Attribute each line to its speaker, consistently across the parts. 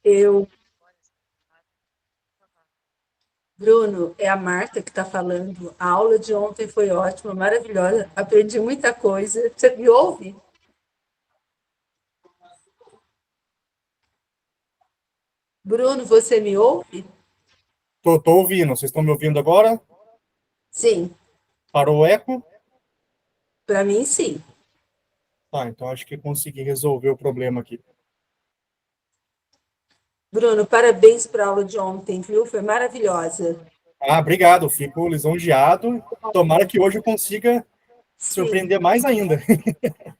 Speaker 1: Eu, Bruno, é a Marta que está falando. A aula de ontem foi ótima, maravilhosa. Aprendi muita coisa. Você me ouve? Bruno, você me ouve?
Speaker 2: Tô ouvindo. Vocês estão me ouvindo agora?
Speaker 1: Sim,
Speaker 2: Parou o eco?
Speaker 1: para mim sim.
Speaker 2: Tá, então acho que consegui resolver o problema aqui.
Speaker 1: Bruno, parabéns para a aula de ontem, viu? Foi maravilhosa.
Speaker 2: Ah, obrigado. Fico lisonjeado. Tomara que hoje eu consiga
Speaker 1: Sim,
Speaker 2: surpreender mais ainda.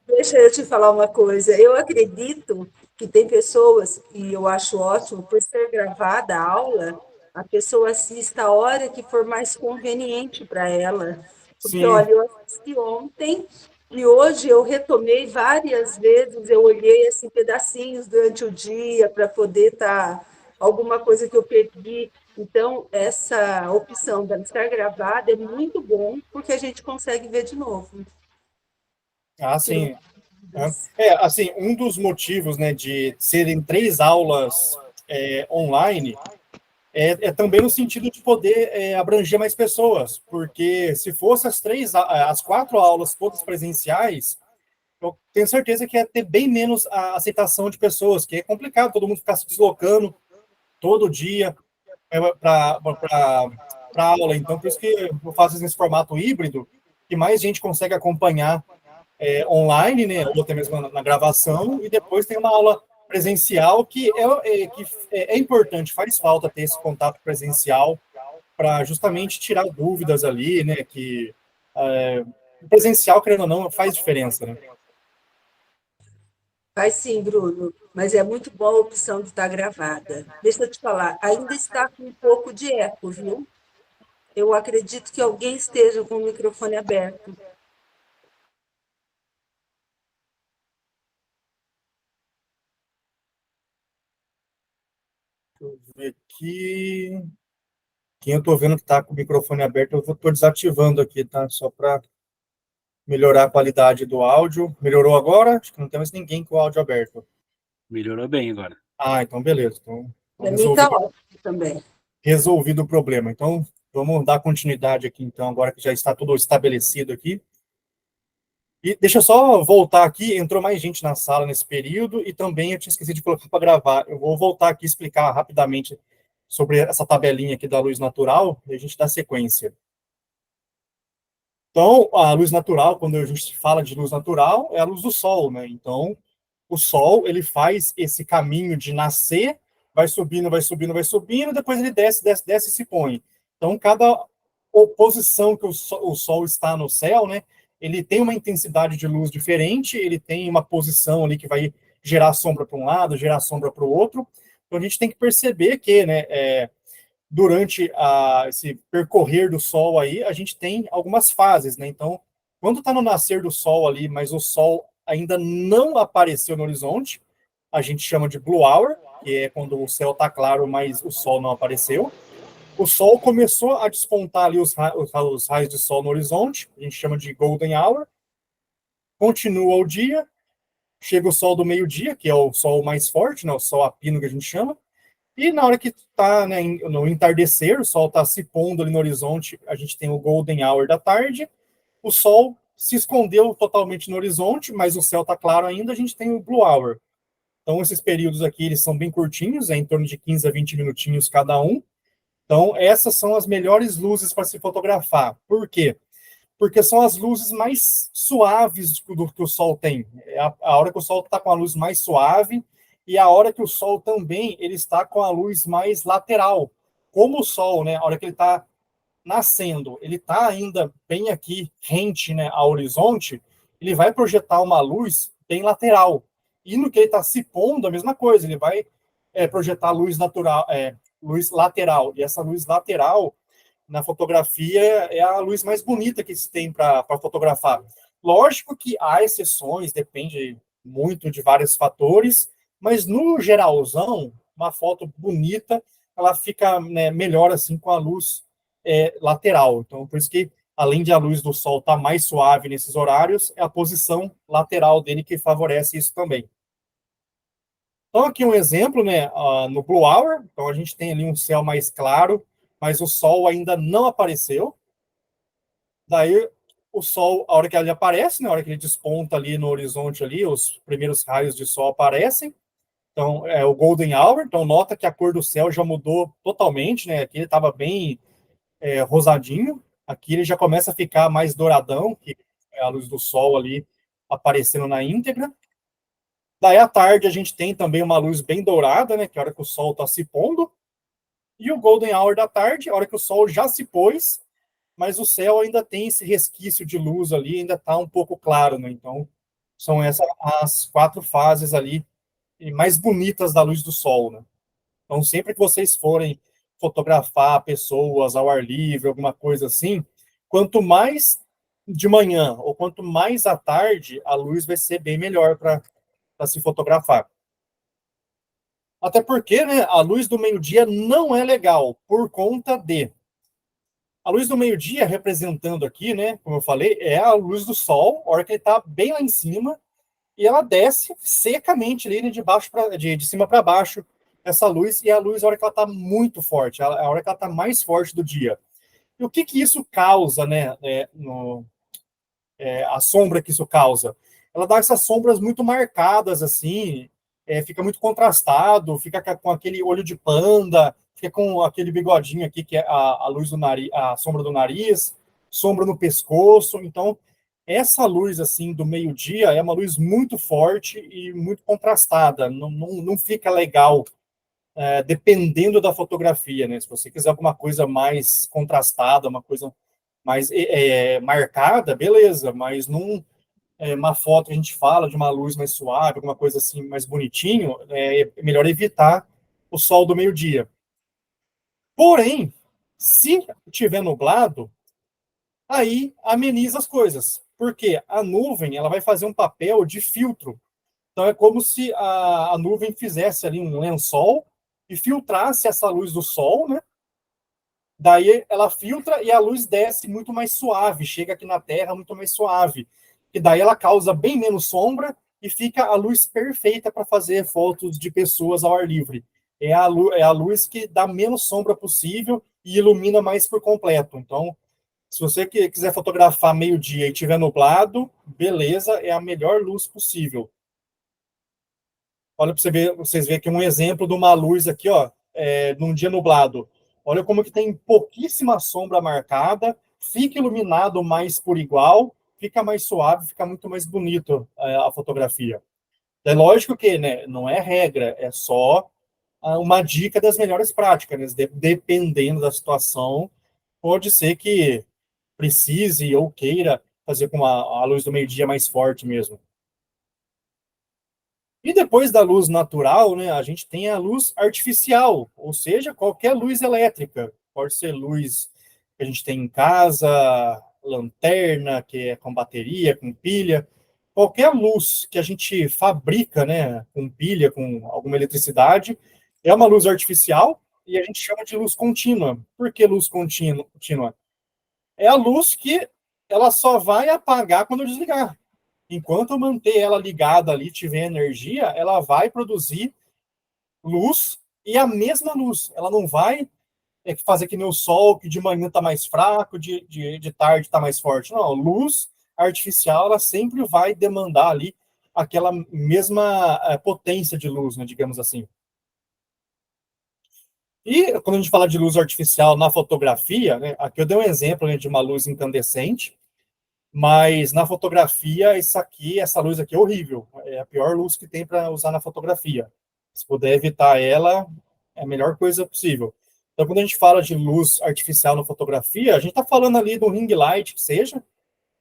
Speaker 1: deixa eu te falar uma coisa. Eu acredito que tem pessoas, e eu acho ótimo, por ser gravada a aula, a pessoa assista a hora que for mais conveniente para ela. Porque,
Speaker 2: Sim,
Speaker 1: olha, eu assisti ontem e hoje eu retomei várias vezes, eu olhei assim pedacinhos durante o dia para poder estar alguma coisa que eu perdi. Então, essa opção de estar gravada é muito bom, porque a gente consegue ver de novo. Tirar
Speaker 2: sim.
Speaker 1: dúvidas.
Speaker 2: Assim, um dos motivos, né, de serem três aulas online é também no sentido de poder abranger mais pessoas, porque se fosse as quatro aulas todas presenciais, eu tenho certeza que ia ter bem menos a aceitação de pessoas, que é complicado todo mundo ficar se deslocando todo dia para aula. Então, por isso que eu faço nesse formato híbrido, que mais gente consegue acompanhar online, né, ou até mesmo na gravação, e depois tem uma aula presencial que é importante, faz falta ter esse contato presencial para justamente tirar dúvidas ali, né, que o presencial, querendo ou não, faz diferença, né?
Speaker 1: Vai sim, Bruno, mas é muito boa a opção de estar gravada. Deixa eu te falar, ainda está com um pouco de eco, viu? Eu acredito que alguém esteja com o microfone aberto.
Speaker 2: Aqui, quem eu estou vendo que está com o microfone aberto, eu estou desativando aqui, tá? Só para melhorar a qualidade do áudio. Melhorou agora? Acho que não tem mais ninguém com o áudio aberto.
Speaker 3: Melhorou bem agora.
Speaker 2: Ah, então beleza. Então
Speaker 1: Para mim está
Speaker 2: resolvido,
Speaker 1: ótimo também.
Speaker 2: resolvido o problema. Então, vamos dar continuidade aqui, então, agora que já está tudo estabelecido aqui. E deixa eu só voltar aqui, entrou mais gente na sala nesse período e também eu tinha esquecido de colocar para gravar. Eu vou voltar aqui e explicar rapidamente sobre essa tabelinha aqui da luz natural e a gente dá sequência. Então, a luz natural, quando a gente fala de luz natural, é a luz do sol, né? Então, o sol, ele faz esse caminho de nascer, vai subindo, vai subindo, vai subindo, depois ele desce, desce, desce e se põe. Então, cada posição que o sol está no céu, né? Ele tem uma intensidade de luz diferente, ele tem uma posição ali que vai gerar sombra para um lado, gerar sombra para o outro. Então, a gente tem que perceber que, né, durante esse percorrer do Sol aí, a gente tem algumas fases, né? Então, quando está no nascer do Sol ali, mas o Sol ainda não apareceu no horizonte, a gente chama de Blue Hour, que é quando o céu está claro, mas o Sol não apareceu. O Sol começou a despontar ali os raios de Sol no horizonte, a gente chama de Golden Hour. Continua o dia, chega o Sol do meio-dia, que é o Sol mais forte, né? O Sol a pino que a gente chama. E na hora que está, né, no entardecer, o sol está se pondo ali no horizonte, a gente tem o golden hour da tarde, o sol se escondeu totalmente no horizonte, mas o céu está claro ainda, a gente tem o blue hour. Então, esses períodos aqui, eles são bem curtinhos, em torno de 15 a 20 minutinhos cada um. Então, essas são as melhores luzes para se fotografar. Por quê? Porque são as luzes mais suaves do que o Sol tem. É a hora que o Sol está com a luz mais suave e a hora que o Sol também ele está com a luz mais lateral. Como o Sol, né, a hora que ele está nascendo, ele está ainda bem aqui, rente, né, ao horizonte, ele vai projetar uma luz bem lateral. E no que ele está se pondo, a mesma coisa, ele vai projetar luz natural, luz lateral. E essa luz lateral na fotografia é a luz mais bonita que se tem para fotografar. Lógico que há exceções, depende muito de vários fatores, mas no geralzão, uma foto bonita, ela fica, né, melhor assim com a luz lateral. Então, por isso que, além de a luz do sol estar mais suave nesses horários, é a posição lateral dele que favorece isso também. Então, aqui um exemplo, né, no Blue Hour, então a gente tem ali um céu mais claro, mas o sol ainda não apareceu. Daí, o sol, a hora que ele aparece, né, a hora que ele desponta ali no horizonte, ali, os primeiros raios de sol aparecem. Então, é o Golden Hour. Então, nota que a cor do céu já mudou totalmente, né? Aqui ele estava bem rosadinho. Aqui ele já começa a ficar mais douradão, que é a luz do sol ali aparecendo na íntegra. Daí à tarde a gente tem também uma luz bem dourada, né? Que é a hora que o sol está se pondo. E o Golden Hour da tarde, a hora que o sol já se pôs, mas o céu ainda tem esse resquício de luz ali, ainda está um pouco claro, né? Então, são essas as 4 fases ali mais bonitas da luz do sol, né? Então, sempre que vocês forem fotografar pessoas ao ar livre, alguma coisa assim, quanto mais de manhã ou quanto mais à tarde, a luz vai ser bem melhor para se fotografar. Até porque, né, a luz do meio-dia não é legal, por conta de... A luz do meio-dia, representando aqui, né, como eu falei, é a luz do sol, a hora que ele está bem lá em cima, e ela desce secamente ali de cima para baixo, essa luz, e a luz a hora que ela está muito forte, a hora que ela está mais forte do dia. E o que que isso causa, né, a sombra que isso causa? Ela dá essas sombras muito marcadas, assim, fica muito contrastado, fica com aquele olho de panda, fica com aquele bigodinho aqui, que é a luz do nariz, a sombra do nariz, sombra no pescoço. Então, essa luz, assim, do meio-dia é uma luz muito forte e muito contrastada, não fica legal, dependendo da fotografia, né? Se você quiser alguma coisa mais contrastada, uma coisa mais marcada, beleza, mas uma foto que a gente fala de uma luz mais suave, alguma coisa assim mais bonitinho, é melhor evitar o sol do meio-dia. Porém, se tiver nublado, aí ameniza as coisas, porque a nuvem ela vai fazer um papel de filtro. Então é como se a nuvem fizesse ali um lençol e filtrasse essa luz do sol, né? Daí ela filtra e a luz desce muito mais suave, chega aqui na Terra muito mais suave. E daí ela causa bem menos sombra e fica a luz perfeita para fazer fotos de pessoas ao ar livre. É a luz que dá menos sombra possível e ilumina mais por completo. Então, se você quiser fotografar meio-dia e tiver nublado, beleza, é a melhor luz possível. Olha para vocês verem aqui um exemplo de uma luz aqui, ó, num dia nublado. Olha como que tem pouquíssima sombra marcada, fica iluminado mais por igual, fica mais suave, fica muito mais bonito a fotografia. É lógico que, né, não é regra, é só uma dica das melhores práticas, né? Dependendo da situação, pode ser que precise ou queira fazer com a luz do meio-dia mais forte mesmo. E depois da luz natural, né, a gente tem a luz artificial, ou seja, qualquer luz elétrica. Pode ser luz que a gente tem em casa, lanterna, que é com bateria, com pilha. Qualquer luz que a gente fabrica, né, com pilha, com alguma eletricidade, é uma luz artificial e a gente chama de luz contínua. Por que luz contínua? É a luz que ela só vai apagar quando eu desligar. Enquanto eu manter ela ligada ali, tiver energia, ela vai produzir luz e a mesma luz. Ela não vai fazer que nem o sol, que de manhã está mais fraco, de tarde está mais forte. Não, a luz artificial, ela sempre vai demandar ali aquela mesma potência de luz, né, digamos assim. E quando a gente fala de luz artificial na fotografia, né, aqui eu dei um exemplo, né, de uma luz incandescente, mas na fotografia, essa luz aqui é horrível. É a pior luz que tem para usar na fotografia. Se puder evitar ela, é a melhor coisa possível. Então, quando a gente fala de luz artificial na fotografia, a gente está falando ali do ring light, que seja,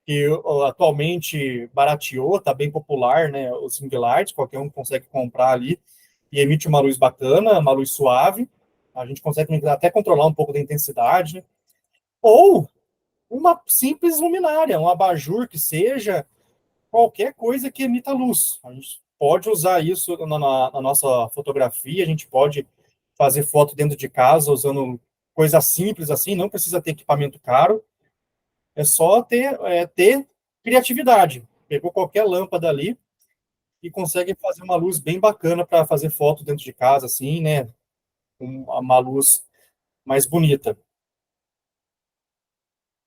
Speaker 2: que atualmente barateou, está bem popular, né? Os ring lights, qualquer um consegue comprar ali e emite uma luz bacana, uma luz suave. A gente consegue até controlar um pouco da intensidade. Ou uma simples luminária, um abajur que seja, qualquer coisa que emita luz. A gente pode usar isso na nossa fotografia, a gente pode fazer foto dentro de casa usando coisa simples assim, não precisa ter equipamento caro, é só ter criatividade. Pegou qualquer lâmpada ali e consegue fazer uma luz bem bacana para fazer foto dentro de casa, assim, né? Uma luz mais bonita.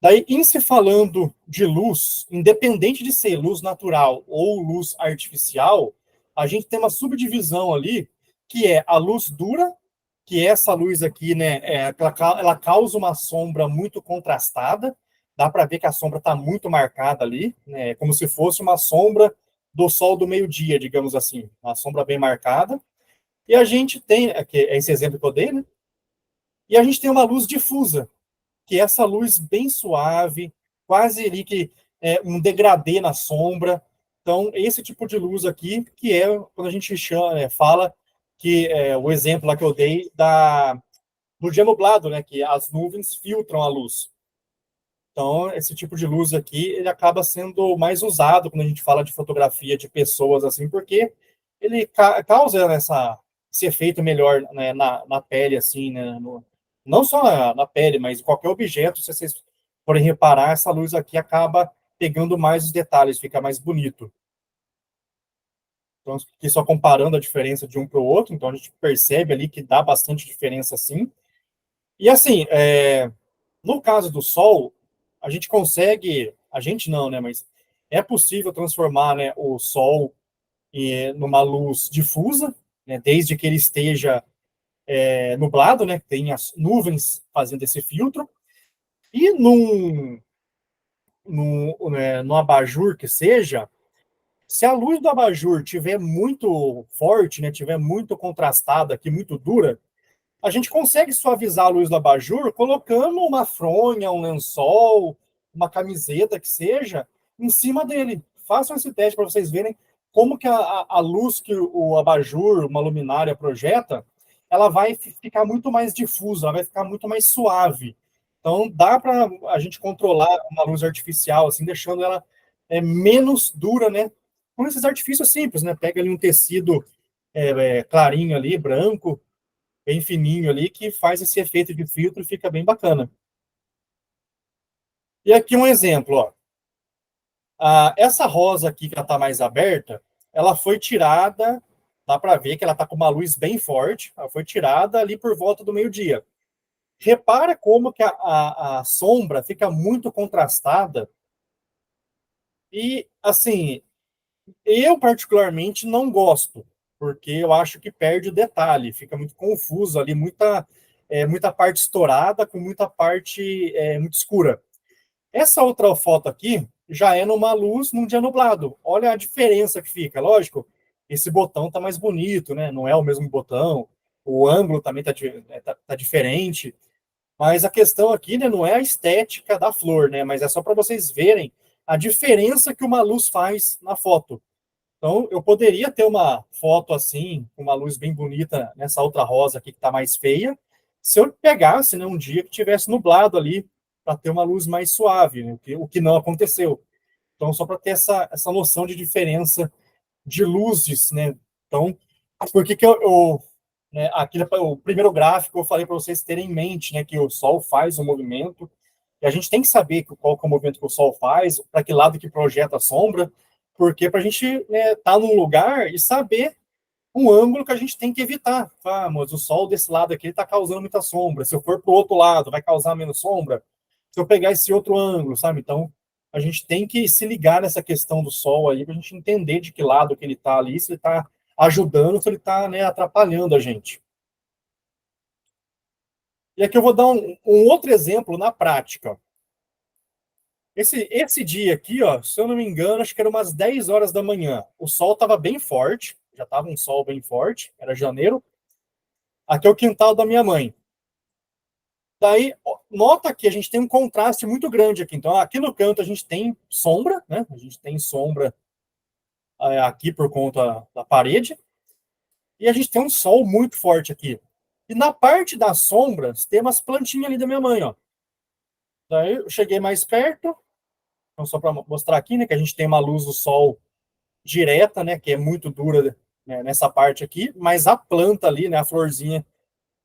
Speaker 2: Daí, em se falando de luz, independente de ser luz natural ou luz artificial, a gente tem uma subdivisão ali, que é a luz dura, que é essa luz aqui, né, ela causa uma sombra muito contrastada, dá para ver que a sombra está muito marcada ali, né, como se fosse uma sombra do sol do meio-dia, digamos assim, uma sombra bem marcada. E a gente tem, aqui, é esse exemplo que eu dei, né, e a gente tem uma luz difusa, que é essa luz bem suave, quase ali que é um degradê na sombra. Então, esse tipo de luz aqui, que é quando a gente fala que o exemplo lá que eu dei do dia nublado, né, que as nuvens filtram a luz. Então, esse tipo de luz aqui, ele acaba sendo mais usado quando a gente fala de fotografia de pessoas, assim, porque ele causa esse efeito melhor, né, na pele, assim, né, não só na pele, mas em qualquer objeto, se vocês forem reparar, essa luz aqui acaba pegando mais os detalhes, fica mais bonito. Então, aqui só comparando a diferença de um para o outro, então a gente percebe ali que dá bastante diferença, sim. E assim, no caso do Sol, a gente consegue, a gente não, né, mas é possível transformar, né, o Sol numa luz difusa, né, desde que ele esteja nublado, né, tem as nuvens fazendo esse filtro, e no abajur que seja, se a luz do abajur tiver muito forte, né, tiver muito contrastada aqui, muito dura, a gente consegue suavizar a luz do abajur colocando uma fronha, um lençol, uma camiseta que seja, em cima dele. Façam esse teste para vocês verem como que a luz que o abajur, uma luminária projeta, ela vai ficar muito mais difusa, ela vai ficar muito mais suave. Então, dá para a gente controlar uma luz artificial, assim, deixando ela menos dura, né? Com esses artifícios simples, né? Pega ali um tecido clarinho ali, branco, bem fininho ali, que faz esse efeito de filtro e fica bem bacana. E aqui um exemplo, ó. Essa rosa aqui, que ela está mais aberta, ela foi tirada, dá para ver que ela está com uma luz bem forte, ela foi tirada ali por volta do meio-dia. Repara como que a sombra fica muito contrastada e, assim, eu particularmente não gosto, porque eu acho que perde o detalhe, fica muito confuso ali, muita parte estourada com muita parte muito escura. Essa outra foto aqui já é numa luz num dia nublado. Olha a diferença que fica. Lógico, esse botão tá mais bonito, né? Não é o mesmo botão. O ângulo também tá diferente. Mas a questão aqui, né, não é a estética da flor, né? Mas é só para vocês verem a diferença que uma luz faz na foto. Então, eu poderia ter uma foto assim, com uma luz bem bonita nessa outra rosa aqui que está mais feia, se eu pegasse, né, um dia que tivesse nublado ali, para ter uma luz mais suave, né, o que não aconteceu. Então, só para ter essa noção de diferença de luzes, né? Então, por que né, aqui o primeiro gráfico eu falei para vocês terem em mente, né, que o Sol faz um movimento, e a gente tem que saber qual que é o movimento que o Sol faz, para que lado que projeta a sombra, porque para a gente estar num lugar e saber um ângulo que a gente tem que evitar. Mas o Sol desse lado aqui está causando muita sombra. Se eu for para o outro lado, vai causar menos sombra. Se eu pegar esse outro ângulo, sabe? Então, a gente tem que se ligar nessa questão do Sol aí, para a gente entender de que lado que ele está ali, se ele está ajudando, se ele está, né, atrapalhando a gente. E aqui eu vou dar um outro exemplo na prática. Esse dia aqui, ó, se eu não me engano, acho que era umas 10 horas da manhã. O sol estava bem forte, já estava um sol bem forte, era janeiro. Aqui é o quintal da minha mãe. Daí, nota que a gente tem um contraste muito grande aqui. Então, aqui no canto a gente tem sombra, né? A gente tem sombra aqui por conta da parede. E a gente tem um sol muito forte aqui. E na parte das sombras, tem umas plantinhas ali da minha mãe, ó. Daí eu cheguei mais perto, então só para mostrar aqui, né, que a gente tem uma luz do sol direta, né, que é muito dura, né, nessa parte aqui, mas a planta ali, né, a florzinha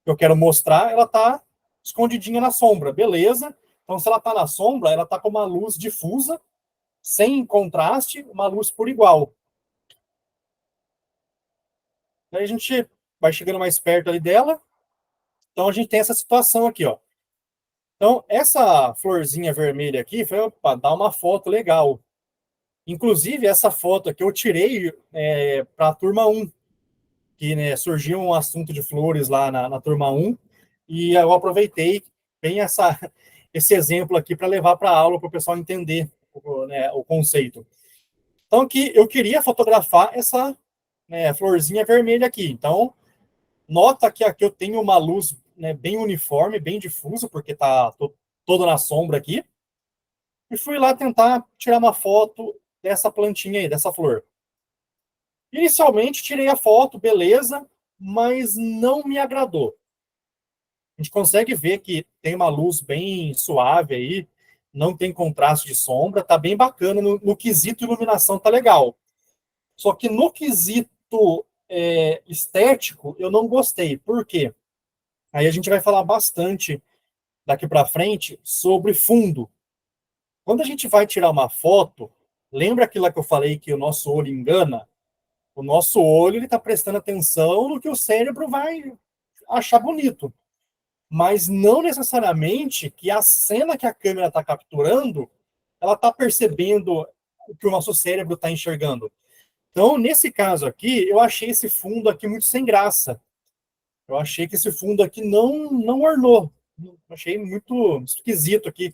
Speaker 2: que eu quero mostrar, ela tá escondidinha na sombra, beleza? Então, se ela tá na sombra, ela tá com uma luz difusa, sem contraste, uma luz por igual. Daí a gente vai chegando mais perto ali dela. Então a gente tem essa situação aqui, ó. Então, essa florzinha vermelha aqui foi para dar uma foto legal. Inclusive, essa foto aqui eu tirei para a turma 1, que, né, surgiu um assunto de flores lá na turma 1, e eu aproveitei bem esse exemplo aqui para levar para a aula para o pessoal entender o conceito. Então, aqui eu queria fotografar essa, né, florzinha vermelha aqui. Então, nota que aqui eu tenho uma luz, né, bem uniforme, bem difusa, porque está toda na sombra aqui. E fui lá tentar tirar uma foto dessa plantinha aí, dessa flor. Inicialmente tirei a foto, beleza, mas não me agradou. A gente consegue ver que tem uma luz bem suave aí, não tem contraste de sombra, tá bem bacana. No quesito iluminação tá legal. Só que no quesito estético, eu não gostei. Por quê? Aí a gente vai falar bastante daqui para frente sobre fundo. Quando a gente vai tirar uma foto, lembra aquilo que eu falei que o nosso olho engana? O nosso olho ele está prestando atenção no que o cérebro vai achar bonito. Mas não necessariamente que a cena que a câmera está capturando, ela está percebendo o que o nosso cérebro está enxergando. Então, nesse caso aqui, eu achei esse fundo aqui muito sem graça. Eu achei que esse fundo aqui não ornou. Achei muito esquisito aqui,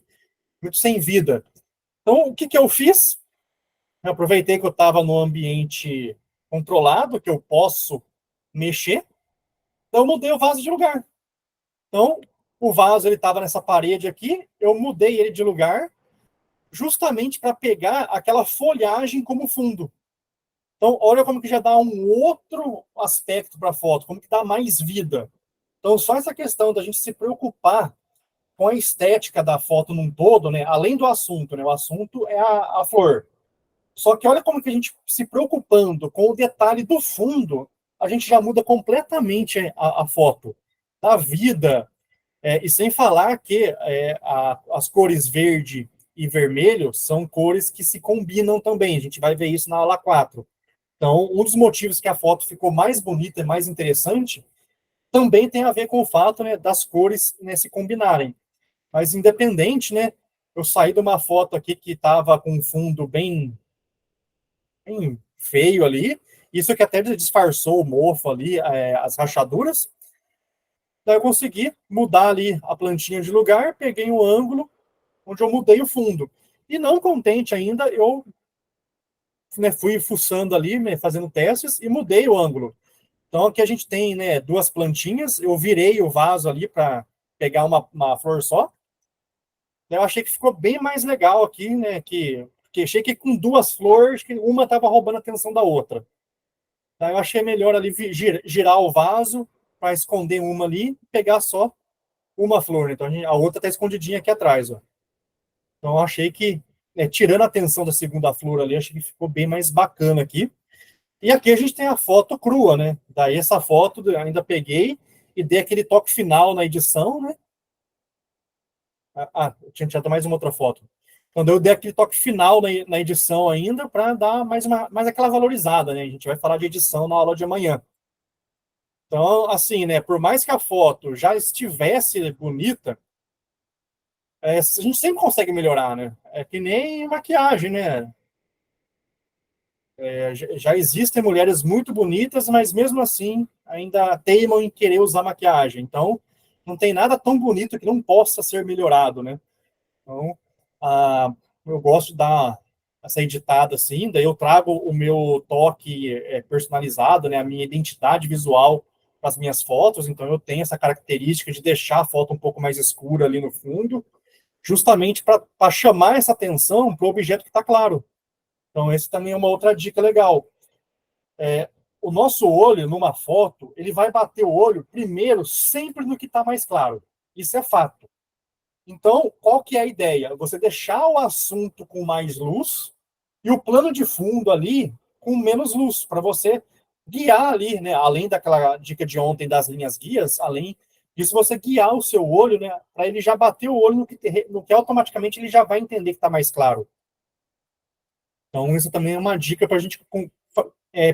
Speaker 2: muito sem vida. Então, o que, que eu fiz? Eu aproveitei que eu estava no ambiente controlado, que eu posso mexer, então eu mudei o vaso de lugar. Então, o vaso ele estava nessa parede aqui, eu mudei ele de lugar, justamente para pegar aquela folhagem como fundo. Então, olha como que já dá um outro aspecto para a foto, como que dá mais vida. Então, só essa questão da gente se preocupar com a estética da foto num todo, né? Além do assunto, né? O assunto é a flor. Só que olha como que a gente se preocupando com o detalhe do fundo, a gente já muda completamente a foto. Da vida, e sem falar que as cores verde e vermelho são cores que se combinam também. A gente vai ver isso na aula 4. Então, um dos motivos que a foto ficou mais bonita e mais interessante também tem a ver com o fato, né, das cores, né, se combinarem. Mas independente, né, eu saí de uma foto aqui que estava com um fundo bem feio ali, isso que até disfarçou o mofo ali, as rachaduras. Daí eu consegui mudar ali a plantinha de lugar, peguei um ângulo onde eu mudei o fundo. E não contente ainda, eu, né, fui fuçando ali, né, fazendo testes e mudei o ângulo. Então aqui a gente tem, né, duas plantinhas, eu virei o vaso ali para pegar uma flor só. Eu achei que ficou bem mais legal aqui, né, que achei que com duas flores, que uma estava roubando a atenção da outra. Daí eu achei melhor ali girar o vaso para esconder uma ali e pegar só uma flor, né? Então a outra está escondidinha aqui atrás, ó. Então eu achei que, tirando a atenção da segunda flor ali, achei que ficou bem mais bacana aqui. E aqui a gente tem a foto crua, né? Daí essa foto eu ainda peguei e dei aquele toque final na edição, né? Tinha mais uma outra foto. Quando eu dei aquele toque final na edição ainda, para dar mais aquela valorizada, né? A gente vai falar de edição na aula de amanhã. Então, assim, né? Por mais que a foto já estivesse bonita, a gente sempre consegue melhorar, né? É que nem maquiagem, né? Já existem mulheres muito bonitas, mas mesmo assim ainda teimam em querer usar maquiagem. Então, não tem nada tão bonito que não possa ser melhorado, né? Então, eu gosto de dar essa editada assim, daí eu trago o meu toque personalizado, né? A minha identidade visual para as minhas fotos. Então, eu tenho essa característica de deixar a foto um pouco mais escura ali no fundo, justamente para chamar essa atenção para o objeto que está claro. Então, esse também é uma outra dica legal. O nosso olho, numa foto, ele vai bater o olho primeiro sempre no que está mais claro. Isso é fato. Então, qual que é a ideia? Você deixar o assunto com mais luz e o plano de fundo ali com menos luz, para você guiar ali, né? Além daquela dica de ontem das linhas guias, além disso, você guiar o seu olho, né? Para ele já bater o olho no que automaticamente ele já vai entender que está mais claro. Então, isso também é uma dica para a gente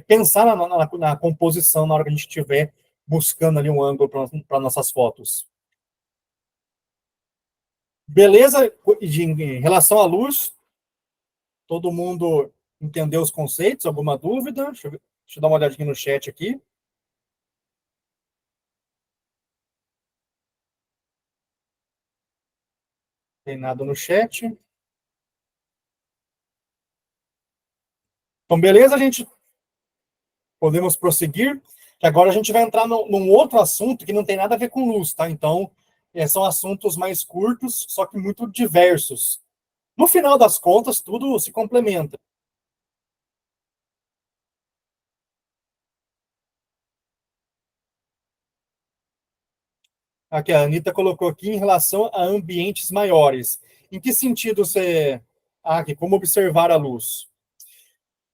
Speaker 2: pensar na composição na hora que a gente estiver buscando ali um ângulo para nossas fotos. Beleza? Em relação à luz, todo mundo entendeu os conceitos? Alguma dúvida? Deixa eu dar uma olhadinha no chat aqui. Tem nada no chat. Então, beleza, gente? Podemos prosseguir. Que agora a gente vai entrar num outro assunto que não tem nada a ver com luz, tá? Então, são assuntos mais curtos, só que muito diversos. No final das contas, tudo se complementa. Aqui, a Anitta colocou aqui em relação a ambientes maiores. Em que sentido você... aqui, como observar a luz?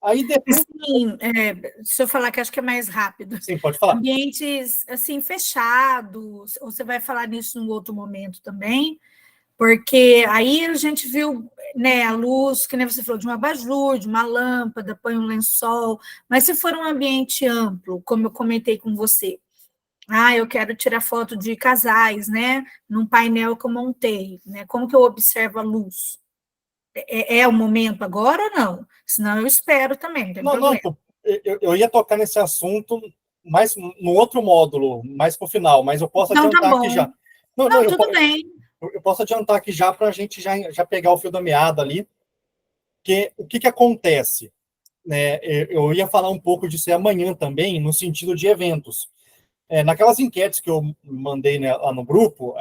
Speaker 4: Aí depois... Sim, se eu falar que acho que é mais rápido.
Speaker 2: Sim, pode falar.
Speaker 4: Ambientes, assim, fechados, ou você vai falar nisso num outro momento também, porque aí a gente viu, né, a luz, que nem você falou, de um abajur, de uma lâmpada, põe um lençol, mas se for um ambiente amplo, como eu comentei com você, eu quero tirar foto de casais, né, num painel que eu montei, né, como que eu observo a luz? É o momento agora ou não? Senão eu espero também, não tem problema.
Speaker 2: Não, eu ia tocar nesse assunto mais no outro módulo, mais para o final, mas eu posso adiantar aqui já.
Speaker 4: Não, tudo bem.
Speaker 2: Eu posso adiantar aqui já para a gente já pegar o fio da meada ali, que o que acontece? Né, eu ia falar um pouco disso amanhã também, no sentido de eventos. Naquelas enquetes que eu mandei, né, lá no grupo,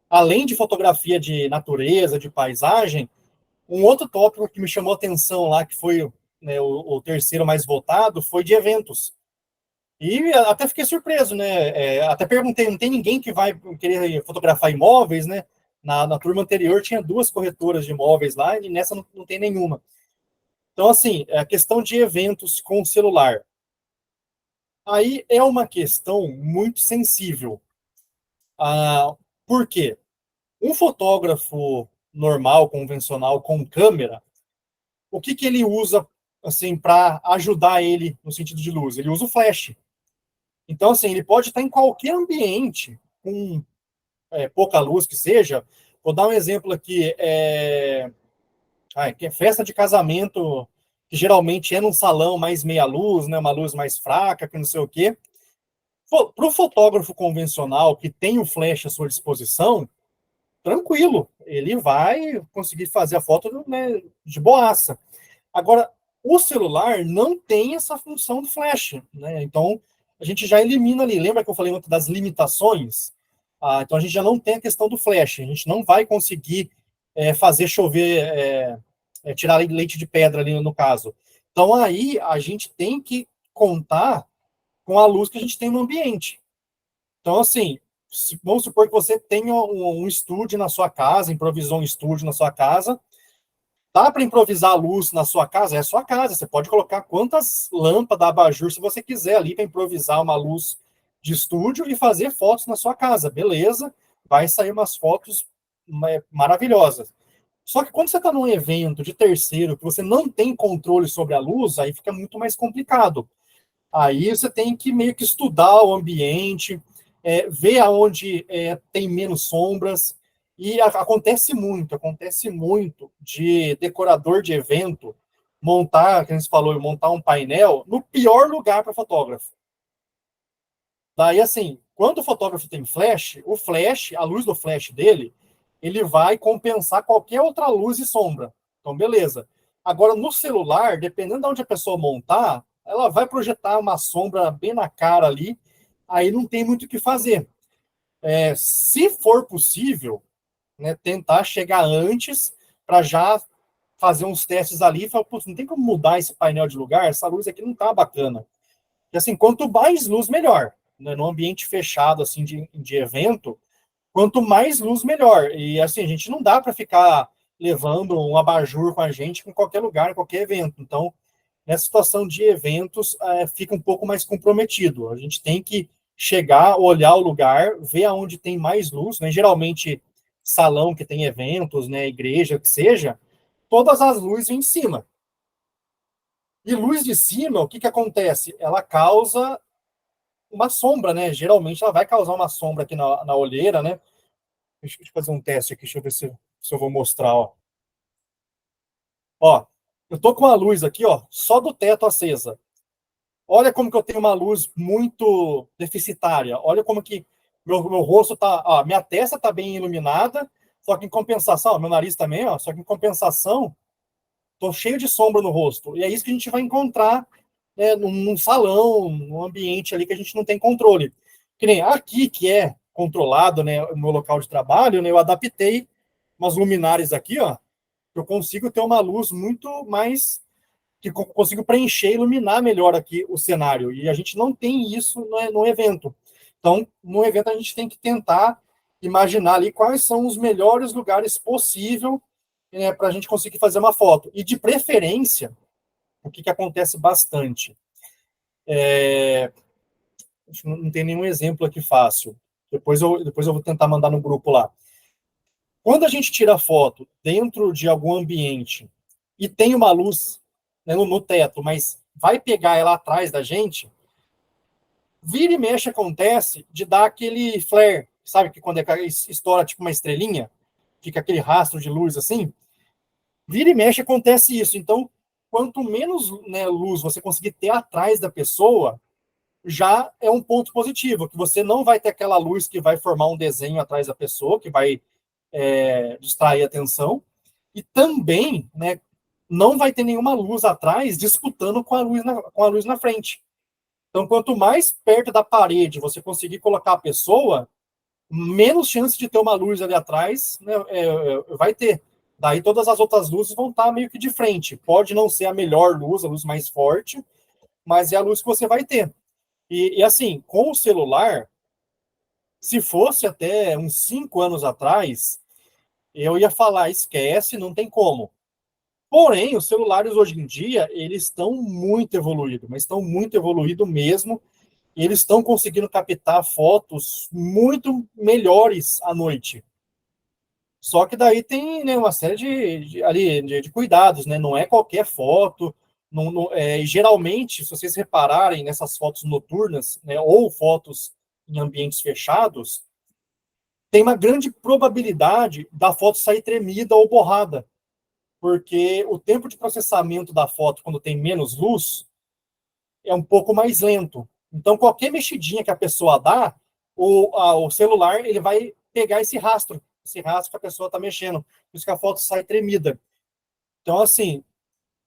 Speaker 2: além de fotografia de natureza, de paisagem, um outro tópico que me chamou a atenção lá, que foi, né, o terceiro mais votado, foi de eventos. E até fiquei surpreso, né? Até perguntei, não tem ninguém que vai querer fotografar imóveis, né? Na turma anterior tinha 2 corretoras de imóveis lá, e nessa não tem nenhuma. Então, assim, a questão de eventos com celular. Aí é uma questão muito sensível. Por quê? Um fotógrafo normal, convencional, com câmera, o que ele usa assim para ajudar ele no sentido de luz? Ele usa o flash. Então, assim, ele pode estar em qualquer ambiente, com pouca luz que seja. Vou dar um exemplo aqui. Que é festa de casamento, que geralmente é num salão mais meia luz, né, uma luz mais fraca, que não sei o quê. Para o fotógrafo convencional, que tem o flash à sua disposição, tranquilo, ele vai conseguir fazer a foto, né, de boaça. Agora, o celular não tem essa função do flash, né? Então, a gente já elimina ali. Lembra que eu falei das limitações? Então, a gente já não tem a questão do flash. A gente não vai conseguir fazer chover, tirar leite de pedra ali no caso. Então, aí, a gente tem que contar com a luz que a gente tem no ambiente. Então, assim, vamos supor que você tenha um estúdio na sua casa, improvisou um estúdio na sua casa. Dá para improvisar a luz na sua casa? É a sua casa. Você pode colocar quantas lâmpadas, abajur, se você quiser ali, para improvisar uma luz de estúdio e fazer fotos na sua casa. Beleza, vai sair umas fotos maravilhosas. Só que quando você está num evento de terceiro, que você não tem controle sobre a luz, aí fica muito mais complicado. Aí você tem que meio que estudar o ambiente, ver aonde tem menos sombras. E acontece muito de decorador de evento montar, que a gente falou, montar um painel no pior lugar para fotógrafo. Daí, assim, quando o fotógrafo tem flash, a luz do flash dele, ele vai compensar qualquer outra luz e sombra. Então, beleza. Agora, no celular, dependendo de onde a pessoa montar, ela vai projetar uma sombra bem na cara ali, aí não tem muito o que fazer. Se for possível, né, tentar chegar antes para já fazer uns testes ali e falar, putz, não tem como mudar esse painel de lugar, essa luz aqui não tá bacana. E assim, quanto mais luz, melhor. Né? No ambiente fechado, assim, de evento, quanto mais luz, melhor. E assim, a gente não dá para ficar levando um abajur com a gente em qualquer lugar, em qualquer evento. Então, nessa situação de eventos, fica um pouco mais comprometido. A gente tem que chegar, olhar o lugar, ver aonde tem mais luz, né? Geralmente, salão que tem eventos, né? Igreja, que seja, todas as luzes em cima. E luz de cima, o que acontece? Ela causa uma sombra, né? Geralmente ela vai causar uma sombra aqui na olheira, né? Deixa eu fazer um teste aqui, deixa eu ver se eu vou mostrar, ó. Ó, eu tô com a luz aqui, ó, só do teto acesa. Olha como que eu tenho uma luz muito deficitária. Olha como que meu rosto tá, ó, minha testa tá bem iluminada, só que em compensação, ó, meu nariz também, ó, só que em compensação, tô cheio de sombra no rosto. E é isso que a gente vai encontrar, né, num salão, num ambiente ali que a gente não tem controle. Que nem aqui, que é controlado, né, no meu local de trabalho, né, eu adaptei umas luminárias aqui, ó, eu consigo ter uma luz muito mais que consigo preencher, iluminar melhor aqui o cenário. E a gente não tem isso no evento. Então, no evento a gente tem que tentar imaginar ali quais são os melhores lugares possível, para a gente conseguir fazer uma foto. E de preferência, o que acontece bastante? Não tem nenhum exemplo aqui fácil. Depois eu vou tentar mandar no grupo lá. Quando a gente tira foto dentro de algum ambiente e tem uma luz, né, no teto, mas vai pegar ela atrás da gente, vira e mexe acontece de dar aquele flare, sabe, que quando estoura tipo uma estrelinha, fica aquele rastro de luz assim, vira e mexe acontece isso. Então, quanto menos, né, luz você conseguir ter atrás da pessoa, já é um ponto positivo, que você não vai ter aquela luz que vai formar um desenho atrás da pessoa, que vai distrair a atenção, e também, né, não vai ter nenhuma luz atrás disputando com a luz na frente. Então, quanto mais perto da parede você conseguir colocar a pessoa, menos chance de ter uma luz ali atrás, né, vai ter. Daí todas as outras luzes vão estar meio que de frente. Pode não ser a melhor luz, a luz mais forte, mas é a luz que você vai ter. E assim, com o celular, se fosse até uns 5 anos atrás, eu ia falar, esquece, não tem como. Porém, os celulares hoje em dia, eles estão muito evoluídos, mas estão muito evoluídos mesmo, e eles estão conseguindo captar fotos muito melhores à noite. Só que daí tem, né, uma série de cuidados, né? Não é qualquer foto. Geralmente, se vocês repararem nessas fotos noturnas, né, ou fotos em ambientes fechados, tem uma grande probabilidade da foto sair tremida ou borrada, porque o tempo de processamento da foto, quando tem menos luz, é um pouco mais lento. Então, qualquer mexidinha que a pessoa dá, o celular ele vai pegar esse rastro que a pessoa está mexendo, por isso que a foto sai tremida. Então, assim,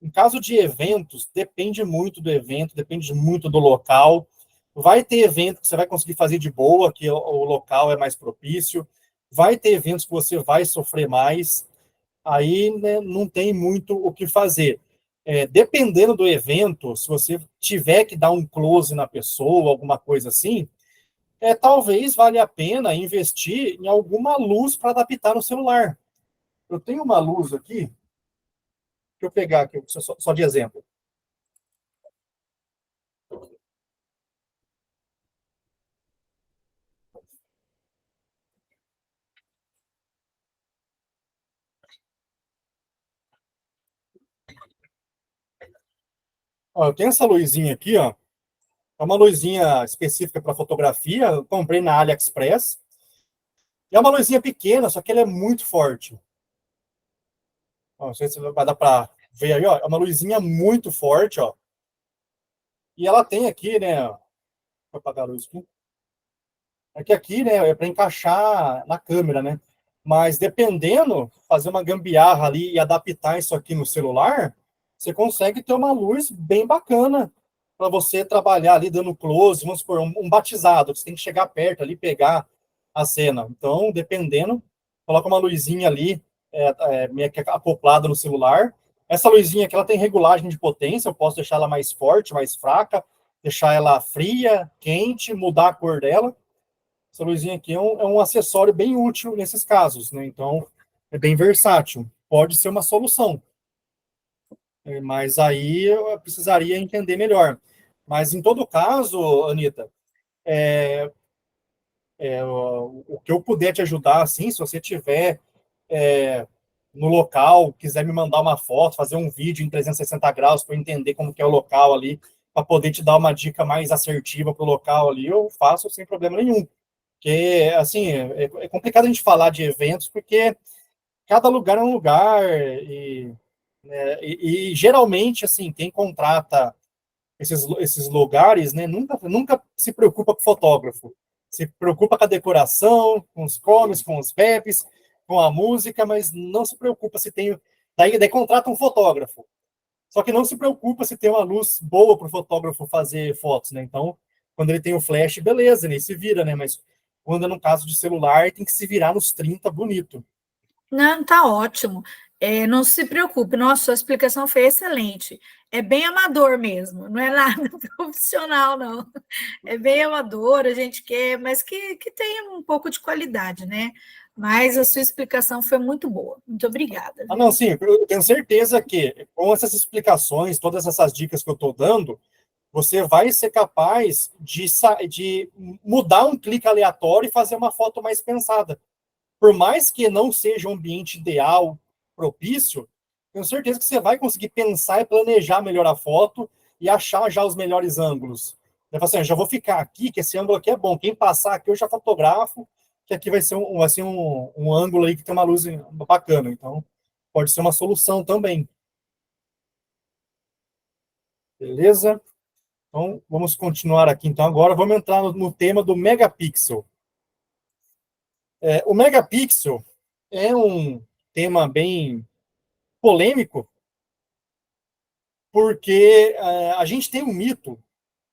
Speaker 2: em caso de eventos, depende muito do evento, depende muito do local. Vai ter evento que você vai conseguir fazer de boa, que o local é mais propício. Vai ter eventos que você vai sofrer mais. Aí, né, não tem muito o que fazer. Dependendo do evento, se você tiver que dar um close na pessoa, alguma coisa assim, talvez valha a pena investir em alguma luz para adaptar no celular. Eu tenho uma luz aqui, deixa eu pegar aqui, só de exemplo. Ó, eu tenho essa luzinha aqui, ó. É uma luzinha específica para fotografia. Eu comprei na AliExpress. É uma luzinha pequena, só que ela é muito forte. Ó, não sei se vai dar para ver aí, ó. É uma luzinha muito forte, ó. E ela tem aqui, né? Vou apagar a luz aqui. É que aqui, né, é para encaixar na câmera, né? Mas dependendo, fazer uma gambiarra ali e adaptar isso aqui no celular, você consegue ter uma luz bem bacana para você trabalhar ali dando close, vamos supor, um batizado, você tem que chegar perto ali, pegar a cena. Então, dependendo, coloca uma luzinha ali, meio que acoplada no celular. Essa luzinha aqui, ela tem regulagem de potência, eu posso deixar ela mais forte, mais fraca, deixar ela fria, quente, mudar a cor dela. Essa luzinha aqui é um acessório bem útil nesses casos, né? Então, é bem versátil. Pode ser uma solução. Mas aí eu precisaria entender melhor. Mas, em todo caso, Anitta, o que eu puder te ajudar, assim, se você tiver no local, quiser me mandar uma foto, fazer um vídeo em 360 graus para eu entender como que é o local ali, para poder te dar uma dica mais assertiva para o local ali, eu faço sem problema nenhum. Porque, assim, é complicado a gente falar de eventos, porque cada lugar é um lugar, e geralmente, assim, quem contrata esses lugares, né, nunca se preocupa com o fotógrafo. Se preocupa com a decoração, com os comes, com os raps, com a música, mas não se preocupa se tem. Daí contrata um fotógrafo. Só que não se preocupa se tem uma luz boa para o fotógrafo fazer fotos, né? Então, quando ele tem o flash, beleza, ele se vira, né? Mas quando é no caso de celular, tem que se virar nos 30 bonito.
Speaker 4: Não, tá ótimo. Não se preocupe, nossa, sua explicação foi excelente. É bem amador mesmo, não é nada profissional, não. É bem amador, a gente quer, mas que tenha um pouco de qualidade, né? Mas a sua explicação foi muito boa. Muito obrigada.
Speaker 2: Ah, não, sim, eu tenho certeza que com essas explicações, todas essas dicas que eu estou dando, você vai ser capaz de mudar um clique aleatório e fazer uma foto mais pensada. Por mais que não seja um ambiente ideal, propício, tenho certeza que você vai conseguir pensar e planejar melhor a foto e achar já os melhores ângulos. Você fala assim, já vou ficar aqui, que esse ângulo aqui é bom. Quem passar aqui eu já fotografo, que aqui vai ser um ângulo aí que tem uma luz bacana. Então, pode ser uma solução também. Beleza? Então, vamos continuar aqui. Então, agora vamos entrar no tema do megapixel. O megapixel é um tema bem polêmico, porque a gente tem um mito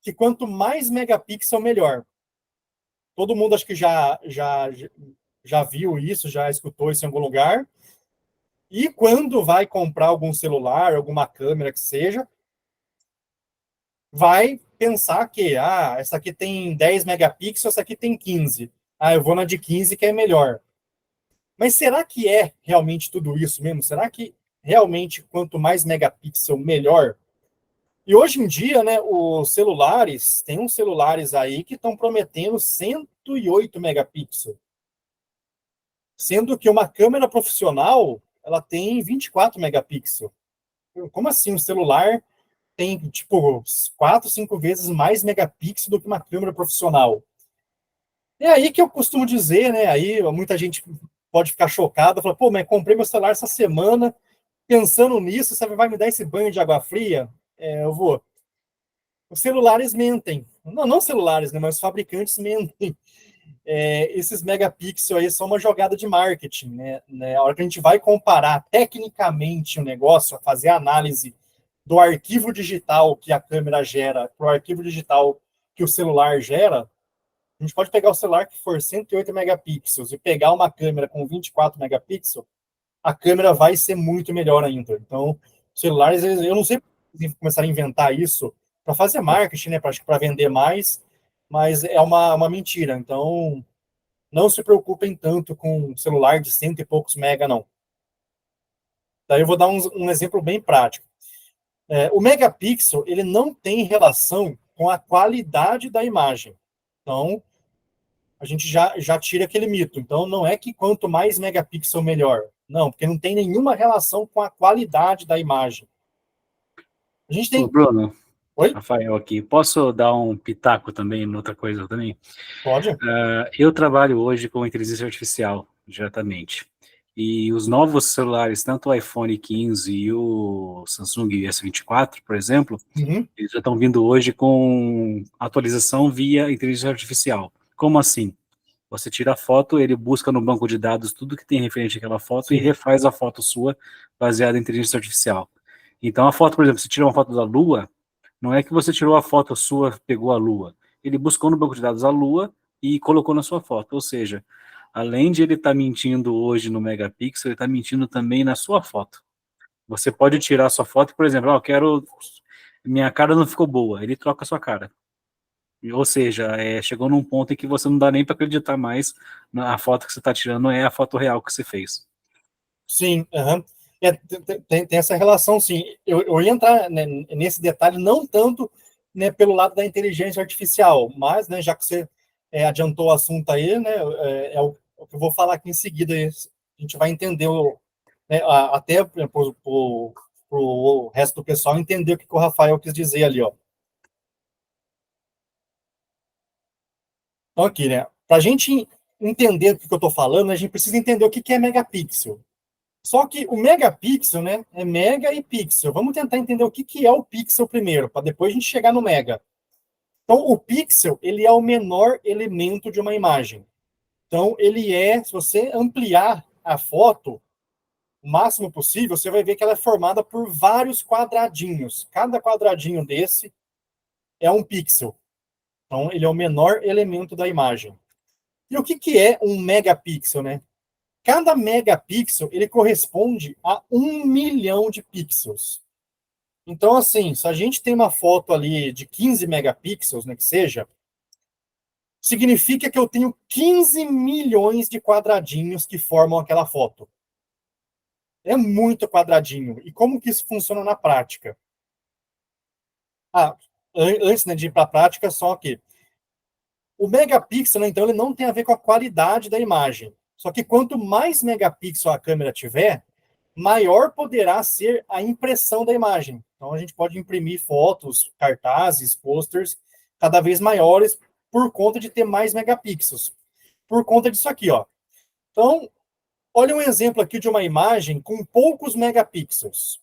Speaker 2: que quanto mais megapixel, melhor. Todo mundo acho que já viu isso, já escutou isso em algum lugar. E quando vai comprar algum celular, alguma câmera que seja, vai pensar que essa aqui tem 10 megapixels, essa aqui tem 15. Eu vou na de 15 que é melhor. Mas será que é realmente tudo isso mesmo? Será que realmente quanto mais megapixel, melhor? E hoje em dia, né, os celulares, tem uns celulares aí que estão prometendo 108 megapixels. Sendo que uma câmera profissional, ela tem 24 megapixels. Como assim? Um celular tem, tipo, 4, 5 vezes mais megapixels do que uma câmera profissional. É aí que eu costumo dizer, né? Aí muita gente pode ficar chocada, fala, pô, mas comprei meu celular essa semana, pensando nisso, você vai me dar esse banho de água fria? Eu vou. Os celulares mentem. Não celulares, né? Mas os fabricantes mentem. Esses megapixels aí são uma jogada de marketing, né? A hora que a gente vai comparar tecnicamente o negócio, fazer a análise do arquivo digital que a câmera gera para o arquivo digital que o celular gera, a gente pode pegar o celular que for 108 megapixels e pegar uma câmera com 24 megapixels, a câmera vai ser muito melhor ainda. Então, celulares, eu não sei se começar a inventar isso para fazer marketing, né, para vender mais, mas é uma mentira. Então, não se preocupem tanto com um celular de 100 e poucos mega, não. Daí eu vou dar um exemplo bem prático. O megapixel, ele não tem relação com a qualidade da imagem. Então, a gente já tira aquele mito. Então, não é que quanto mais megapixel, melhor. Não, porque não tem nenhuma relação com a qualidade da imagem. A gente tem...
Speaker 3: Ô, Bruno,
Speaker 2: Oi?
Speaker 3: Rafael aqui. Posso dar um pitaco também em outra coisa também?
Speaker 2: Pode.
Speaker 3: Eu trabalho hoje com inteligência artificial, diretamente. E os novos celulares, tanto o iPhone 15 e o Samsung S24, por exemplo, eles já estão vindo hoje com atualização via inteligência artificial. Como assim? Você tira a foto, ele busca no banco de dados tudo que tem referente àquela foto. Sim. E refaz a foto sua baseada em inteligência artificial. Então a foto, por exemplo, você tira uma foto da Lua, não é que você tirou a foto sua, pegou a Lua. Ele buscou no banco de dados a Lua e colocou na sua foto. Ou seja, além de ele estar mentindo hoje no megapixel, ele está mentindo também na sua foto. Você pode tirar a sua foto, por exemplo, eu quero... Minha cara não ficou boa. Ele troca a sua cara. Ou seja, chegou num ponto em que você não dá nem para acreditar mais na foto que você está tirando, não é a foto real que você fez.
Speaker 2: Sim, tem essa relação, sim. Eu ia entrar, né, nesse detalhe, não tanto, né, pelo lado da inteligência artificial, mas, né, já que você adiantou o assunto aí, né, o que eu vou falar aqui em seguida, a gente vai entender né, até para o resto do pessoal entender o que o Rafael quis dizer ali, ó. Então, aqui, né? Para a gente entender o que eu estou falando, a gente precisa entender o que é megapixel. Só que o megapixel, né, é mega e pixel. Vamos tentar entender o que é o pixel primeiro, para depois a gente chegar no mega. Então, o pixel, ele é o menor elemento de uma imagem. Então, ele é, se você ampliar a foto o máximo possível, você vai ver que ela é formada por vários quadradinhos. Cada quadradinho desse é um pixel. Então, ele é o menor elemento da imagem. E o que é um megapixel, né? Cada megapixel, ele corresponde a 1 milhão de pixels. Então, assim, se a gente tem uma foto ali de 15 megapixels, né, que seja, significa que eu tenho 15 milhões de quadradinhos que formam aquela foto. É muito quadradinho. E como que isso funciona na prática? Antes, né, de ir para a prática, só que o megapixel, né, então, ele não tem a ver com a qualidade da imagem. Só que quanto mais megapixel a câmera tiver, maior poderá ser a impressão da imagem. Então, a gente pode imprimir fotos, cartazes, posters, cada vez maiores por conta de ter mais megapixels. Por conta disso aqui, ó. Então, olha um exemplo aqui de uma imagem com poucos megapixels.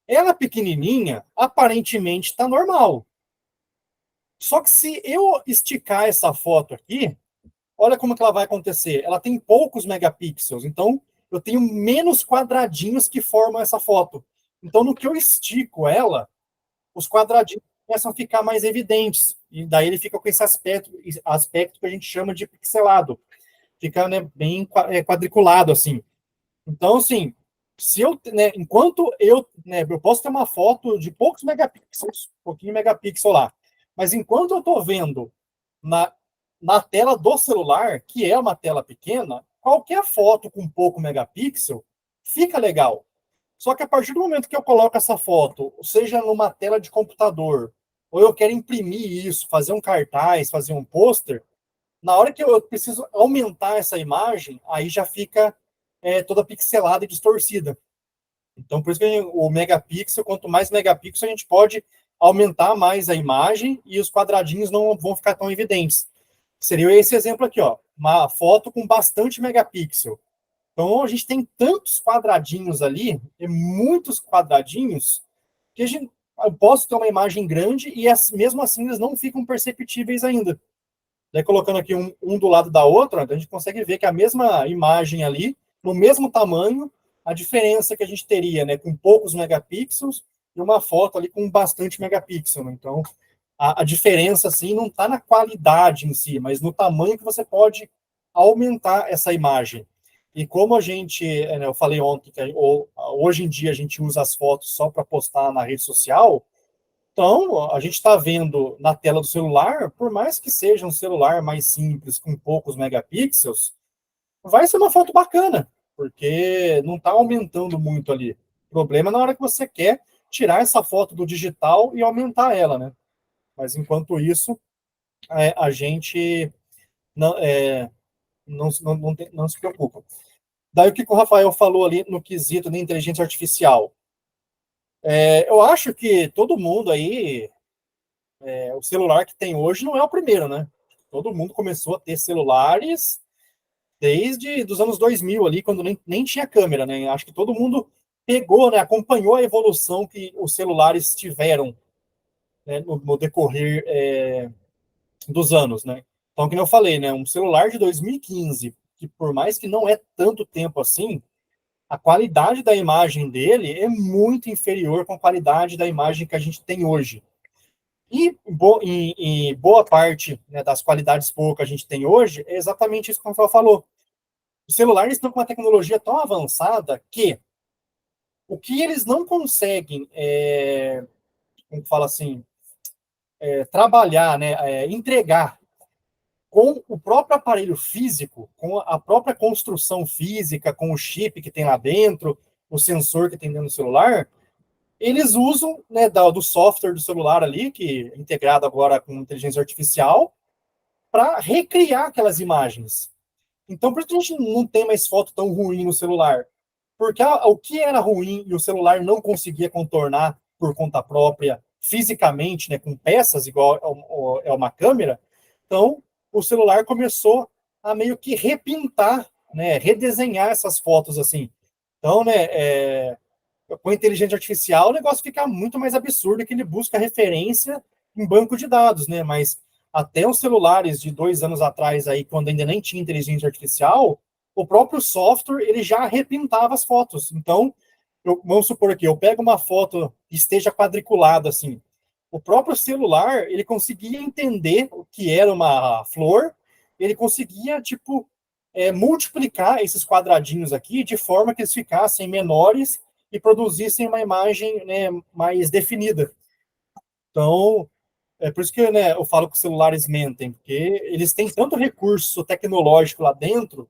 Speaker 2: Ela pequenininha, aparentemente está normal. Só que se eu esticar essa foto aqui, olha como que ela vai acontecer. Ela tem poucos megapixels, então eu tenho menos quadradinhos que formam essa foto. Então, no que eu estico ela, os quadradinhos começam a ficar mais evidentes. E daí ele fica com esse aspecto que a gente chama de pixelado. Fica, né, bem quadriculado, assim. Então, assim, se eu, né, enquanto eu, né, eu posso ter uma foto de poucos megapixels, um pouquinho megapixel lá, mas enquanto eu estou vendo na tela do celular, que é uma tela pequena, qualquer foto com pouco megapixel fica legal. Só que a partir do momento que eu coloco essa foto, seja numa tela de computador, ou eu quero imprimir isso, fazer um cartaz, fazer um pôster, na hora que eu preciso aumentar essa imagem, aí já fica toda pixelada e distorcida. Então, por isso que o megapixel, quanto mais megapixel, a gente pode aumentar mais a imagem e os quadradinhos não vão ficar tão evidentes. Seria esse exemplo aqui, ó, uma foto com bastante megapixel. Então, a gente tem tantos quadradinhos ali, muitos quadradinhos, que eu posso ter uma imagem grande e mesmo assim eles não ficam perceptíveis ainda. Daí, colocando aqui um do lado da outra, a gente consegue ver que a mesma imagem ali, no mesmo tamanho, a diferença que a gente teria, né, com poucos megapixels e uma foto ali com bastante megapixel. Né? Então, a diferença, assim, não está na qualidade em si, mas no tamanho que você pode aumentar essa imagem. E como a gente, né, eu falei ontem, que hoje em dia a gente usa as fotos só para postar na rede social, então a gente está vendo na tela do celular, por mais que seja um celular mais simples, com poucos megapixels, vai ser uma foto bacana, porque não está aumentando muito ali. O problema é na hora que você quer tirar essa foto do digital e aumentar ela, né? Mas enquanto isso, a gente não se preocupa. Daí o que o Rafael falou ali no quesito da inteligência artificial. Eu acho que todo mundo aí, o celular que tem hoje não é o primeiro, né? Todo mundo começou a ter celulares desde os anos 2000 ali, quando nem tinha câmera, né? Acho que todo mundo pegou, né, acompanhou a evolução que os celulares tiveram, né, no decorrer dos anos, né? Então, como eu falei, né, um celular de 2015, que por mais que não é tanto tempo assim, a qualidade da imagem dele é muito inferior com a qualidade da imagem que a gente tem hoje. E em boa parte, né, das qualidades boas que a gente tem hoje é exatamente isso que o Rafael falou. Os celulares estão com uma tecnologia tão avançada que o que eles não conseguem, como fala assim, trabalhar, né, entregar com o próprio aparelho físico, com a própria construção física, com o chip que tem lá dentro, o sensor que tem dentro do celular, eles usam, né, do software do celular ali, que é integrado agora com inteligência artificial, para recriar aquelas imagens. Então, por isso que a gente não tem mais foto tão ruim no celular. Porque o que era ruim e o celular não conseguia contornar por conta própria, fisicamente, né, com peças, igual é uma câmera, então o celular começou a meio que repintar, né, redesenhar essas fotos assim. Então, né, com a inteligência artificial, o negócio fica muito mais absurdo, que ele busca referência em banco de dados, né? Mas até os celulares de 2 anos atrás, aí, quando ainda nem tinha inteligência artificial, o próprio software ele já repintava as fotos. Então, vamos supor aqui, eu pego uma foto que esteja quadriculada assim, o próprio celular ele conseguia entender o que era uma flor, ele conseguia tipo multiplicar esses quadradinhos aqui de forma que eles ficassem menores e produzissem uma imagem, né, mais definida. Então, é por isso que, né, eu falo que os celulares mentem, porque eles têm tanto recurso tecnológico lá dentro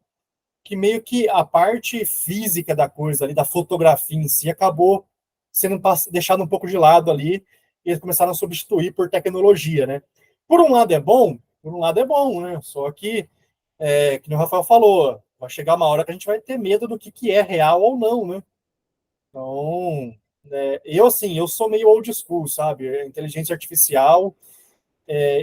Speaker 2: que meio que a parte física da coisa ali, da fotografia em si, acabou sendo deixado um pouco de lado ali, e eles começaram a substituir por tecnologia, né? Por um lado é bom, né? Só que nem o Rafael falou, vai chegar uma hora que a gente vai ter medo do que é real ou não, né? Então, eu sou meio old school, sabe? A inteligência artificial,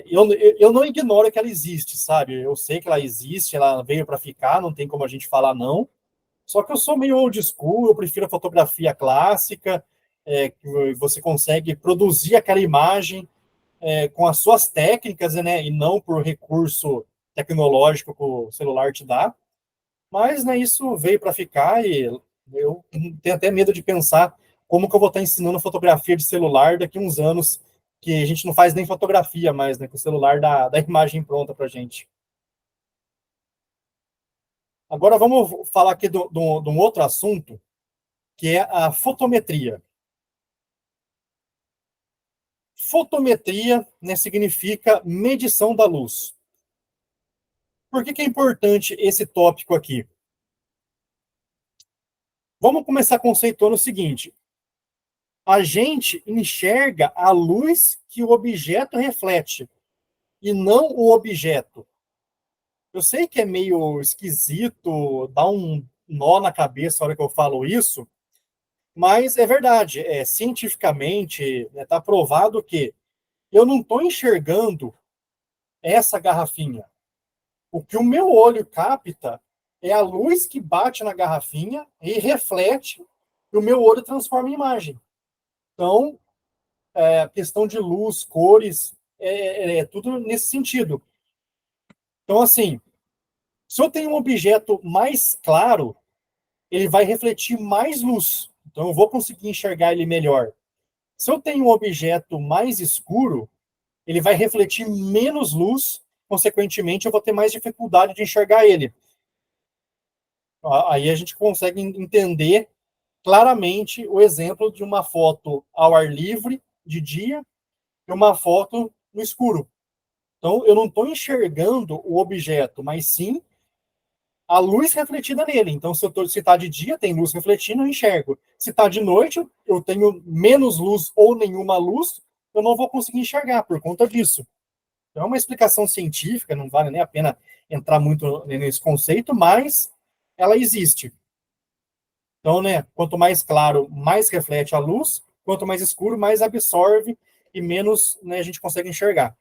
Speaker 2: eu não ignoro que ela existe, sabe? Eu sei que ela existe, ela veio para ficar, não tem como a gente falar não. Só que eu sou meio old school, eu prefiro a fotografia clássica, que você consegue produzir aquela imagem com as suas técnicas, né? E não por recurso tecnológico que o celular te dá. Mas, né, isso veio para ficar e eu tenho até medo de pensar como que eu vou estar ensinando fotografia de celular daqui a uns anos, que a gente não faz nem fotografia mais, né? Que o celular dá imagem pronta para a gente. Agora vamos falar aqui de um outro assunto, que é a fotometria. Fotometria, né, significa medição da luz. Por que é importante esse tópico aqui? Vamos começar conceituando o seguinte: a gente enxerga a luz que o objeto reflete, e não o objeto. Eu sei que é meio esquisito, dá um nó na cabeça na hora que eu falo isso, mas é verdade. Cientificamente, está provado que eu não estou enxergando essa garrafinha. O que o meu olho capta é a luz que bate na garrafinha e reflete, e o meu olho transforma em imagem. Então, a questão de luz, cores, tudo nesse sentido. Então, assim, se eu tenho um objeto mais claro, ele vai refletir mais luz. Então, eu vou conseguir enxergar ele melhor. Se eu tenho um objeto mais escuro, ele vai refletir menos luz, consequentemente, eu vou ter mais dificuldade de enxergar ele. Aí a gente consegue entender claramente o exemplo de uma foto ao ar livre, de dia, e uma foto no escuro. Então, eu não estou enxergando o objeto, mas sim a luz refletida nele. Então, se está de dia, tem luz refletindo, eu enxergo. Se está de noite, eu tenho menos luz ou nenhuma luz, eu não vou conseguir enxergar por conta disso. Então, é uma explicação científica, não vale nem a pena entrar muito nesse conceito, mas ela existe. Então, né, quanto mais claro, mais reflete a luz, quanto mais escuro, mais absorve e menos, né, a gente consegue enxergar.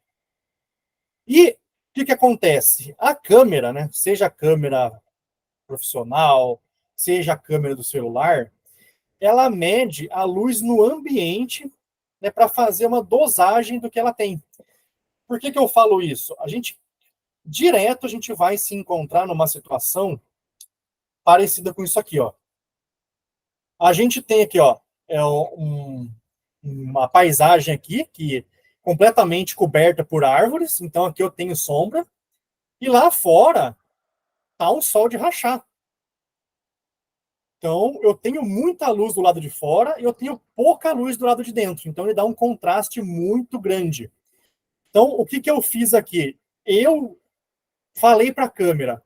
Speaker 2: E o que acontece? A câmera, né, seja a câmera profissional, seja a câmera do celular, ela mede a luz no ambiente, né, para fazer uma dosagem do que ela tem. Por que eu falo isso? A gente vai se encontrar numa situação parecida com isso aqui, ó. A gente tem aqui, ó, uma paisagem aqui que completamente coberta por árvores, então aqui eu tenho sombra, e lá fora tá um sol de rachar. Então eu tenho muita luz do lado de fora e eu tenho pouca luz do lado de dentro, então ele dá um contraste muito grande. Então o que eu fiz aqui? Eu falei para a câmera,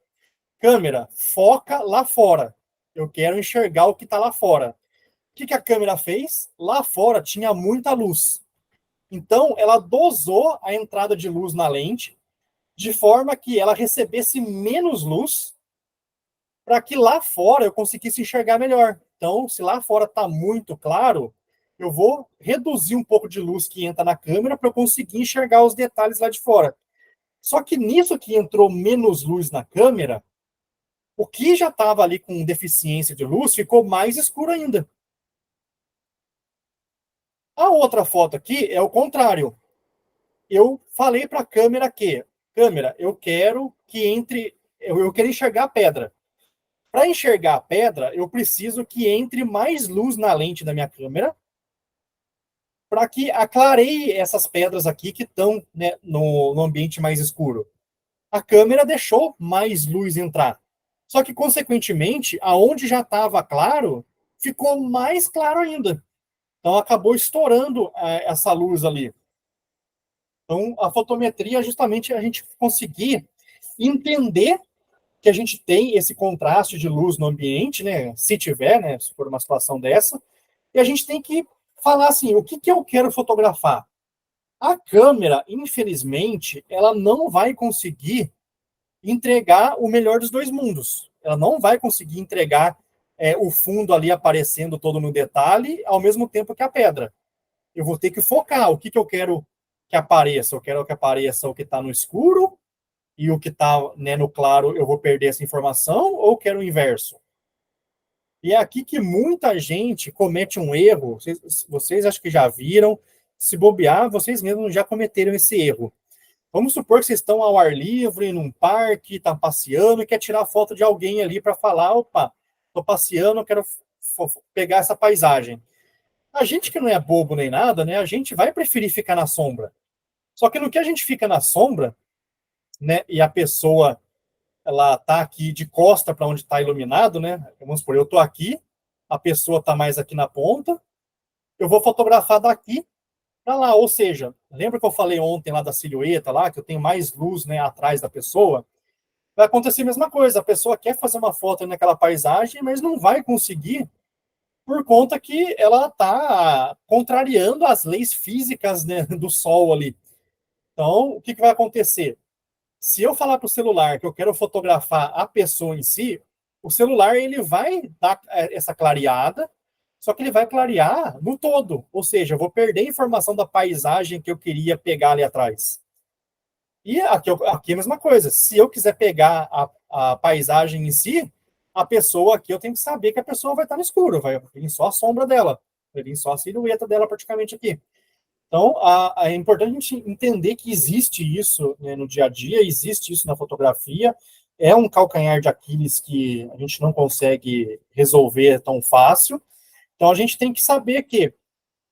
Speaker 2: foca lá fora, eu quero enxergar o que está lá fora. O que a câmera fez? Lá fora tinha muita luz. Então, ela dosou a entrada de luz na lente, de forma que ela recebesse menos luz, para que lá fora eu conseguisse enxergar melhor. Então, se lá fora está muito claro, eu vou reduzir um pouco de luz que entra na câmera para eu conseguir enxergar os detalhes lá de fora. Só que nisso que entrou menos luz na câmera, o que já estava ali com deficiência de luz ficou mais escuro ainda. A outra foto aqui é o contrário. Eu falei para a câmera que, câmera, eu quero que entre, eu quero enxergar a pedra. Para enxergar a pedra, eu preciso que entre mais luz na lente da minha câmera para que aclareie essas pedras aqui que estão, né, no ambiente mais escuro. A câmera deixou mais luz entrar. Só que, consequentemente, aonde já estava claro, ficou mais claro ainda. Então, acabou estourando essa luz ali. Então, a fotometria é justamente a gente conseguir entender que a gente tem esse contraste de luz no ambiente, né? Se tiver, né? Se for uma situação dessa. E a gente tem que falar assim, o que eu quero fotografar? A câmera, infelizmente, ela não vai conseguir entregar o melhor dos dois mundos. Ela não vai conseguir entregar o fundo ali aparecendo todo no detalhe, ao mesmo tempo que a pedra. Eu vou ter que focar o que eu quero que apareça. Eu quero que apareça o que está no escuro e o que está, né, no claro eu vou perder essa informação, ou quero o inverso? E é aqui que muita gente comete um erro. Vocês acho que já viram. Se bobear, vocês mesmos já cometeram esse erro. Vamos supor que vocês estão ao ar livre, num parque, estão passeando e quer tirar foto de alguém ali para falar, opa, estou passeando, quero pegar essa paisagem. A gente que não é bobo nem nada, né? A gente vai preferir ficar na sombra. Só que no que a gente fica na sombra, né? E a pessoa ela tá aqui de costa para onde está iluminado, né? Vamos supor, eu estou aqui, a pessoa está mais aqui na ponta, eu vou fotografar daqui para lá. Ou seja, lembra que eu falei ontem lá da silhueta lá, que eu tenho mais luz, né, atrás da pessoa? Vai acontecer a mesma coisa. A pessoa quer fazer uma foto naquela paisagem, mas não vai conseguir por conta que ela está contrariando as leis físicas, né, do Sol ali. Então, o que vai acontecer? Se eu falar para o celular que eu quero fotografar a pessoa em si, o celular ele vai dar essa clareada, só que ele vai clarear no todo. Ou seja, eu vou perder a informação da paisagem que eu queria pegar ali atrás. E aqui é a mesma coisa. Se eu quiser pegar a paisagem em si, a pessoa aqui, eu tenho que saber que a pessoa vai estar no escuro, vai vir só a sombra dela, vai vir só a silhueta dela praticamente aqui. Então, é importante a gente entender que existe isso, né, no dia a dia, existe isso na fotografia, é um calcanhar de Aquiles que a gente não consegue resolver tão fácil. Então, a gente tem que saber que,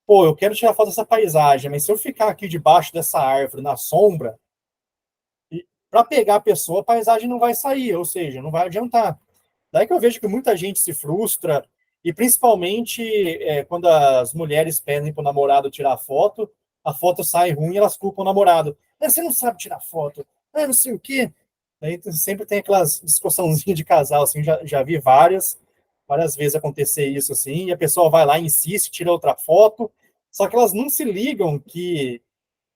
Speaker 2: pô, eu quero tirar foto dessa paisagem, mas se eu ficar aqui debaixo dessa árvore, na sombra, para pegar a pessoa, a paisagem não vai sair, ou seja, não vai adiantar. Daí que eu vejo que muita gente se frustra, e principalmente quando as mulheres pedem para o namorado tirar foto, a foto sai ruim e elas culpam o namorado. Você não sabe tirar foto, não sei o quê. Daí sempre tem aquelas discussãozinhas de casal, assim, já vi várias vezes acontecer isso, assim, e a pessoa vai lá, insiste, tira outra foto, só que elas não se ligam que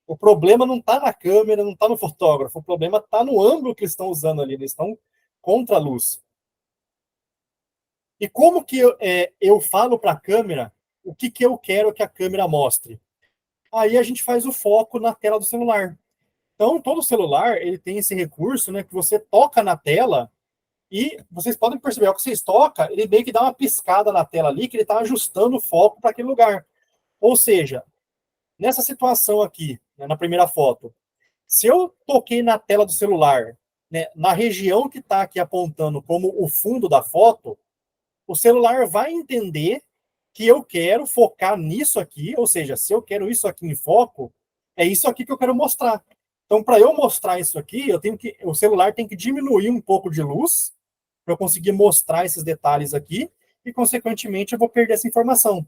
Speaker 2: o problema não está na câmera, não está no fotógrafo, o problema está no ângulo que eles estão usando ali, eles estão contra a luz. E como que eu falo para a câmera o que eu quero que a câmera mostre? Aí a gente faz o foco na tela do celular. Então, todo celular ele tem esse recurso, né, que você toca na tela e vocês podem perceber, ao que vocês tocam, ele meio que dá uma piscada na tela ali, que ele está ajustando o foco para aquele lugar. Ou seja, nessa situação aqui, né, na primeira foto, se eu toquei na tela do celular, né, na região que está aqui apontando como o fundo da foto, o celular vai entender que eu quero focar nisso aqui, ou seja, se eu quero isso aqui em foco, é isso aqui que eu quero mostrar. Então, para eu mostrar isso aqui, o celular tem que diminuir um pouco de luz para eu conseguir mostrar esses detalhes aqui e, consequentemente, eu vou perder essa informação.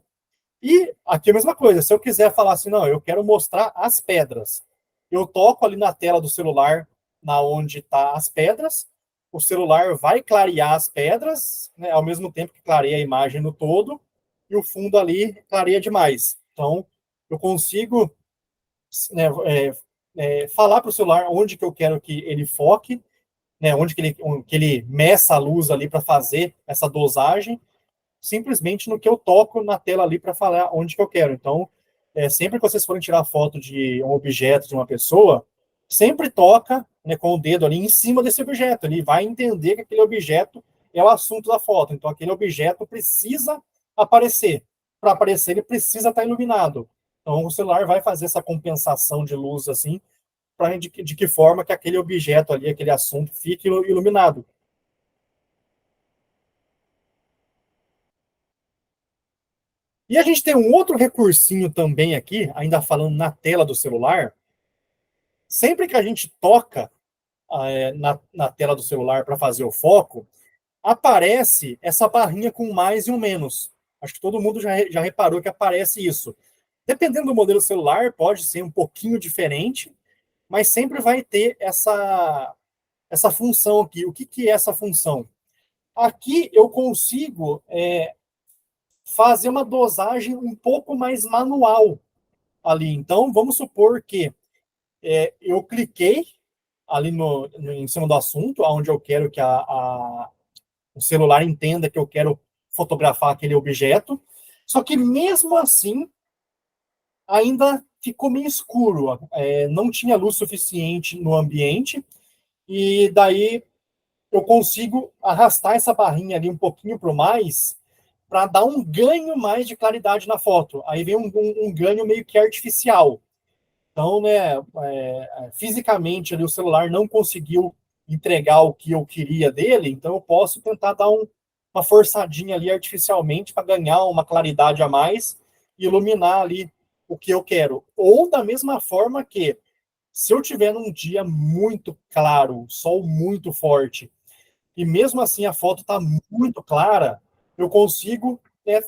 Speaker 2: E aqui é a mesma coisa, se eu quiser falar assim, não, eu quero mostrar as pedras, eu toco ali na tela do celular, na onde tá as pedras, o celular vai clarear as pedras, né, ao mesmo tempo que clareia a imagem no todo, e o fundo ali clareia demais. Então, eu consigo, né, falar para o celular onde que eu quero que ele foque, né, onde que ele meça a luz ali para fazer essa dosagem. simplesmente no que eu toco na tela ali para falar onde que eu quero. Então, sempre que vocês forem tirar foto de um objeto, de uma pessoa, sempre toca, né, com o dedo ali em cima desse objeto. Ele vai entender que aquele objeto é o assunto da foto. Então, aquele objeto precisa aparecer. Para aparecer, ele precisa estar iluminado. Então, o celular vai fazer essa compensação de luz, assim, de que forma que aquele objeto ali, aquele assunto, fique iluminado. E a gente tem um outro recursinho também aqui, ainda falando na tela do celular. Sempre que a gente toca na tela do celular para fazer o foco, aparece essa barrinha com mais e um menos. Acho que todo mundo já reparou que aparece isso. Dependendo do modelo celular, pode ser um pouquinho diferente, mas sempre vai ter essa função aqui. O que é essa função? Aqui eu consigo fazer uma dosagem um pouco mais manual ali. Então, vamos supor que eu cliquei ali em cima do assunto, onde eu quero que o celular entenda que eu quero fotografar aquele objeto, só que mesmo assim, ainda ficou meio escuro, não tinha luz suficiente no ambiente, e daí eu consigo arrastar essa barrinha ali um pouquinho para mais, para dar um ganho mais de claridade na foto. Aí vem um ganho meio que artificial. Então, né, fisicamente ali, o celular não conseguiu entregar o que eu queria dele, então eu posso tentar dar uma forçadinha ali artificialmente para ganhar uma claridade a mais e iluminar ali o que eu quero. Ou da mesma forma que, se eu tiver num dia muito claro, sol muito forte, e mesmo assim a foto está muito clara, eu consigo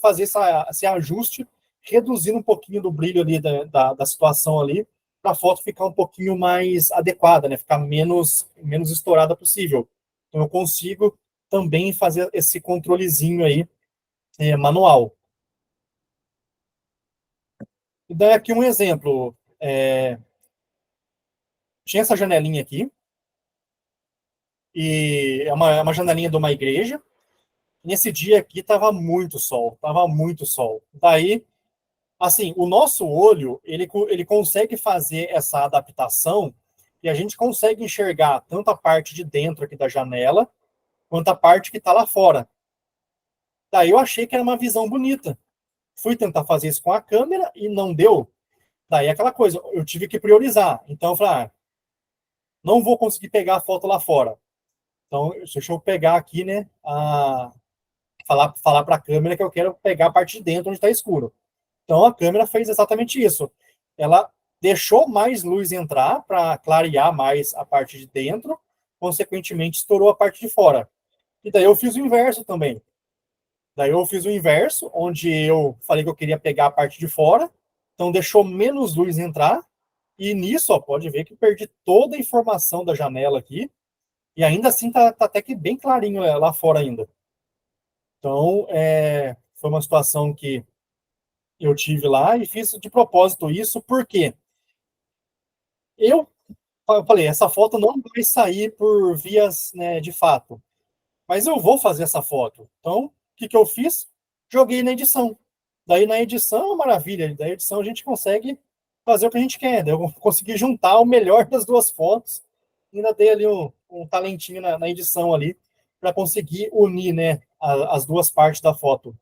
Speaker 2: fazer esse ajuste, reduzindo um pouquinho do brilho ali da situação ali, para a foto ficar um pouquinho mais adequada, né? Ficar menos estourada possível. Então eu consigo também fazer esse controlezinho aí manual. E daí aqui um exemplo. Tinha essa janelinha aqui, e é uma janelinha de uma igreja. Nesse dia aqui tava muito sol. Daí, assim, o nosso olho, ele consegue fazer essa adaptação e a gente consegue enxergar tanto a parte de dentro aqui da janela, quanto a parte que está lá fora. Daí eu achei que era uma visão bonita. Fui tentar fazer isso com a câmera e não deu. Daí aquela coisa, eu tive que priorizar. Então eu falei, não vou conseguir pegar a foto lá fora. Então, deixa eu pegar aqui, né, falar para a câmera que eu quero pegar a parte de dentro onde está escuro. Então a câmera fez exatamente isso. Ela deixou mais luz entrar para clarear mais a parte de dentro, consequentemente estourou a parte de fora. E daí eu fiz o inverso também. Daí eu fiz o inverso, onde eu falei que eu queria pegar a parte de fora, então deixou menos luz entrar, e nisso, ó, pode ver que eu perdi toda a informação da janela aqui, e ainda assim tá até que bem clarinho lá fora ainda. Então, foi uma situação que eu tive lá e fiz de propósito isso, porque eu falei, essa foto não vai sair por vias, né, de fato, mas eu vou fazer essa foto. Então, o que eu fiz? Joguei na edição. Daí na edição é uma maravilha, da edição a gente consegue fazer o que a gente quer. Daí eu consegui juntar o melhor das duas fotos, e ainda dei ali um talentinho na edição ali, para conseguir unir, né, as duas partes da foto.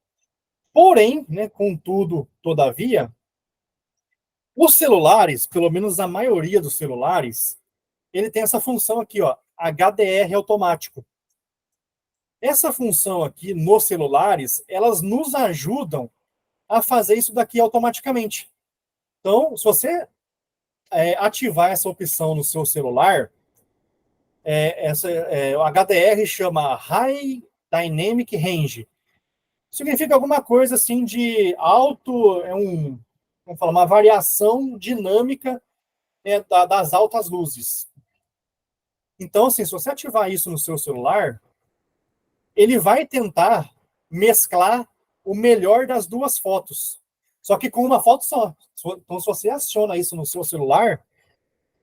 Speaker 2: Porém, né, contudo, todavia, os celulares, pelo menos a maioria dos celulares, ele tem essa função aqui, ó, HDR automático. Essa função aqui nos celulares, elas nos ajudam a fazer isso daqui automaticamente. Então, se você ativar essa opção no seu celular, o HDR chama High Dynamic Range. Significa alguma coisa assim de alto, vamos falar, uma variação dinâmica das altas luzes. Então, assim, se você ativar isso no seu celular, ele vai tentar mesclar o melhor das duas fotos, só que com uma foto só. Então, se você aciona isso no seu celular,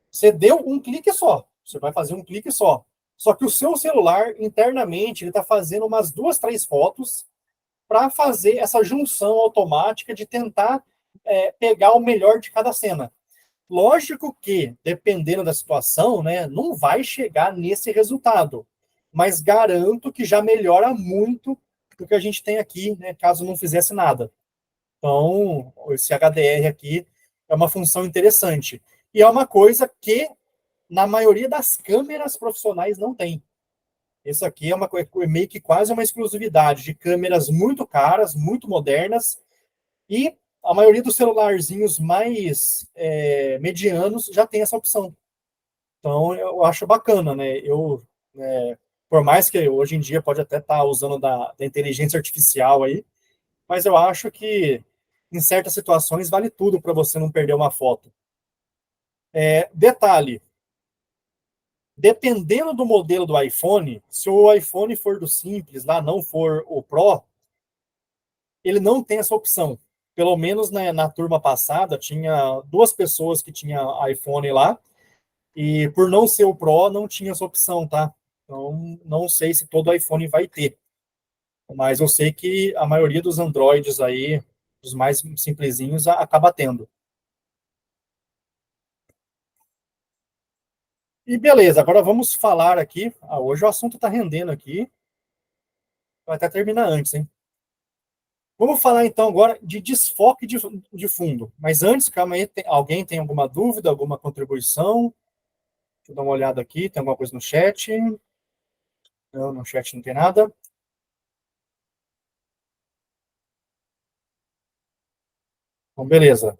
Speaker 2: você deu um clique só. Você vai fazer um clique só. Só que o seu celular, internamente, ele está fazendo umas 2, 3 fotos para fazer essa junção automática de tentar pegar o melhor de cada cena. Lógico que, dependendo da situação, né, não vai chegar nesse resultado, mas garanto que já melhora muito do que a gente tem aqui, né, caso não fizesse nada. Então, esse HDR aqui é uma função interessante. E é uma coisa que, na maioria das câmeras profissionais, não tem. Isso aqui é meio que quase uma exclusividade de câmeras muito caras, muito modernas, e a maioria dos celularzinhos mais medianos já tem essa opção. Então, eu acho bacana, né? Por mais que hoje em dia pode até estar usando da inteligência artificial aí, mas eu acho que em certas situações vale tudo para você não perder uma foto. Detalhe, dependendo do modelo do iPhone, se o iPhone for do simples, lá não for o Pro, ele não tem essa opção. Pelo menos, né, na turma passada, tinha 2 pessoas que tinham iPhone lá, e por não ser o Pro, não tinha essa opção, tá? Então, não sei se todo iPhone vai ter. Mas eu sei que a maioria dos Androids aí, os mais simplesinhos, acaba tendo. E beleza, agora vamos falar aqui. Hoje o assunto está rendendo aqui. Vai até terminar antes, hein? Vamos falar então agora de desfoque de fundo. Mas antes, calma aí, alguém tem alguma dúvida, alguma contribuição? Deixa eu dar uma olhada aqui, tem alguma coisa no chat? Não, no chat não tem nada. Então, beleza.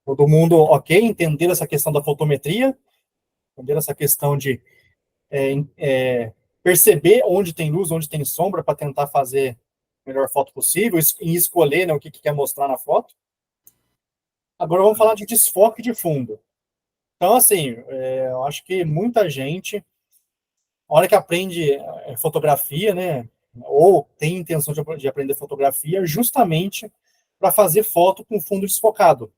Speaker 2: Todo mundo ok? Entender essa questão da fotometria? Entender essa questão de perceber onde tem luz, onde tem sombra, para tentar fazer a melhor foto possível e escolher, né, o que quer mostrar na foto. Agora vamos falar de desfoque de fundo. Então, assim, eu acho que muita gente, a hora que aprende fotografia, né, ou tem intenção de aprender fotografia, justamente para fazer foto com fundo desfocado.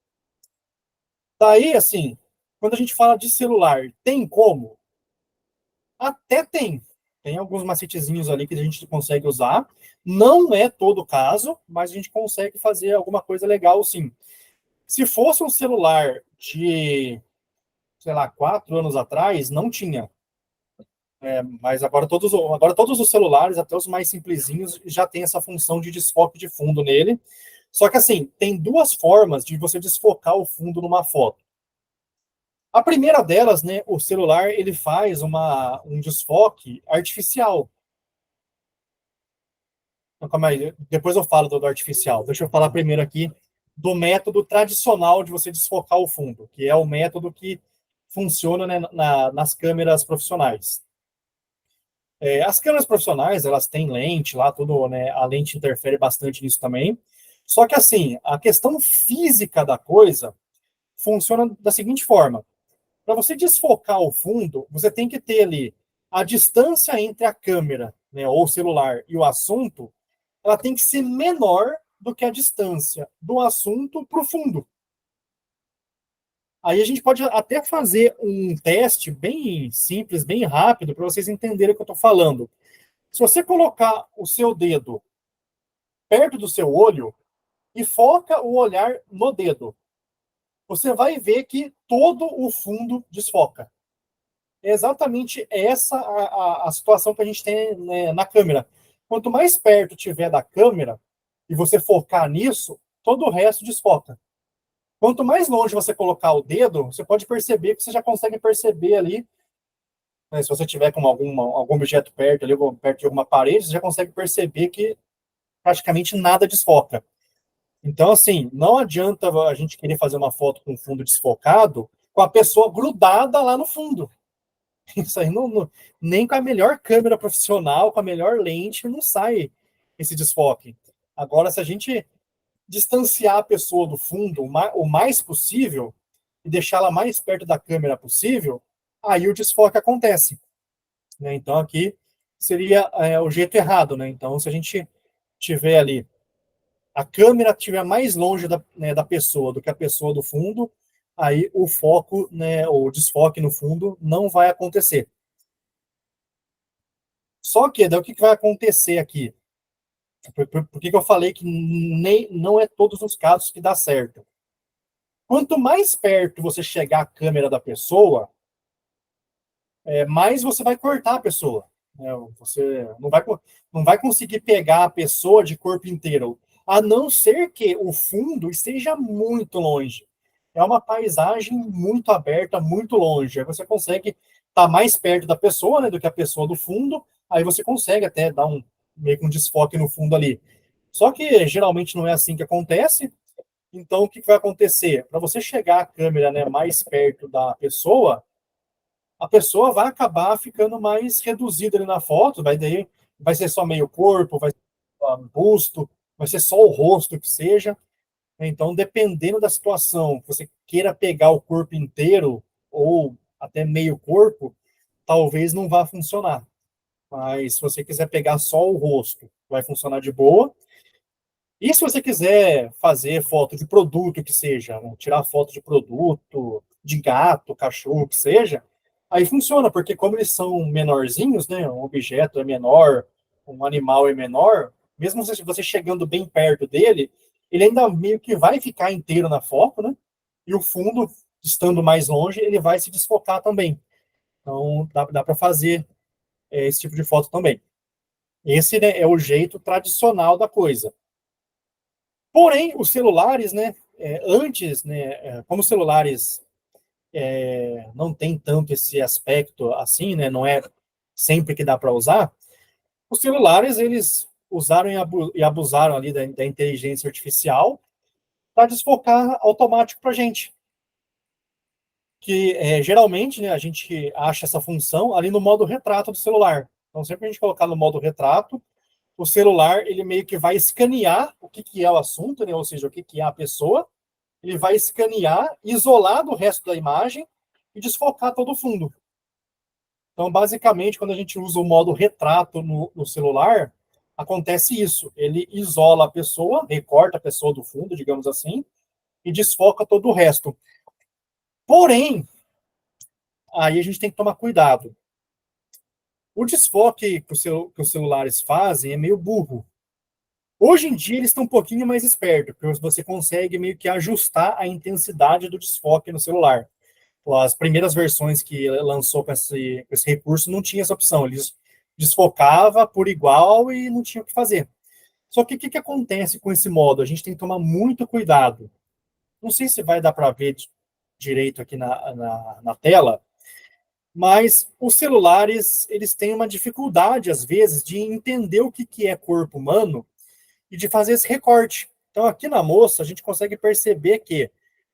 Speaker 2: Daí, assim, quando a gente fala de celular, tem como? Até tem. Tem alguns macetezinhos ali que a gente consegue usar. Não é todo o caso, mas a gente consegue fazer alguma coisa legal, sim. Se fosse um celular de, sei lá, 4 anos atrás, não tinha. Mas agora todos os celulares, até os mais simplesinhos, já tem essa função de desfoque de fundo nele. Só que, assim, tem 2 formas de você desfocar o fundo numa foto. A primeira delas, né, o celular, ele faz um desfoque artificial. Então, calma aí, depois eu falo do artificial. Deixa eu falar primeiro aqui do método tradicional de você desfocar o fundo, que é o método que funciona, né, nas câmeras profissionais. As câmeras profissionais, elas têm lente lá, tudo, né, a lente interfere bastante nisso também. Só que, assim, a questão física da coisa funciona da seguinte forma. Para você desfocar o fundo, você tem que ter ali a distância entre a câmera, né, ou o celular, e o assunto, ela tem que ser menor do que a distância do assunto para o fundo. Aí a gente pode até fazer um teste bem simples, bem rápido, para vocês entenderem o que eu estou falando. Se você colocar o seu dedo perto do seu olho e foca o olhar no dedo, você vai ver que todo o fundo desfoca. É exatamente essa a situação que a gente tem, né, na câmera. Quanto mais perto tiver da câmera e você focar nisso, todo o resto desfoca. Quanto mais longe você colocar o dedo, você pode perceber que você já consegue perceber ali, né, se você tiver com algum objeto perto, ali, perto de alguma parede, você já consegue perceber que praticamente nada desfoca. Então, assim, não adianta a gente querer fazer uma foto com fundo desfocado com a pessoa grudada lá no fundo. Isso aí nem com a melhor câmera profissional, com a melhor lente, não sai esse desfoque. Agora, se a gente distanciar a pessoa do fundo o mais possível e deixá-la mais perto da câmera possível, aí o desfoque acontece. Né? Então, aqui seria o jeito errado. Né? Então, se a gente tiver ali, a câmera estiver mais longe da pessoa do que a pessoa do fundo, aí o foco, né, o desfoque no fundo não vai acontecer. Só que daí o que vai acontecer aqui? Por que eu falei que não é todos os casos que dá certo? Quanto mais perto você chegar à câmera da pessoa, mais você vai cortar a pessoa. Você não vai conseguir pegar a pessoa de corpo inteiro, a não ser que o fundo esteja muito longe. É uma paisagem muito aberta, muito longe. Aí você consegue estar mais perto da pessoa, né, do que a pessoa do fundo. Aí você consegue até dar meio que um desfoque no fundo ali. Só que geralmente não é assim que acontece. Então, o que vai acontecer? Para você chegar a câmera, né, mais perto da pessoa, a pessoa vai acabar ficando mais reduzida ali na foto, vai ser só meio corpo, vai ser só busto, vai ser só o rosto que seja. Então, dependendo da situação, que você queira pegar o corpo inteiro ou até meio corpo, talvez não vá funcionar. Mas se você quiser pegar só o rosto, vai funcionar de boa. E se você quiser fazer foto de produto que seja, né, tirar foto de produto, de gato, cachorro, que seja, aí funciona, porque como eles são menorzinhos, né, um objeto é menor, um animal é menor, mesmo você chegando bem perto dele, ele ainda meio que vai ficar inteiro na foto, né? E o fundo, estando mais longe, ele vai se desfocar também. Então, dá para fazer esse tipo de foto também. Esse, né, é o jeito tradicional da coisa. Porém, os celulares, né, antes, né, como os celulares não tem tanto esse aspecto assim, né, não é sempre que dá para usar, os celulares, eles usaram e abusaram ali da inteligência artificial para desfocar automático para a gente. Que geralmente, né, a gente acha essa função ali no modo retrato do celular. Então, sempre que a gente colocar no modo retrato, o celular, ele meio que vai escanear o que é o assunto, né, ou seja, o que é a pessoa, ele vai escanear, isolar do resto da imagem e desfocar todo o fundo. Então, basicamente, quando a gente usa o modo retrato no celular, acontece isso. Ele isola a pessoa, recorta a pessoa do fundo, digamos assim, e desfoca todo o resto. Porém, aí a gente tem que tomar cuidado. O desfoque que os celulares fazem é meio burro. Hoje em dia eles estão um pouquinho mais espertos, porque você consegue meio que ajustar a intensidade do desfoque no celular. As primeiras versões que lançou com esse recurso não tinha essa opção. Eles desfocava por igual e não tinha o que fazer. Só que o que acontece com esse modo? A gente tem que tomar muito cuidado. Não sei se vai dar para ver direito aqui na tela, mas os celulares, eles têm uma dificuldade, às vezes, de entender o que é corpo humano e de fazer esse recorte. Então, aqui na moça, a gente consegue perceber que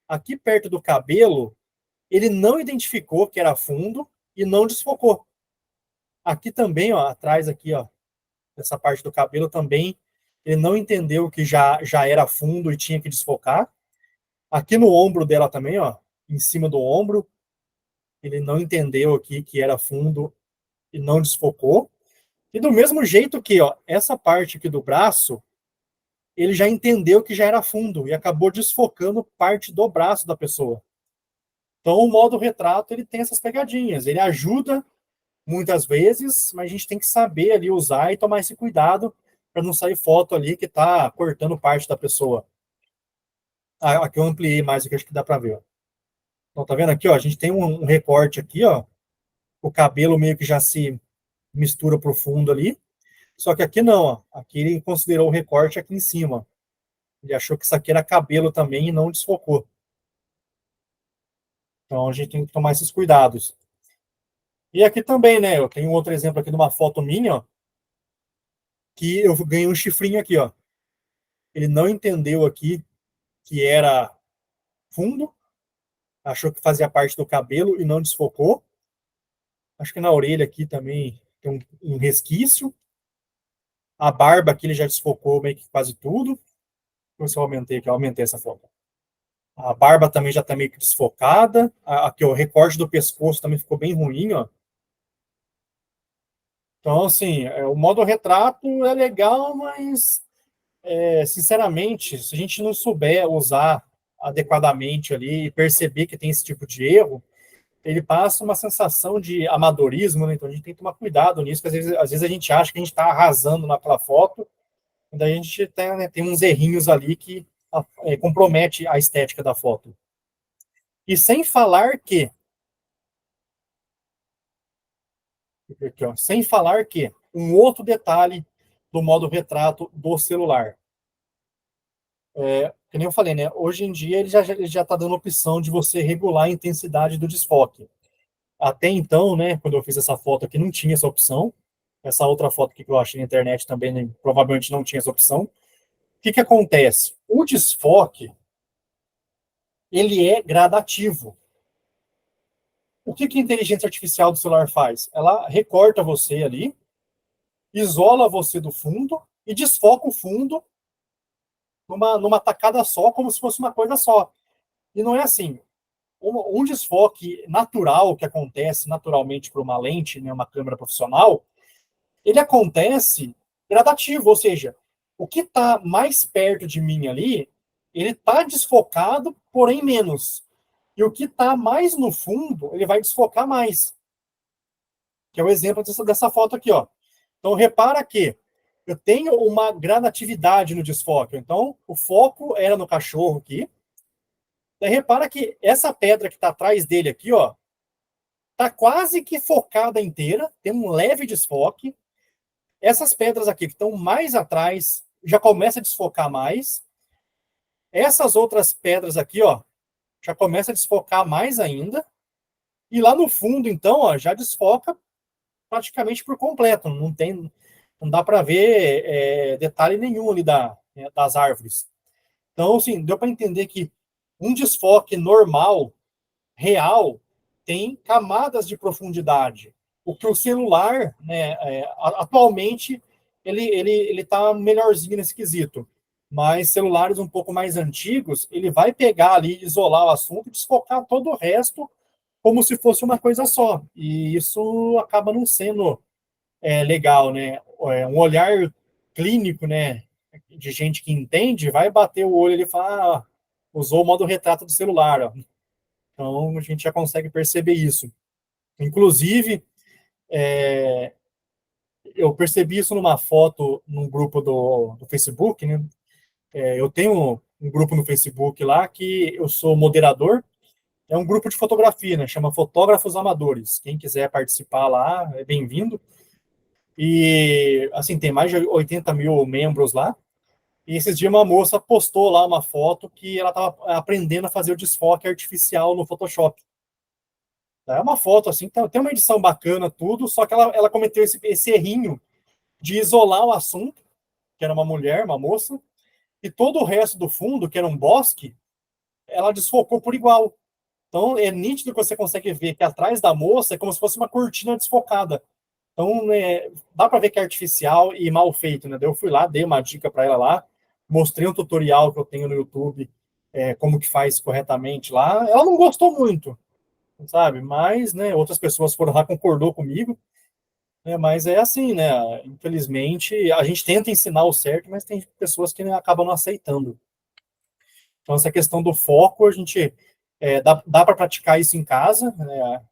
Speaker 2: aqui perto do cabelo, ele não identificou que era fundo e não desfocou. Aqui também, ó, atrás aqui, ó, essa parte do cabelo também, ele não entendeu que já era fundo e tinha que desfocar. Aqui no ombro dela também, ó, em cima do ombro, ele não entendeu aqui que era fundo e não desfocou. E do mesmo jeito que, ó, essa parte aqui do braço, ele já entendeu que já era fundo e acabou desfocando parte do braço da pessoa. Então, o modo retrato, ele tem essas pegadinhas. Ele ajuda muitas vezes, mas a gente tem que saber ali usar e tomar esse cuidado para não sair foto ali que está cortando parte da pessoa. Aqui eu ampliei mais, aqui acho que dá para ver. Ó. Então, tá vendo aqui, ó, a gente tem um recorte aqui, ó, o cabelo meio que já se mistura pro fundo ali, só que aqui não, ó, aqui ele considerou o recorte aqui em cima. Ele achou que isso aqui era cabelo também e não desfocou. Então, a gente tem que tomar esses cuidados. E aqui também, né, eu tenho um outro exemplo aqui de uma foto minha, ó, que eu ganhei um chifrinho aqui, ó. Ele não entendeu aqui que era fundo, achou que fazia parte do cabelo e não desfocou. Acho que na orelha aqui também tem um resquício. A barba aqui ele já desfocou meio que quase tudo. Vou ver se eu aumentei aqui, eu aumentei essa foto. A barba também já está meio que desfocada. Aqui, ó, o recorte do pescoço também ficou bem ruim, ó. Então, assim, o modo retrato é legal, mas, sinceramente, se a gente não souber usar adequadamente ali e perceber que tem esse tipo de erro, ele passa uma sensação de amadorismo, né? Então a gente tem que tomar cuidado nisso, porque às vezes a gente acha que a gente está arrasando naquela foto, daí a gente tem, né, tem uns errinhos ali que compromete a estética da foto. E sem falar que, aqui, ó, sem falar que um outro detalhe do modo retrato do celular. Que nem eu falei, né? Hoje em dia ele já tá dando opção de você regular a intensidade do desfoque. Até então, né, quando eu fiz essa foto aqui, não tinha essa opção. Essa outra foto aqui que eu achei na internet também, né, provavelmente não tinha essa opção. O que acontece? O desfoque, ele é gradativo. O que a inteligência artificial do celular faz? Ela recorta você ali, isola você do fundo e desfoca o fundo numa tacada só, como se fosse uma coisa só. E não é assim. Um desfoque natural que acontece naturalmente para uma lente, né, uma câmera profissional, ele acontece gradativo, ou seja, o que está mais perto de mim ali, ele está desfocado, porém menos. E o que está mais no fundo, ele vai desfocar mais. Que é o exemplo dessa foto aqui, ó. Então, repara que eu tenho uma gradatividade no desfoque. Então, o foco era no cachorro aqui. Daí, repara que essa pedra que está atrás dele aqui, ó, está quase que focada inteira, tem um leve desfoque. Essas pedras aqui que estão mais atrás já começa a desfocar mais. Essas outras pedras aqui, ó, já começa a desfocar mais ainda. E lá no fundo, então, ó, já desfoca praticamente por completo. Não dá para ver detalhe nenhum ali das árvores. Então, assim, deu para entender que um desfoque normal, real, tem camadas de profundidade. O que o celular, né, atualmente, ele está melhorzinho nesse quesito. Mas celulares um pouco mais antigos, ele vai pegar ali, isolar o assunto e desfocar todo o resto como se fosse uma coisa só. E isso acaba não sendo legal, né? Um olhar clínico, né, de gente que entende, vai bater o olho e falar, usou o modo retrato do celular, ó. Então, a gente já consegue perceber isso. Inclusive, eu percebi isso numa foto num grupo do Facebook, né? Eu tenho um grupo no Facebook lá que eu sou moderador. É um grupo de fotografia, né? Chama Fotógrafos Amadores. Quem quiser participar lá, é bem-vindo. E, assim, tem mais de 80 mil membros lá. E esses dias uma moça postou lá uma foto que ela estava aprendendo a fazer o desfoque artificial no Photoshop. É uma foto, assim, tem uma edição bacana, tudo, só que ela cometeu esse errinho de isolar o assunto, que era uma mulher, uma moça, e todo o resto do fundo, que era um bosque, ela desfocou por igual. Então, é nítido que você consegue ver que atrás da moça é como se fosse uma cortina desfocada. Então, dá para ver que é artificial e mal feito, né? Eu fui lá, dei uma dica para ela lá, mostrei um tutorial que eu tenho no YouTube, como que faz corretamente lá. Ela não gostou muito, sabe? Mas, né, outras pessoas foram lá, concordou comigo, né? Mas é assim, né? Infelizmente, a gente tenta ensinar o certo, mas tem pessoas que acabam não aceitando. Então, essa questão do foco, a gente dá para praticar isso em casa, né?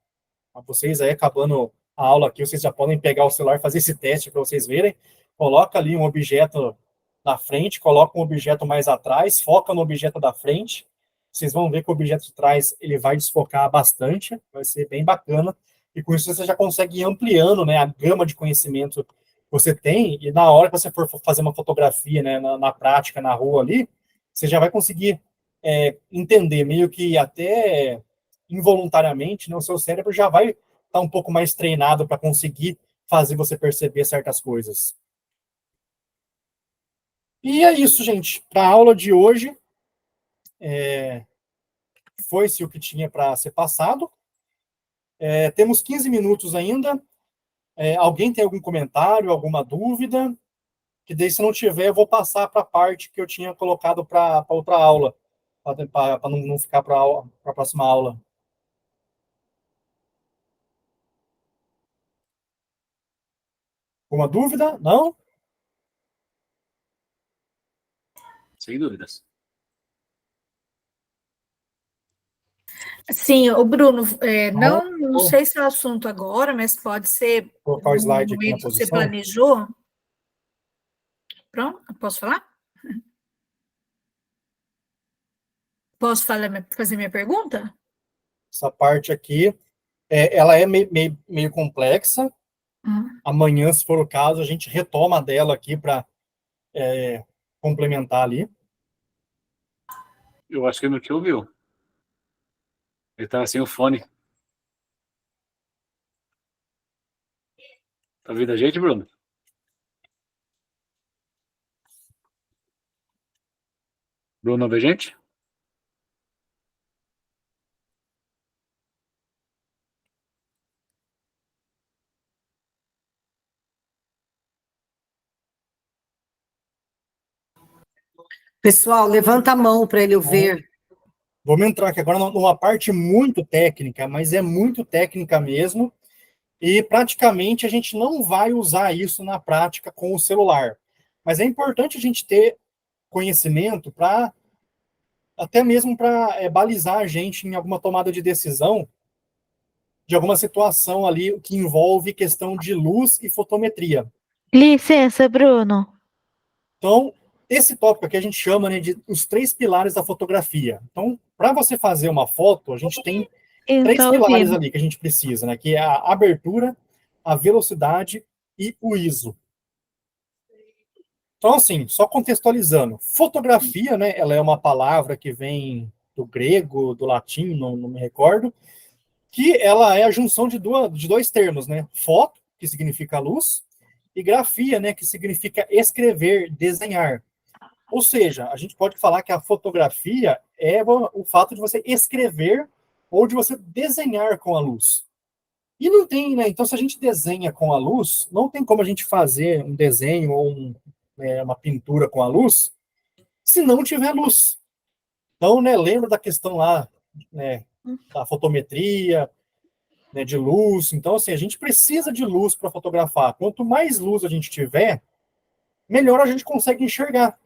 Speaker 2: Vocês aí, acabando a aula aqui, vocês já podem pegar o celular e fazer esse teste para vocês verem. Coloca ali um objeto na frente, coloca um objeto mais atrás, foca no objeto da frente. Vocês vão ver que o objeto de trás ele vai desfocar bastante, vai ser bem bacana. E com isso você já consegue ir ampliando, né, a gama de conhecimento que você tem. E na hora que você for fazer uma fotografia, né, na prática, na rua ali, você já vai conseguir entender, meio que até involuntariamente, né, o seu cérebro já vai estar um pouco mais treinado para conseguir fazer você perceber certas coisas. E é isso, gente. Para a aula de hoje, foi-se o que tinha para ser passado. Temos 15 minutos ainda. Alguém tem algum comentário, alguma dúvida? Que daí, se não tiver, eu vou passar para a parte que eu tinha colocado para outra aula, para não ficar para a próxima aula. Alguma dúvida? Não?
Speaker 3: Sem dúvidas.
Speaker 4: Sim, o Bruno, não sei se é o assunto agora, mas pode ser
Speaker 2: Vou colocar o slide aqui na
Speaker 4: momento que você
Speaker 2: posição.
Speaker 4: planejou. Pronto? Posso falar? Posso fazer minha pergunta?
Speaker 2: Essa parte aqui, ela é meio complexa. Amanhã, se for o caso, a gente retoma dela aqui para complementar ali.
Speaker 3: Eu acho que ele não te ouviu. Ele estava sem o fone. Tá ouvindo a gente, Bruno? Bruno, ouve a gente?
Speaker 5: Pessoal, levanta a mão para ele ver.
Speaker 2: Vamos entrar aqui agora numa parte muito técnica, mas é muito técnica mesmo, e praticamente a gente não vai usar isso na prática com o celular. Mas é importante a gente ter conhecimento para até mesmo para balizar a gente em alguma tomada de decisão de alguma situação ali que envolve questão de luz e fotometria.
Speaker 6: Licença, Bruno.
Speaker 2: Então, esse tópico aqui a gente chama, né, de os 3 pilares da fotografia. Então, para você fazer uma foto, a gente tem 3 pilares ali que a gente precisa, né, que é a abertura, a velocidade e o ISO. Então, assim, só contextualizando, fotografia, né, ela é uma palavra que vem do grego, do latim, não me recordo, que ela é a junção de 2 termos, né, foto, que significa luz, e grafia, né, que significa escrever, desenhar. Ou seja, a gente pode falar que a fotografia é o fato de você escrever ou de você desenhar com a luz. E não tem, né? Então, se a gente desenha com a luz, não tem como a gente fazer um desenho ou uma pintura com a luz se não tiver luz. Então, né, lembra da questão lá, né, da fotometria, né, de luz. Então, assim, a gente precisa de luz para fotografar. Quanto mais luz a gente tiver, melhor a gente consegue enxergar.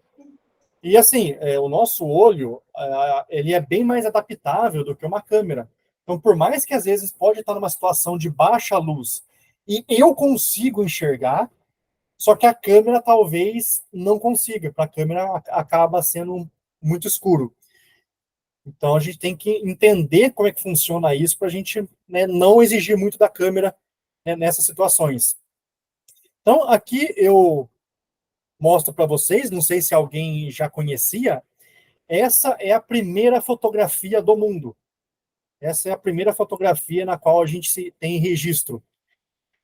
Speaker 2: E assim, o nosso olho, ele é bem mais adaptável do que uma câmera. Então, por mais que às vezes pode estar numa situação de baixa luz e eu consigo enxergar, só que a câmera talvez não consiga, para a câmera acaba sendo muito escuro. Então, a gente tem que entender como é que funciona isso para a gente, né, não exigir muito da câmera, né, nessas situações. Então, aqui eu mostro para vocês, não sei se alguém já conhecia, essa é a primeira fotografia do mundo. Essa é a primeira fotografia na qual a gente tem registro.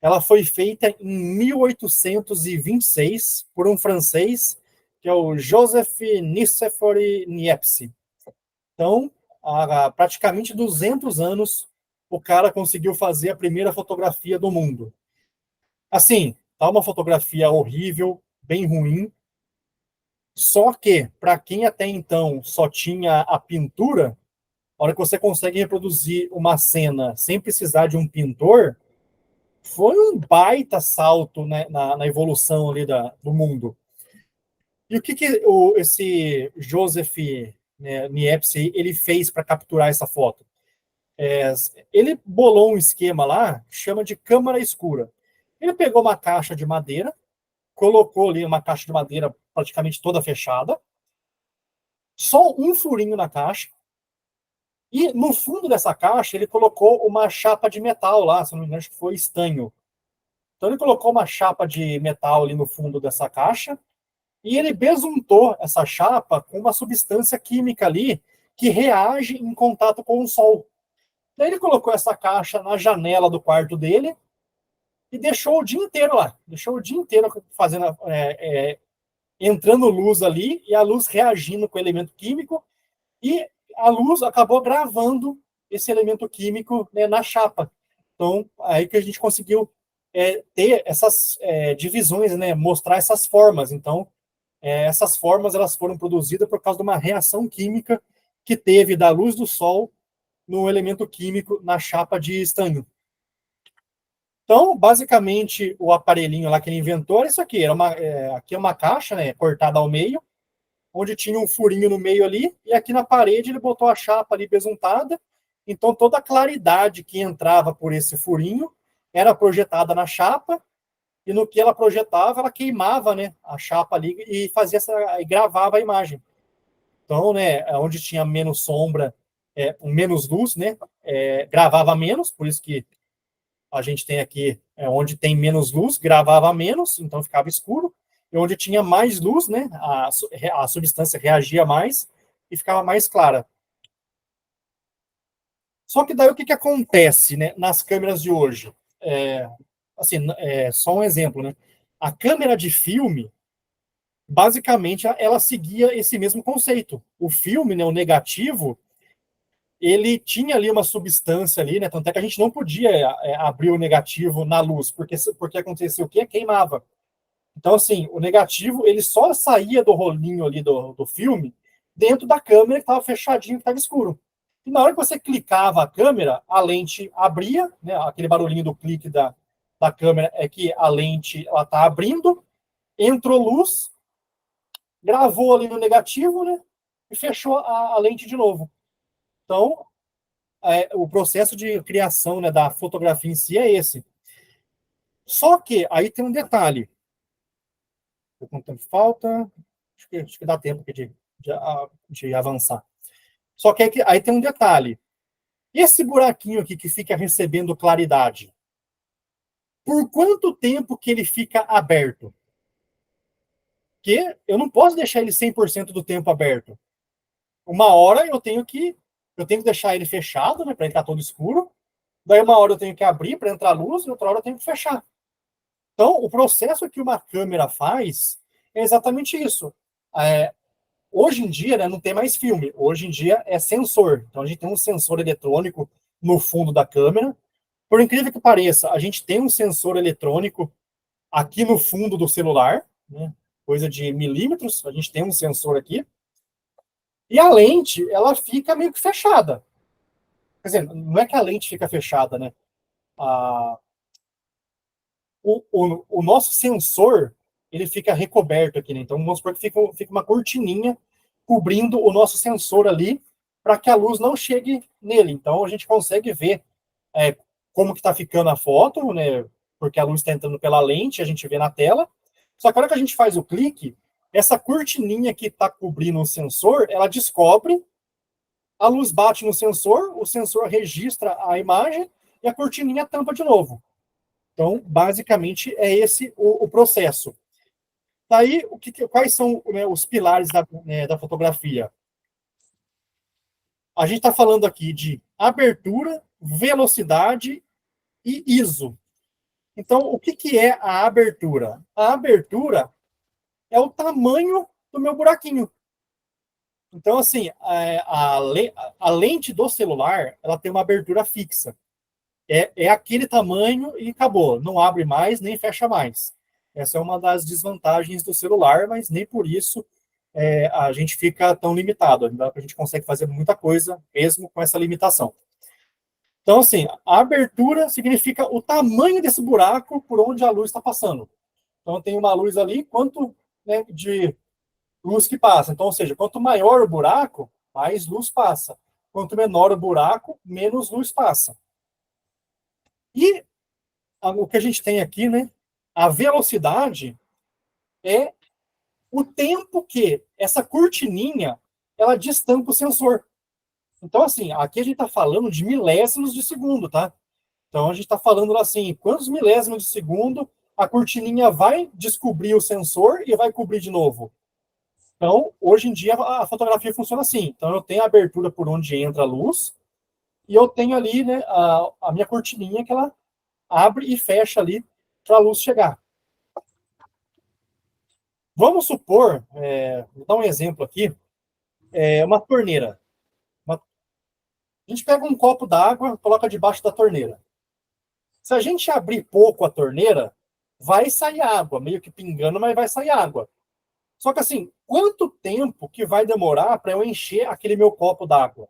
Speaker 2: Ela foi feita em 1826 por um francês, que é o Joseph Nicéphore Niepce. Então, há praticamente 200 anos, o cara conseguiu fazer a primeira fotografia do mundo. Assim, tá uma fotografia horrível, bem ruim, só que, para quem até então só tinha a pintura, a hora que você consegue reproduzir uma cena sem precisar de um pintor, foi um baita salto, né, na evolução ali do mundo. E o que esse Joseph, né, Niepce ele fez para capturar essa foto? Ele bolou um esquema lá, que chama de câmara escura. Ele pegou uma caixa de madeira, colocou ali uma caixa de madeira praticamente toda fechada, só um furinho na caixa, e no fundo dessa caixa ele colocou uma chapa de metal lá, se não me engano, acho que foi estanho. Então ele colocou uma chapa de metal ali no fundo dessa caixa, e ele besuntou essa chapa com uma substância química ali que reage em contato com o sol. Daí ele colocou essa caixa na janela do quarto dele e deixou o dia inteiro lá. Deixou o dia inteiro fazendo, entrando luz ali e a luz reagindo com o elemento químico, e a luz acabou gravando esse elemento químico, né, na chapa. Então, aí que a gente conseguiu ter essas divisões, né, mostrar essas formas. Então, essas formas elas foram produzidas por causa de uma reação química que teve da luz do sol no elemento químico na chapa de estanho. Então, basicamente, o aparelhinho lá que ele inventou era isso aqui. Aqui é uma caixa, né, cortada ao meio, onde tinha um furinho no meio ali, e aqui na parede ele botou a chapa ali besuntada, então toda a claridade que entrava por esse furinho era projetada na chapa, e no que ela projetava, ela queimava, né, a chapa ali e fazia e gravava a imagem. Então, né, onde tinha menos sombra, menos luz, né, gravava menos, por isso que a gente tem aqui, onde tem menos luz, gravava menos, então ficava escuro, e onde tinha mais luz, né, a substância reagia mais e ficava mais clara. Só que daí o que acontece, né, nas câmeras de hoje? Assim, só um exemplo, né? A câmera de filme, basicamente, ela seguia esse mesmo conceito. O filme, né, o negativo, ele tinha ali uma substância ali, né? Tanto é que a gente não podia abrir o negativo na luz, porque acontecia o quê? Queimava. Então, assim, o negativo, ele só saía do rolinho ali do filme dentro da câmera que estava fechadinho, que estava escuro. E na hora que você clicava a câmera, a lente abria, né? Aquele barulhinho do clique da câmera é que a lente ela está abrindo, entrou luz, gravou ali no negativo, né? E fechou a lente de novo. Então, o processo de criação, né, da fotografia em si é esse. Só que aí tem um detalhe. Quanto tempo falta? Acho que dá tempo de avançar. Só que aí tem um detalhe. Esse buraquinho aqui que fica recebendo claridade, por quanto tempo que ele fica aberto? Porque eu não posso deixar ele 100% do tempo aberto. Uma hora eu tenho que deixar ele fechado, né, para entrar todo escuro. Daí uma hora eu tenho que abrir para entrar luz e outra hora eu tenho que fechar. Então, o processo que uma câmera faz é exatamente isso. Hoje em dia, né, não tem mais filme. Hoje em dia é sensor. Então, a gente tem um sensor eletrônico no fundo da câmera. Por incrível que pareça, a gente tem um sensor eletrônico aqui no fundo do celular, né, coisa de milímetros. A gente tem um sensor aqui. E a lente, ela fica meio que fechada. Quer dizer, não é que a lente fica fechada, né? O nosso sensor, ele fica recoberto aqui, né? Então, vamos supor que fica uma cortininha cobrindo o nosso sensor ali, para que a luz não chegue nele. Então, a gente consegue ver como que está ficando a foto, né? Porque a luz está entrando pela lente, a gente vê na tela. Só que a hora que a gente faz o clique, essa cortininha que está cobrindo o sensor, ela descobre, a luz bate no sensor, o sensor registra a imagem e a cortininha tampa de novo. Então, basicamente, é esse o processo. Daí, quais são, né, os pilares da fotografia? A gente está falando aqui de abertura, velocidade e ISO. Então, o que é a abertura? A abertura é o tamanho do meu buraquinho. Então, assim, a lente do celular, ela tem uma abertura fixa. É aquele tamanho e acabou. Não abre mais, nem fecha mais. Essa é uma das desvantagens do celular, mas nem por isso a gente fica tão limitado. A gente consegue fazer muita coisa mesmo com essa limitação. Então, assim, a abertura significa o tamanho desse buraco por onde a luz está passando. Então, tem uma luz ali, quanto, né, de luz que passa. Então, ou seja, quanto maior o buraco, mais luz passa. Quanto menor o buraco, menos luz passa. E o que a gente tem aqui, né? A velocidade é o tempo que essa cortininha ela destampa o sensor. Então, assim, aqui a gente está falando de milésimos de segundo, tá? Então, a gente está falando assim, quantos milésimos de segundo a cortininha vai descobrir o sensor e vai cobrir de novo. Então, hoje em dia, a fotografia funciona assim. Então, eu tenho a abertura por onde entra a luz e eu tenho ali, né, a minha cortininha que ela abre e fecha ali para a luz chegar. Vamos supor, vou dar um exemplo aqui, uma torneira. A gente pega um copo d'água, coloca debaixo da torneira. Se a gente abrir pouco a torneira, vai sair água, meio que pingando, mas vai sair água. Só que assim, quanto tempo que vai demorar para eu encher aquele meu copo d'água?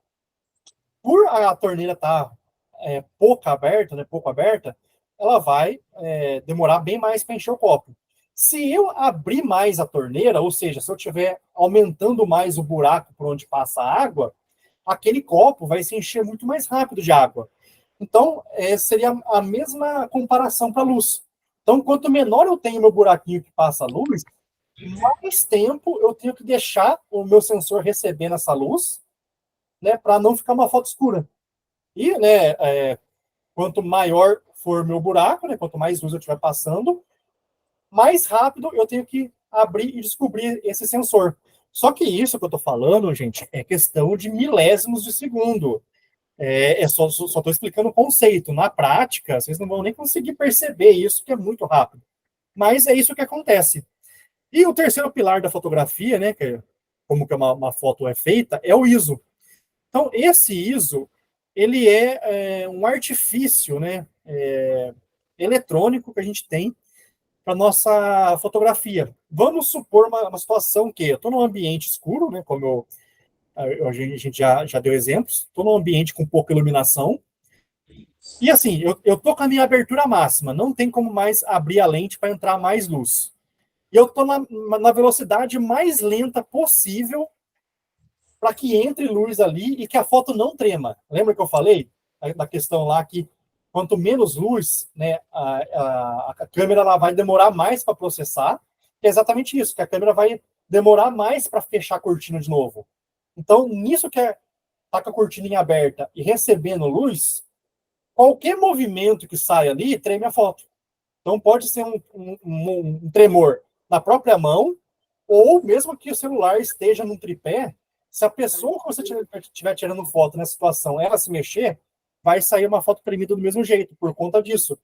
Speaker 2: Por a torneira estar pouco aberta, ela vai demorar bem mais para encher o copo. Se eu abrir mais a torneira, ou seja, se eu estiver aumentando mais o buraco por onde passa a água, aquele copo vai se encher muito mais rápido de água. Então, seria a mesma comparação para a luz. Então, quanto menor eu tenho meu buraquinho que passa a luz, mais tempo eu tenho que deixar o meu sensor recebendo essa luz, né, para não ficar uma foto escura. E, né, quanto maior for meu buraco, né, quanto mais luz eu estiver passando, mais rápido eu tenho que abrir e descobrir esse sensor. Só que isso que eu estou falando, gente, é questão de milésimos de segundo. Só estou explicando o conceito. Na prática, vocês não vão nem conseguir perceber isso, que é muito rápido. Mas é isso que acontece. E o terceiro pilar da fotografia, né, como que uma foto é feita, é o ISO. Então, esse ISO, ele é um artifício, né, eletrônico que a gente tem para nossa fotografia. Vamos supor uma situação que eu estou num ambiente escuro, né, como a gente já deu exemplos, estou num ambiente com pouca iluminação, e assim, eu estou com a minha abertura máxima, não tem como mais abrir a lente para entrar mais luz. E eu estou na velocidade mais lenta possível para que entre luz ali e que a foto não trema. Lembra que eu falei da questão lá que quanto menos luz, né, a câmera ela vai demorar mais para processar. É exatamente isso, que a câmera vai demorar mais para fechar a cortina de novo. Então, nisso que tá com a cortininha aberta e recebendo luz, qualquer movimento que sai ali treme a foto. Então, pode ser um tremor na própria mão, ou mesmo que o celular esteja num tripé, se a pessoa que você estiver tirando foto nessa situação, ela se mexer, vai sair uma foto tremida do mesmo jeito, por conta disso.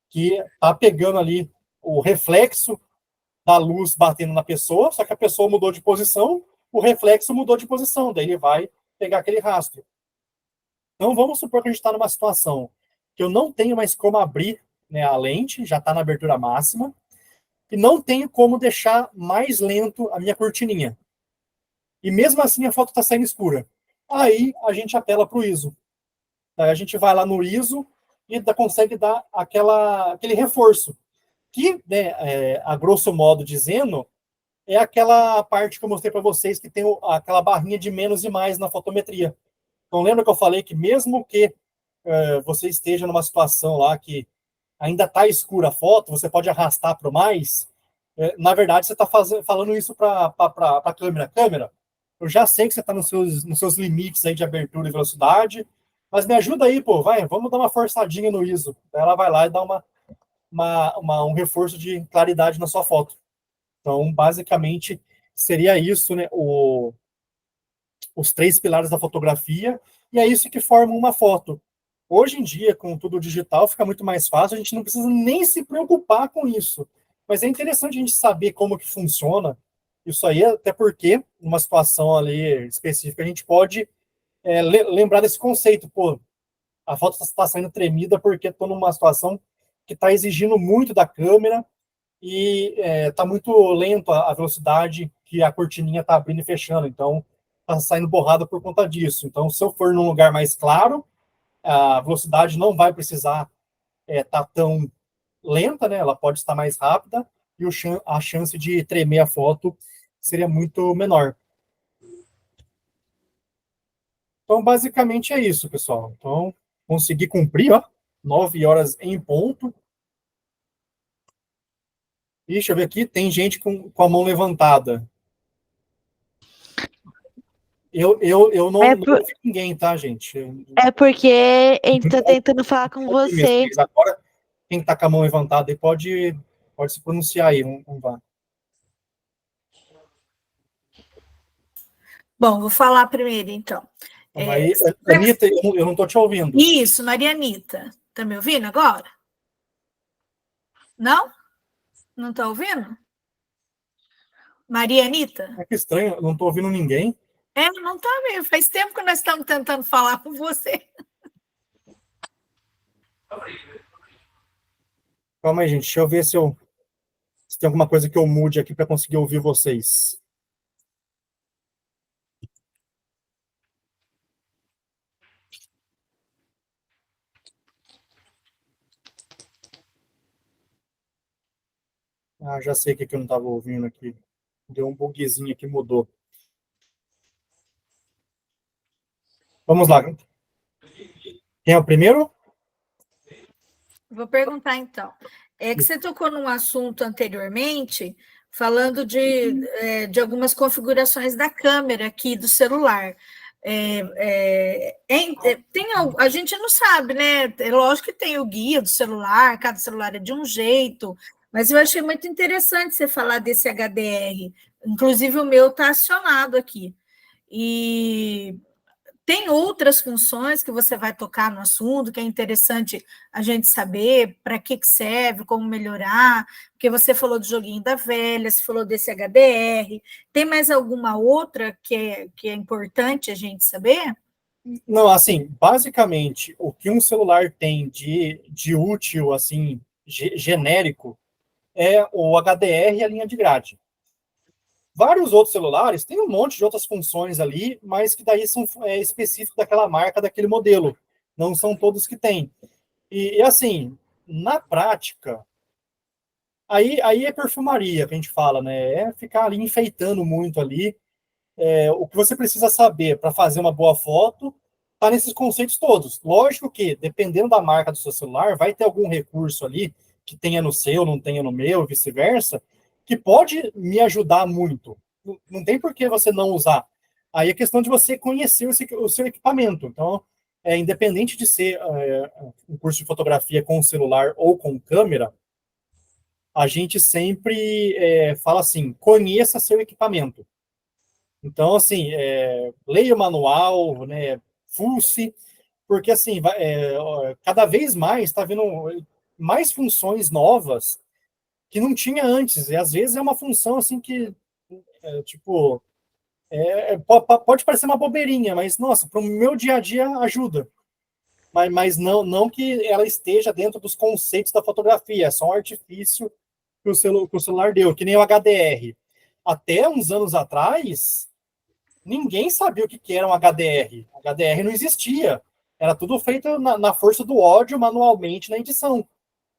Speaker 2: Que tá pegando ali o reflexo da luz batendo na pessoa, só que a pessoa mudou de posição, o reflexo mudou de posição, daí ele vai pegar aquele rastro. Então, vamos supor que a gente está numa situação que eu não tenho mais como abrir, né, a lente, já está na abertura máxima, e não tenho como deixar mais lento a minha cortininha. E mesmo assim a foto está saindo escura. Aí a gente apela para o ISO. Aí a gente vai lá no ISO e consegue dar aquele reforço. Que, né, a grosso modo dizendo, é aquela parte que eu mostrei para vocês que tem aquela barrinha de menos e mais na fotometria. Então lembra que eu falei que mesmo que você esteja numa situação lá que ainda está escura a foto, você pode arrastar para o mais. Na verdade, você está falando isso para a câmera. Câmera, eu já sei que você está nos seus limites aí de abertura e velocidade, mas me ajuda aí, pô, vamos dar uma forçadinha no ISO. Daí ela vai lá e dá um reforço de claridade na sua foto. Então, basicamente, seria isso, né, os três pilares da fotografia, e é isso que forma uma foto. Hoje em dia, com tudo digital, fica muito mais fácil, a gente não precisa nem se preocupar com isso. Mas é interessante a gente saber como que funciona isso aí, até porque, numa situação ali específica, a gente pode lembrar desse conceito. Pô, a foto está saindo tremida porque estou numa situação que está exigindo muito da câmera e está muito lento a velocidade que a cortininha está abrindo e fechando. Então, está saindo borrada por conta disso. Então, se eu for num lugar mais claro, a velocidade não vai precisar estar tão lenta, né? Ela pode estar mais rápida e a chance de tremer a foto seria muito menor. Então, basicamente é isso, pessoal. Então, consegui cumprir, ó, 9 horas em ponto. E deixa eu ver aqui, tem gente com a mão levantada. Eu não ouvi ninguém, tá, gente?
Speaker 6: É porque a gente tá tentando falar com você.
Speaker 2: Agora, quem tá com a mão levantada aí pode se pronunciar aí, vamos lá.
Speaker 4: Bom, vou falar primeiro, então.
Speaker 2: Aí, Anitta, eu não estou te ouvindo.
Speaker 4: Isso, Maria Anitta. Está me ouvindo agora? Não? Não está ouvindo? Maria Anitta?
Speaker 2: É que estranho, eu não estou ouvindo ninguém.
Speaker 4: Não está mesmo. Faz tempo que nós estamos tentando falar com você.
Speaker 2: Calma aí, gente. Deixa eu ver se tem alguma coisa que eu mude aqui para conseguir ouvir vocês. Ah, já sei o que eu não estava ouvindo aqui. Deu um bugzinho aqui, mudou. Vamos lá. Quem é o primeiro?
Speaker 4: Vou perguntar, então. É que você tocou num assunto anteriormente, falando de algumas configurações da câmera aqui do celular. A gente não sabe, né? É lógico que tem o guia do celular, cada celular é de um jeito, mas eu achei muito interessante você falar desse HDR. Inclusive, o meu está acionado aqui. E tem outras funções que você vai tocar no assunto, que é interessante a gente saber para que serve, como melhorar, porque você falou do joguinho da velha, você falou desse HDR. Tem mais alguma outra que é importante a gente saber?
Speaker 2: Não, assim, basicamente, o que um celular tem de útil, assim, genérico, é o HDR e a linha de grade. Vários outros celulares têm um monte de outras funções ali, mas que daí são específicos daquela marca, daquele modelo. Não são todos que têm. E assim, na prática, aí é perfumaria que a gente fala, né? É ficar ali enfeitando muito ali. O que você precisa saber para fazer uma boa foto está nesses conceitos todos. Lógico que, dependendo da marca do seu celular, vai ter algum recurso ali que tenha no seu, não tenha no meu, vice-versa, que pode me ajudar muito. Não tem por que você não usar. Aí é questão de você conhecer o seu equipamento. Então, independente de ser um curso de fotografia com celular ou com câmera, a gente sempre fala assim, conheça seu equipamento. Então, assim, leia o manual, né, fuce, porque, assim, cada vez mais está vindo mais funções novas que não tinha antes, e às vezes é uma função, assim, que, tipo, pode parecer uma bobeirinha, mas, nossa, para o meu dia a dia ajuda. Mas não que ela esteja dentro dos conceitos da fotografia, é só um artifício que o celular deu, que nem o HDR. Até uns anos atrás, ninguém sabia o que era um HDR. HDR não existia. Era tudo feito na força do ódio, manualmente, na edição.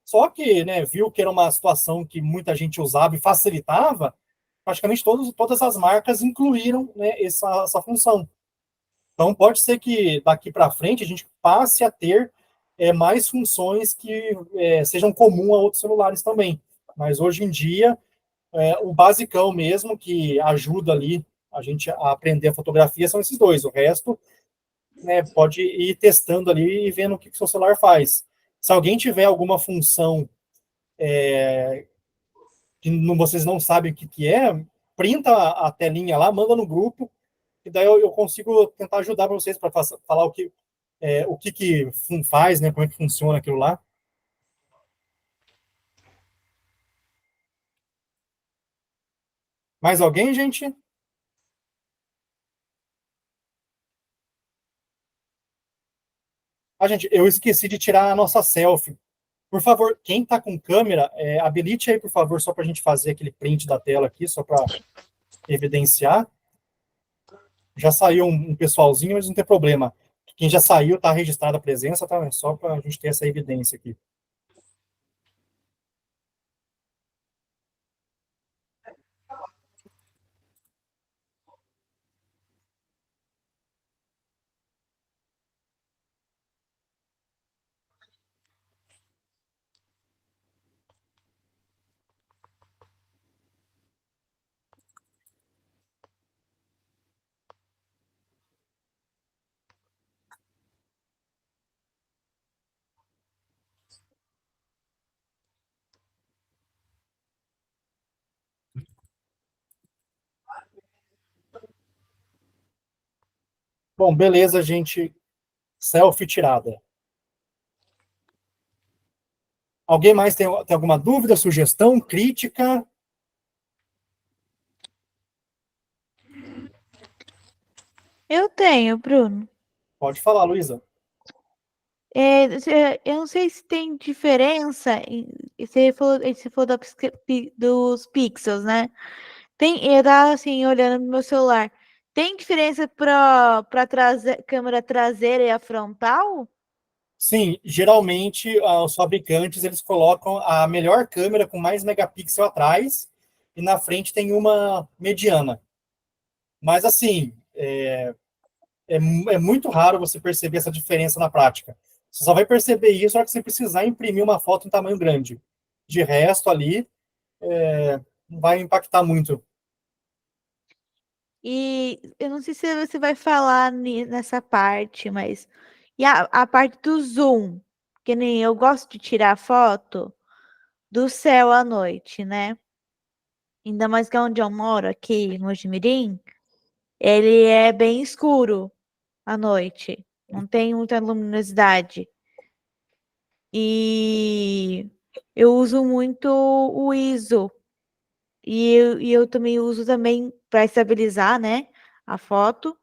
Speaker 2: Só que, né, viu que era uma situação que muita gente usava e facilitava, praticamente todas as marcas incluíram, né, essa função. Então, pode ser que daqui para frente a gente passe a ter mais funções que sejam comuns a outros celulares também. Mas hoje em dia, o basicão mesmo, que ajuda ali a gente a aprender a fotografia, são esses dois. O resto, né, pode ir testando ali e vendo o que o seu celular faz. Se alguém tiver alguma função que vocês não sabem o que é, printa a telinha lá, manda no grupo, e daí eu consigo tentar ajudar para vocês para falar o que faz, né, como é que funciona aquilo lá. Mais alguém, gente? Gente, eu esqueci de tirar a nossa selfie. Por favor, quem está com câmera, habilite aí, por favor, só para a gente fazer aquele print da tela aqui, só para evidenciar. Já saiu um pessoalzinho, mas não tem problema. Quem já saiu, está registrada a presença, tá? Só para a gente ter essa evidência aqui. Bom, beleza, gente. Selfie tirada. Alguém mais tem alguma dúvida, sugestão, crítica?
Speaker 6: Eu tenho, Bruno.
Speaker 2: Pode falar, Luísa.
Speaker 6: Eu não sei se tem diferença. Você falou dos pixels, né? Eu tava assim, olhando no meu celular. Tem diferença para câmera traseira e a frontal?
Speaker 2: Sim, geralmente os fabricantes eles colocam a melhor câmera com mais megapixel atrás e na frente tem uma mediana. Mas assim, é muito raro você perceber essa diferença na prática. Você só vai perceber isso na hora que você precisar imprimir uma foto em tamanho grande. De resto, ali, não vai impactar muito.
Speaker 6: E eu não sei se você vai falar nessa parte, mas. E a parte do zoom? Que nem eu gosto de tirar foto do céu à noite, né? Ainda mais que é onde eu moro, aqui em Mojimirim, ele é bem escuro à noite. Não tem muita luminosidade. E eu uso muito o ISO. E eu também uso também para estabilizar, né, a foto.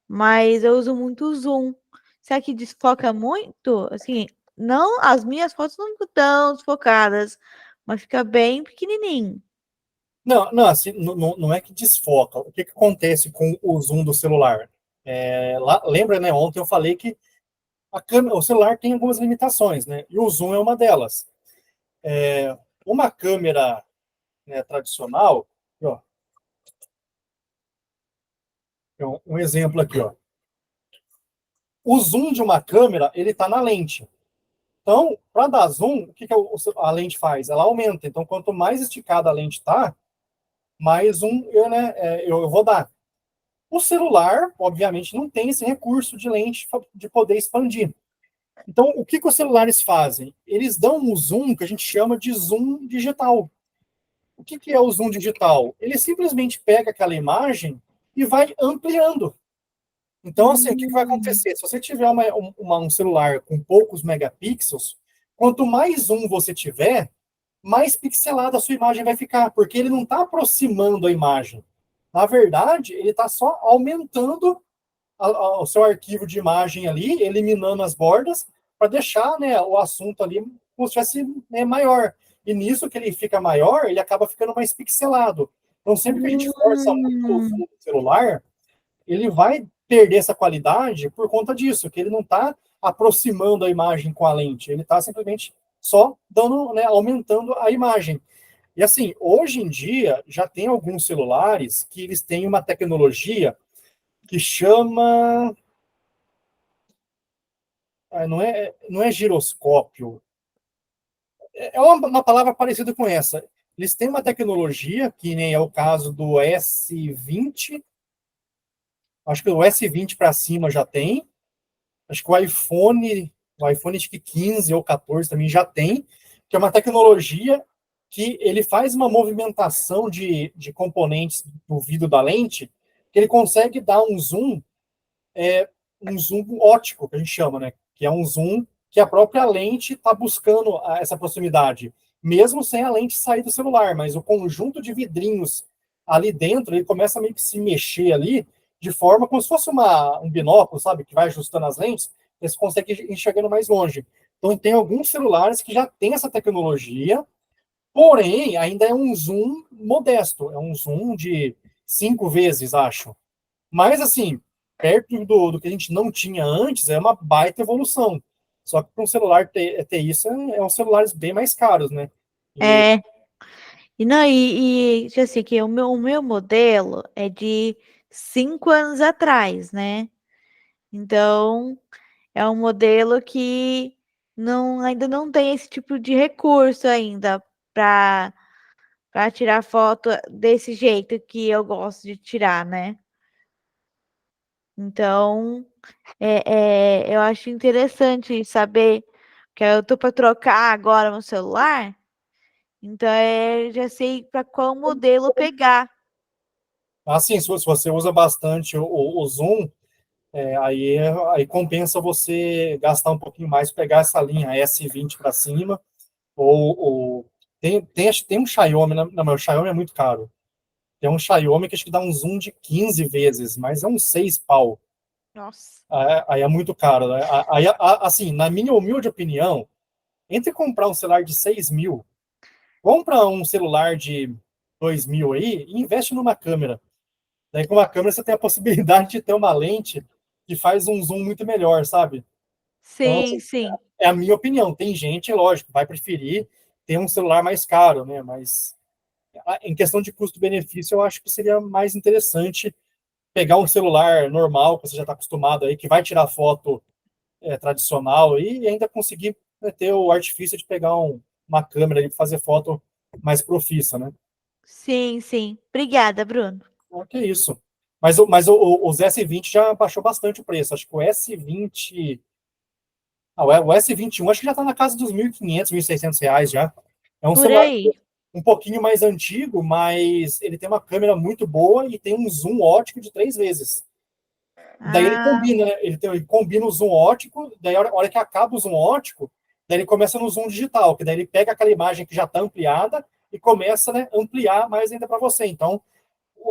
Speaker 6: Mas eu uso muito o zoom. Será que desfoca muito? Assim, não, as minhas fotos não ficam tão desfocadas, mas fica bem pequenininho.
Speaker 2: Não, assim, não é que desfoca. O que acontece com o zoom do celular? Lembra, né? Ontem eu falei que o celular tem algumas limitações, né? E o zoom é uma delas. Uma câmera, né, tradicional, ó, um exemplo aqui, ó. O zoom de uma câmera, ele está na lente. Então, para dar zoom, o que a lente faz? Ela aumenta. Então, quanto mais esticada a lente está, mais zoom eu vou dar. O celular, obviamente, não tem esse recurso de lente de poder expandir. Então, o que os celulares fazem? Eles dão um zoom que a gente chama de zoom digital. O que é o zoom digital? Ele simplesmente pega aquela imagem e vai ampliando. Então, assim, o que vai acontecer? Se você tiver um celular com poucos megapixels, quanto mais zoom você tiver, mais pixelada a sua imagem vai ficar, porque ele não está aproximando a imagem. Na verdade, ele está só aumentando o seu arquivo de imagem ali, eliminando as bordas, para deixar, né, o assunto ali como se fosse, né, maior. E nisso que ele fica maior, ele acaba ficando mais pixelado. Então, sempre que a gente força muito o zoom do celular, ele vai perder essa qualidade por conta disso, que ele não está aproximando a imagem com a lente, ele está simplesmente só dando, né, aumentando a imagem. E assim, hoje em dia, já tem alguns celulares que eles têm uma tecnologia que chama... não é giroscópio. É uma palavra parecida com essa. Eles têm uma tecnologia, que nem é o caso do S20, acho que o S20 para cima já tem, acho que o iPhone acho que 15 ou 14 também já tem, que é uma tecnologia que ele faz uma movimentação de componentes do vidro da lente, que ele consegue dar um zoom ótico, que a gente chama, né? Que é um zoom que a própria lente está buscando essa proximidade, mesmo sem a lente sair do celular, mas o conjunto de vidrinhos ali dentro, ele começa a meio que se mexer ali, de forma como se fosse um binóculo, sabe? Que vai ajustando as lentes, e você consegue ir enxergando mais longe. Então, tem alguns celulares que já têm essa tecnologia, porém, ainda é um zoom modesto, é um zoom de 5 vezes, acho. Mas, assim, perto do que a gente não tinha antes, é uma baita evolução. Só que para um celular ter isso, é uns celulares bem mais caros, né?
Speaker 6: É. E não, já sei que o meu modelo é de 5 anos atrás, né? Então, é um modelo que ainda não tem esse tipo de recurso ainda para tirar foto desse jeito que eu gosto de tirar, né? Então, eu acho interessante saber que eu tô para trocar agora no celular, então já sei para qual modelo pegar.
Speaker 2: Assim, se você usa bastante o Zoom, aí compensa você gastar um pouquinho mais, pegar essa linha S20 para cima, acho que tem um Xiaomi, não, mas o Xiaomi é muito caro. Tem um Xiaomi que acho que dá um zoom de 15 vezes, mas é uns 6 pau.
Speaker 6: Nossa.
Speaker 2: Aí é muito caro, né? Assim, na minha humilde opinião, entre comprar um celular de 6 mil, compra um celular de 2 mil aí e investe numa câmera. Daí com uma câmera você tem a possibilidade de ter uma lente que faz um zoom muito melhor, sabe? Então,
Speaker 6: Sim,
Speaker 2: assim,
Speaker 6: sim.
Speaker 2: é a minha opinião. Tem gente, lógico, vai preferir ter um celular mais caro, né? Mas em questão de custo-benefício, eu acho que seria mais interessante pegar um celular normal, que você já está acostumado aí, que vai tirar foto tradicional aí, e ainda conseguir, né, ter o artifício de pegar um uma câmera ali para fazer foto mais profissa, né?
Speaker 6: Sim, sim. Obrigada, Bruno.
Speaker 2: Que isso. Mas os S20 já baixou bastante o preço. Acho que o S20... o S21 acho que já está na casa dos R$ 1.500, R$ 1.600 já. É um
Speaker 6: Por
Speaker 2: celular
Speaker 6: aí.
Speaker 2: um pouquinho mais antigo, mas ele tem uma câmera muito boa e tem um zoom ótico de 3 vezes. Daí ele
Speaker 6: Ah,
Speaker 2: combina, né? Ele combina o zoom ótico, daí a hora que acaba o zoom ótico, daí ele começa no zoom digital, que daí ele pega aquela imagem que já está ampliada e começa, né, ampliar mais ainda para você. Então,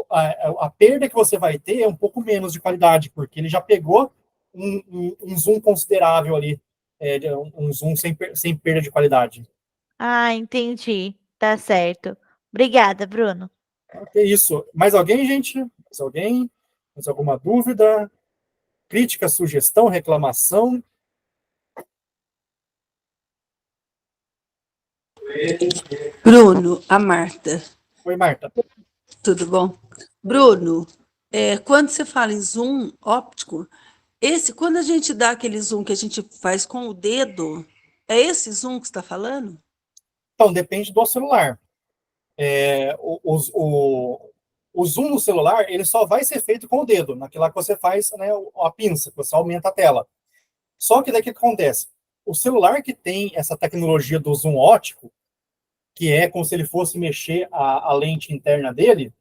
Speaker 2: a perda que você vai ter é um pouco menos de qualidade, porque ele já pegou um zoom considerável ali, um zoom sem perda de qualidade.
Speaker 6: entendi. Tá certo. Obrigada, Bruno.
Speaker 2: É isso. Mais alguém, gente? Mais alguém? Mais alguma dúvida? Crítica, sugestão, reclamação?
Speaker 1: Bruno, a Marta,
Speaker 2: Oi, Marta.
Speaker 1: tudo bom? Bruno, quando você fala em zoom óptico, quando a gente dá aquele zoom que a gente faz com o dedo, é esse zoom que você está falando?
Speaker 2: Então, depende do celular. O zoom no celular, ele só vai ser feito com o dedo, naquilo lá que você faz, né, a pinça, que você aumenta a tela. Só que daí o que acontece? O celular que tem essa tecnologia do zoom ótico, que é como se ele fosse mexer a lente interna dele,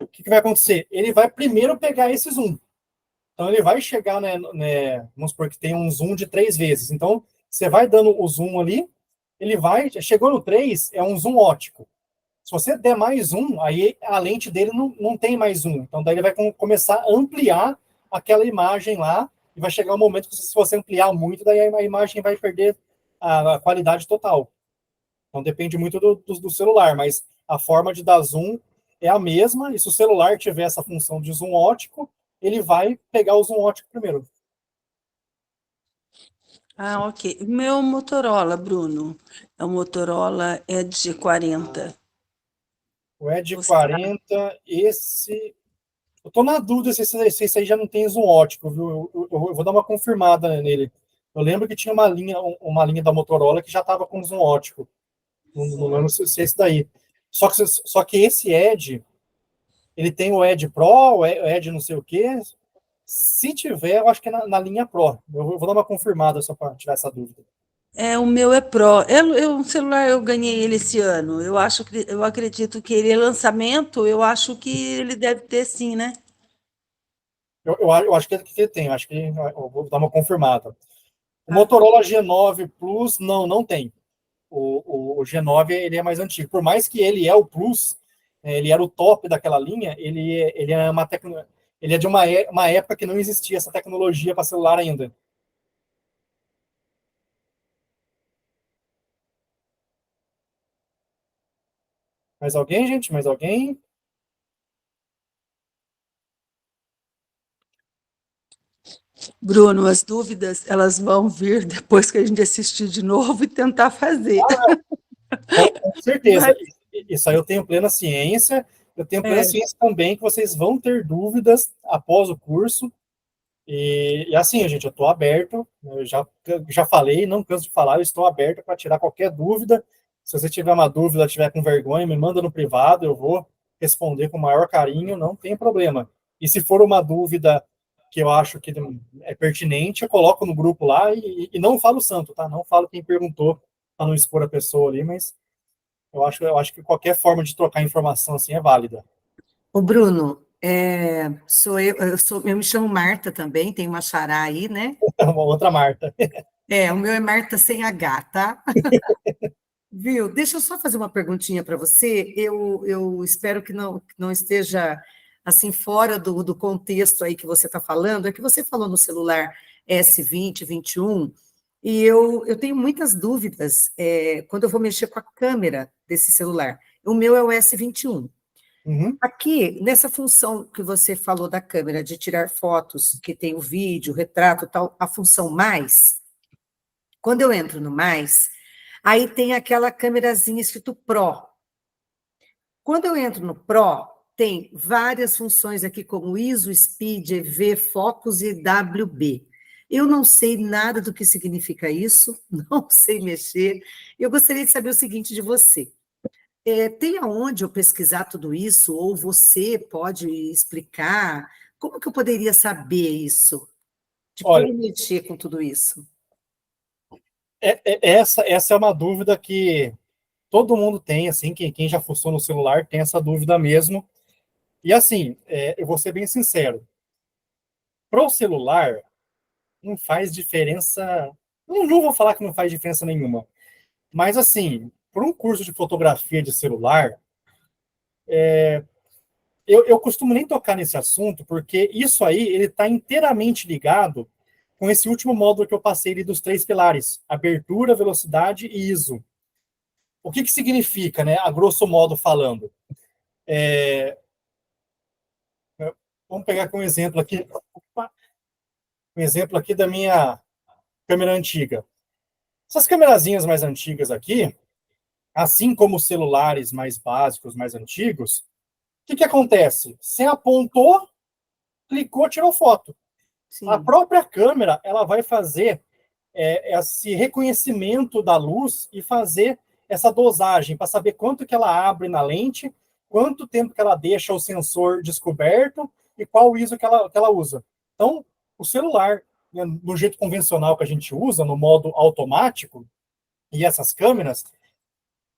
Speaker 2: o que vai acontecer? Ele vai primeiro pegar esse zoom. Então, ele vai chegar, vamos supor que tem um zoom de 3 vezes. Então, você vai dando o zoom ali, chegou no 3, é um zoom ótico. Se você der mais um, aí a lente dele não tem mais um. Então, daí ele vai começar a ampliar aquela imagem lá, e vai chegar um momento que, se você ampliar muito, daí a imagem vai perder a qualidade total. Então, depende muito do celular, mas a forma de dar zoom é a mesma, e se o celular tiver essa função de zoom ótico, ele vai pegar o zoom ótico primeiro.
Speaker 1: Ah, ok. Meu Motorola, Bruno, é um Motorola Edge 40.
Speaker 2: O Edge
Speaker 1: Você
Speaker 2: 40, esse... Eu tô na dúvida se esse aí já não tem zoom ótico, viu? Eu vou dar uma confirmada nele. Eu lembro que tinha uma linha da Motorola que já estava com zoom ótico. Não lembro se é esse daí. Só que esse Edge, ele tem o Edge Pro, o Edge não sei o quê. Se tiver, eu acho que é na linha Pro. Eu vou dar uma confirmada só para tirar essa dúvida.
Speaker 1: O meu é Pro. O celular eu ganhei ele esse ano. Eu acredito que ele é lançamento, eu acho que ele deve ter sim, né?
Speaker 2: Eu acho que ele tem, acho que eu vou dar uma confirmada. O Motorola G9 Plus, não tem. O G9 ele é mais antigo. Por mais que ele é o Plus, ele era o top daquela linha, ele é de uma época que não existia essa tecnologia para celular ainda. Mais alguém, gente? Mais alguém?
Speaker 1: Bruno, as dúvidas, elas vão vir depois que a gente assistir de novo e tentar fazer.
Speaker 2: Com certeza. Isso aí eu tenho plena ciência. Eu tenho plena ciência também que vocês vão ter dúvidas após o curso. E assim, gente, eu estou aberto. Eu já falei, não canso de falar, eu estou aberto para tirar qualquer dúvida. Se você tiver uma dúvida, tiver com vergonha, me manda no privado, eu vou responder com o maior carinho, não tem problema. E se for uma dúvida que eu acho que é pertinente, eu coloco no grupo lá e não falo santo, tá? Não falo quem perguntou, para não expor a pessoa ali, mas eu acho que qualquer forma de trocar informação assim é válida.
Speaker 5: O Bruno, eu me chamo Marta também, tem uma xará aí, né?
Speaker 2: Uma outra Marta.
Speaker 5: O meu é Marta sem H, tá? Viu? Deixa eu só fazer uma perguntinha para você. Eu espero que não esteja assim fora do contexto aí que você está falando. É que você falou no celular S20, 21, e eu tenho muitas dúvidas quando eu vou mexer com a câmera desse celular. O meu é o S21.
Speaker 2: Uhum.
Speaker 5: Aqui, nessa função que você falou da câmera, de tirar fotos, que tem o vídeo, o retrato, tal, a função mais, quando eu entro no mais, aí tem aquela câmerazinha escrito Pro. Quando eu entro no Pro, tem várias funções aqui, como ISO, Speed, EV, Focus e WB. Eu não sei nada do que significa isso, não sei mexer. Eu gostaria de saber o seguinte de você. Tem aonde eu pesquisar tudo isso? Ou você pode explicar? Como que eu poderia saber isso? De
Speaker 2: Olha,
Speaker 5: como mexer com tudo isso?
Speaker 2: essa é uma dúvida que todo mundo tem, assim, quem já fuçou no celular tem essa dúvida mesmo. E assim, eu vou ser bem sincero, para o celular não faz diferença, não vou falar que não faz diferença nenhuma, mas assim, para um curso de fotografia de celular, eu costumo nem tocar nesse assunto, porque isso aí, ele está inteiramente ligado com esse último módulo que eu passei ali dos 3 pilares, abertura, velocidade e ISO. O que significa, né, a grosso modo falando? Vamos pegar aqui um exemplo aqui, da minha câmera antiga. Essas câmerazinhas mais antigas aqui, assim como os celulares mais básicos, mais antigos, o que acontece? Você apontou, clicou, tirou foto.
Speaker 5: Sim.
Speaker 2: A própria câmera, ela vai fazer esse reconhecimento da luz e fazer essa dosagem para saber quanto que ela abre na lente, quanto tempo que ela deixa o sensor descoberto e qual ISO que ela usa. Então, o celular, né, no jeito convencional que a gente usa, no modo automático, e essas câmeras,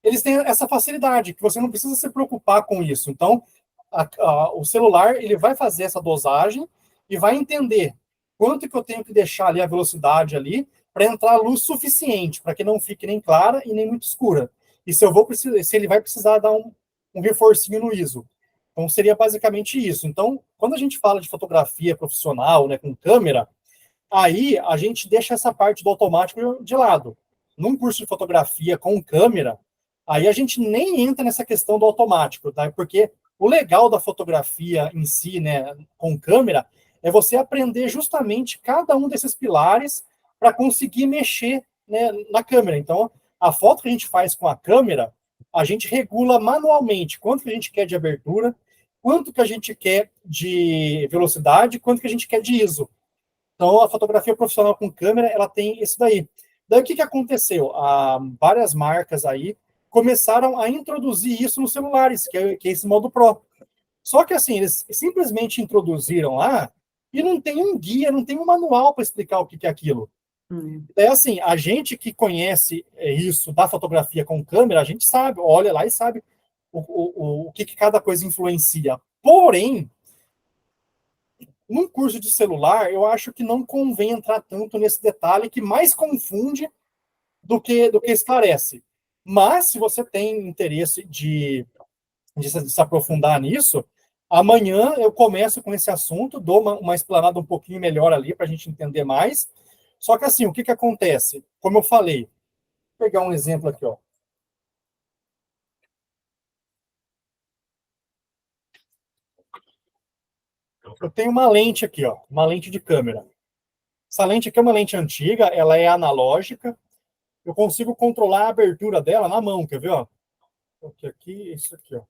Speaker 2: eles têm essa facilidade, que você não precisa se preocupar com isso. Então, o celular, ele vai fazer essa dosagem e vai entender quanto que eu tenho que deixar ali a velocidade ali para entrar luz suficiente, para que não fique nem clara e nem muito escura. E se ele vai precisar dar um reforcinho no ISO. Então, seria basicamente isso. Então, quando a gente fala de fotografia profissional, né, com câmera, aí a gente deixa essa parte do automático de lado. Num curso de fotografia com câmera, aí a gente nem entra nessa questão do automático, tá? Porque o legal da fotografia em si, né, com câmera, é você aprender justamente cada um desses pilares para conseguir mexer, né, na câmera. Então, a foto que a gente faz com a câmera, a gente regula manualmente quanto que a gente quer de abertura, quanto que a gente quer de velocidade, quanto que a gente quer de ISO. Então, a fotografia profissional com câmera, ela tem isso daí. Daí, o que aconteceu? Várias marcas aí começaram a introduzir isso nos celulares, que é esse modo Pro. Só que, assim, eles simplesmente introduziram lá e não tem um guia, não tem um manual para explicar o que é aquilo. É assim, a gente que conhece isso da fotografia com câmera, a gente sabe, olha lá e sabe o que cada coisa influencia. Porém, num curso de celular, eu acho que não convém entrar tanto nesse detalhe que mais confunde do que esclarece. Mas, se você tem interesse de se aprofundar nisso, amanhã eu começo com esse assunto, dou uma explanada um pouquinho melhor ali para a gente entender mais. Só que assim, o que acontece? Como eu falei, vou pegar um exemplo aqui, ó. Eu tenho uma lente aqui, ó, uma lente de câmera. Essa lente aqui é uma lente antiga, ela é analógica. Eu consigo controlar a abertura dela na mão, quer ver, ó? Aqui, isso aqui, ó.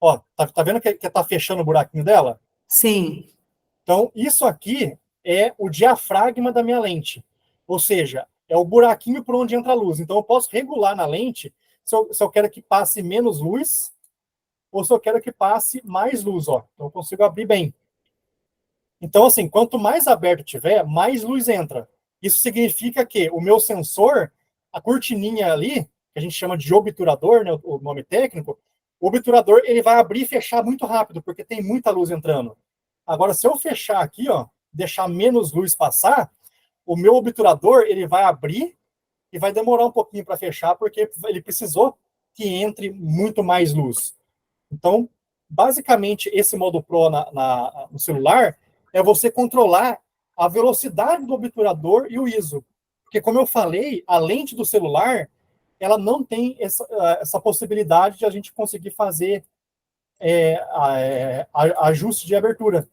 Speaker 2: Ó, tá vendo que tá fechando o buraquinho dela?
Speaker 5: Sim.
Speaker 2: Então, isso aqui é o diafragma da minha lente. Ou seja, é o buraquinho por onde entra a luz. Então, eu posso regular na lente se eu quero que passe menos luz ou se eu quero que passe mais luz, ó. Então, eu consigo abrir bem. Então, assim, quanto mais aberto tiver, mais luz entra. Isso significa que o meu sensor, a cortininha ali, que a gente chama de obturador, né, o nome técnico, o obturador ele vai abrir e fechar muito rápido, porque tem muita luz entrando. Agora, se eu fechar aqui, ó, deixar menos luz passar, o meu obturador ele vai abrir e vai demorar um pouquinho para fechar, porque ele precisou que entre muito mais luz. Então, basicamente, esse modo Pro no celular é você controlar a velocidade do obturador e o ISO. Porque, como eu falei, a lente do celular, ela não tem essa possibilidade de a gente conseguir fazer ajuste de abertura.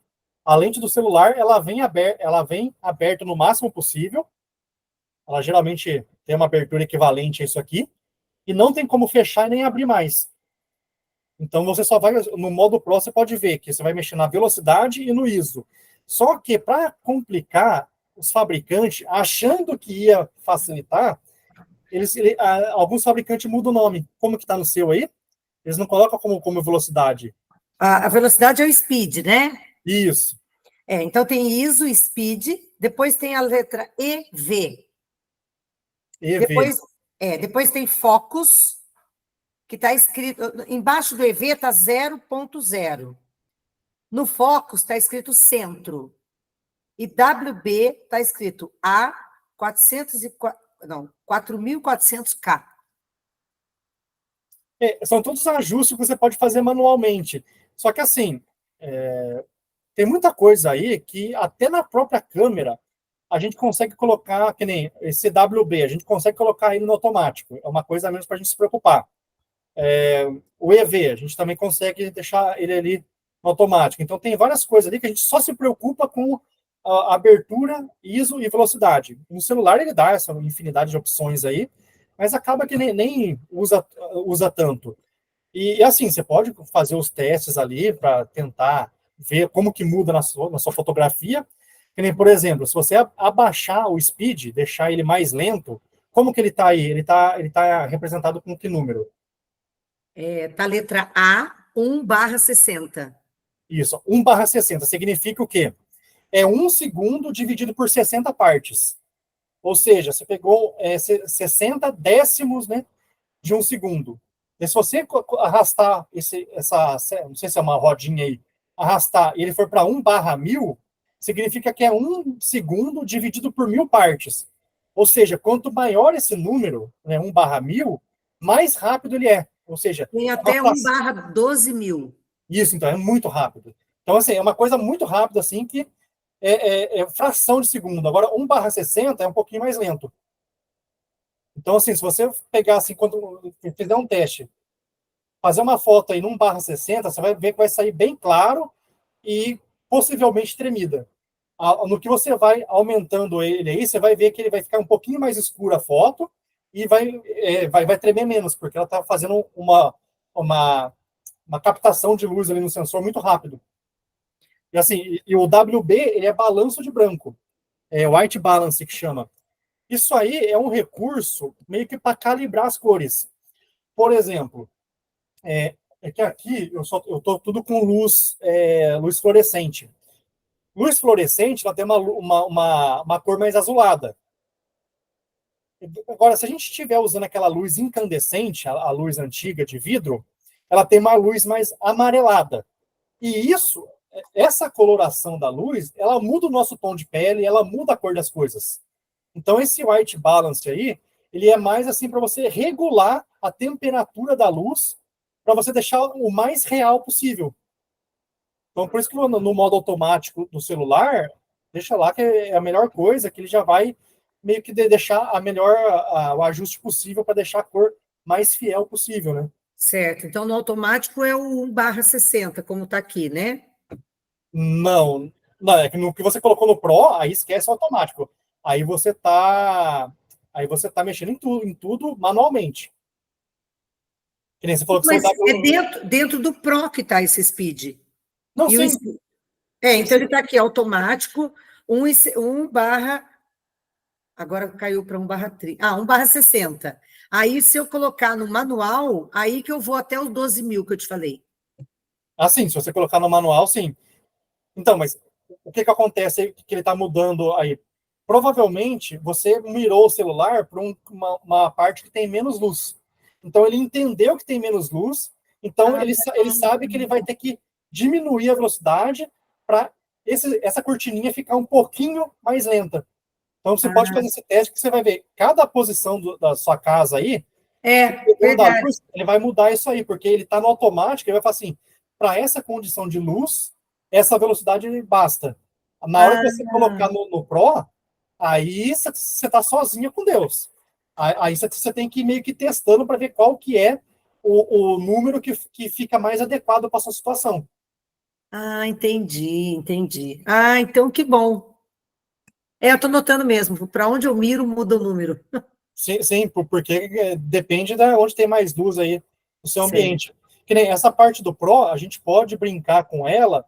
Speaker 2: A lente do celular, ela vem aberta no máximo possível. Ela geralmente tem uma abertura equivalente a isso aqui. E não tem como fechar e nem abrir mais. Então, você só vai, no modo Pro, você pode ver que você vai mexer na velocidade e no ISO. Só que, para complicar, os fabricantes, achando que ia facilitar, alguns fabricantes mudam o nome. Como que está no seu aí? Eles não colocam como velocidade.
Speaker 5: A velocidade é o speed, né?
Speaker 2: Isso.
Speaker 5: Então tem ISO, speed, depois tem a letra EV.
Speaker 2: EV.
Speaker 5: Depois tem focus, que está escrito, embaixo do EV está 0.0. No focus está escrito centro. E WB está escrito A 4.400K.
Speaker 2: São todos ajustes que você pode fazer manualmente. Só que assim, tem muita coisa aí que até na própria câmera a gente consegue colocar, que nem esse WB, a gente consegue colocar ele no automático. É uma coisa a menos para a gente se preocupar. O EV, a gente também consegue deixar ele ali no automático. Então tem várias coisas ali que a gente só se preocupa com a abertura, ISO e velocidade. No celular ele dá essa infinidade de opções aí, mas acaba que nem usa tanto. E assim, você pode fazer os testes ali para tentar ver como que muda na sua fotografia. Que nem, por exemplo, se você abaixar o speed, deixar ele mais lento, como que ele está aí? Ele tá representado com que número?
Speaker 5: Tá a letra A, 1/60.
Speaker 2: Isso, 1/60 significa o quê? É 1 segundo dividido por 60 partes. Ou seja, você pegou 60 décimos, né, de 1 segundo. E se você arrastar não sei se é uma rodinha aí, arrastar e ele for para 1/1000, significa que é 1 segundo dividido por 1000 partes. Ou seja, quanto maior esse número, né, 1/1000, mais rápido ele é. Ou seja,
Speaker 5: tem até 1/12.000.
Speaker 2: Isso, então, é muito rápido. Então, assim, é uma coisa muito rápida, assim, que é fração de segundo. Agora, 1/60 é um pouquinho mais lento. Então, assim, se você pegar, assim, quando fizer um teste, fazer uma foto aí no 1/60, você vai ver que vai sair bem claro e possivelmente tremida. No que você vai aumentando ele aí, você vai ver que ele vai ficar um pouquinho mais escura a foto e vai tremer menos, porque ela está fazendo uma captação de luz ali no sensor muito rápido. E assim, o WB, ele é balanço de branco. É white balance que chama. Isso aí é um recurso meio que para calibrar as cores. Por exemplo, é que aqui eu estou tudo com luz fluorescente. Luz fluorescente, ela tem uma cor mais azulada. Agora, se a gente estiver usando aquela luz incandescente, a luz antiga de vidro, ela tem uma luz mais amarelada. E essa coloração da luz, ela muda o nosso tom de pele, ela muda a cor das coisas. Então, esse white balance aí, ele é mais assim para você regular a temperatura da luz, para você deixar o mais real possível. Então, por isso que no modo automático do celular, deixa lá que é a melhor coisa, que ele já vai meio que deixar o ajuste possível para deixar a cor mais fiel possível, né?
Speaker 5: Certo. Então, no automático é o 1/60, como está aqui, né?
Speaker 2: Não, é que no que você colocou no Pro, aí esquece o automático. Aí você tá mexendo em tudo manualmente. Que nem você falou que
Speaker 5: Mas
Speaker 2: você
Speaker 5: dentro do Pro que está esse speed.
Speaker 2: Não,
Speaker 5: e
Speaker 2: sim.
Speaker 5: Então ele está aqui, automático, 1 barra... Agora caiu para 1/30. 1/60. Aí, se eu colocar no manual, aí que eu vou até os 12.000 que eu te falei.
Speaker 2: Sim, se você colocar no manual, sim. Então, mas o que acontece aí que ele está mudando aí? Provavelmente você mirou o celular para uma parte que tem menos luz. Então ele entendeu que tem menos luz, então ele sabe que ele vai ter que diminuir a velocidade para essa cortininha ficar um pouquinho mais lenta. Então você pode fazer esse teste que você vai ver cada posição da sua casa aí,
Speaker 5: verdade.
Speaker 2: luz, ele vai mudar isso aí, porque ele está no automático, ele vai falar assim, para essa condição de luz, essa velocidade basta. Na hora que você colocar no Pro, aí você está sozinha com Deus. Aí você tem que ir meio que testando para ver qual que é o número que fica mais adequado para a sua situação.
Speaker 5: Entendi. Então que bom. Eu estou notando mesmo, para onde eu miro, muda o número.
Speaker 2: Sim, porque depende de onde tem mais luz aí no seu ambiente. Que nem essa parte do Pro, a gente pode brincar com ela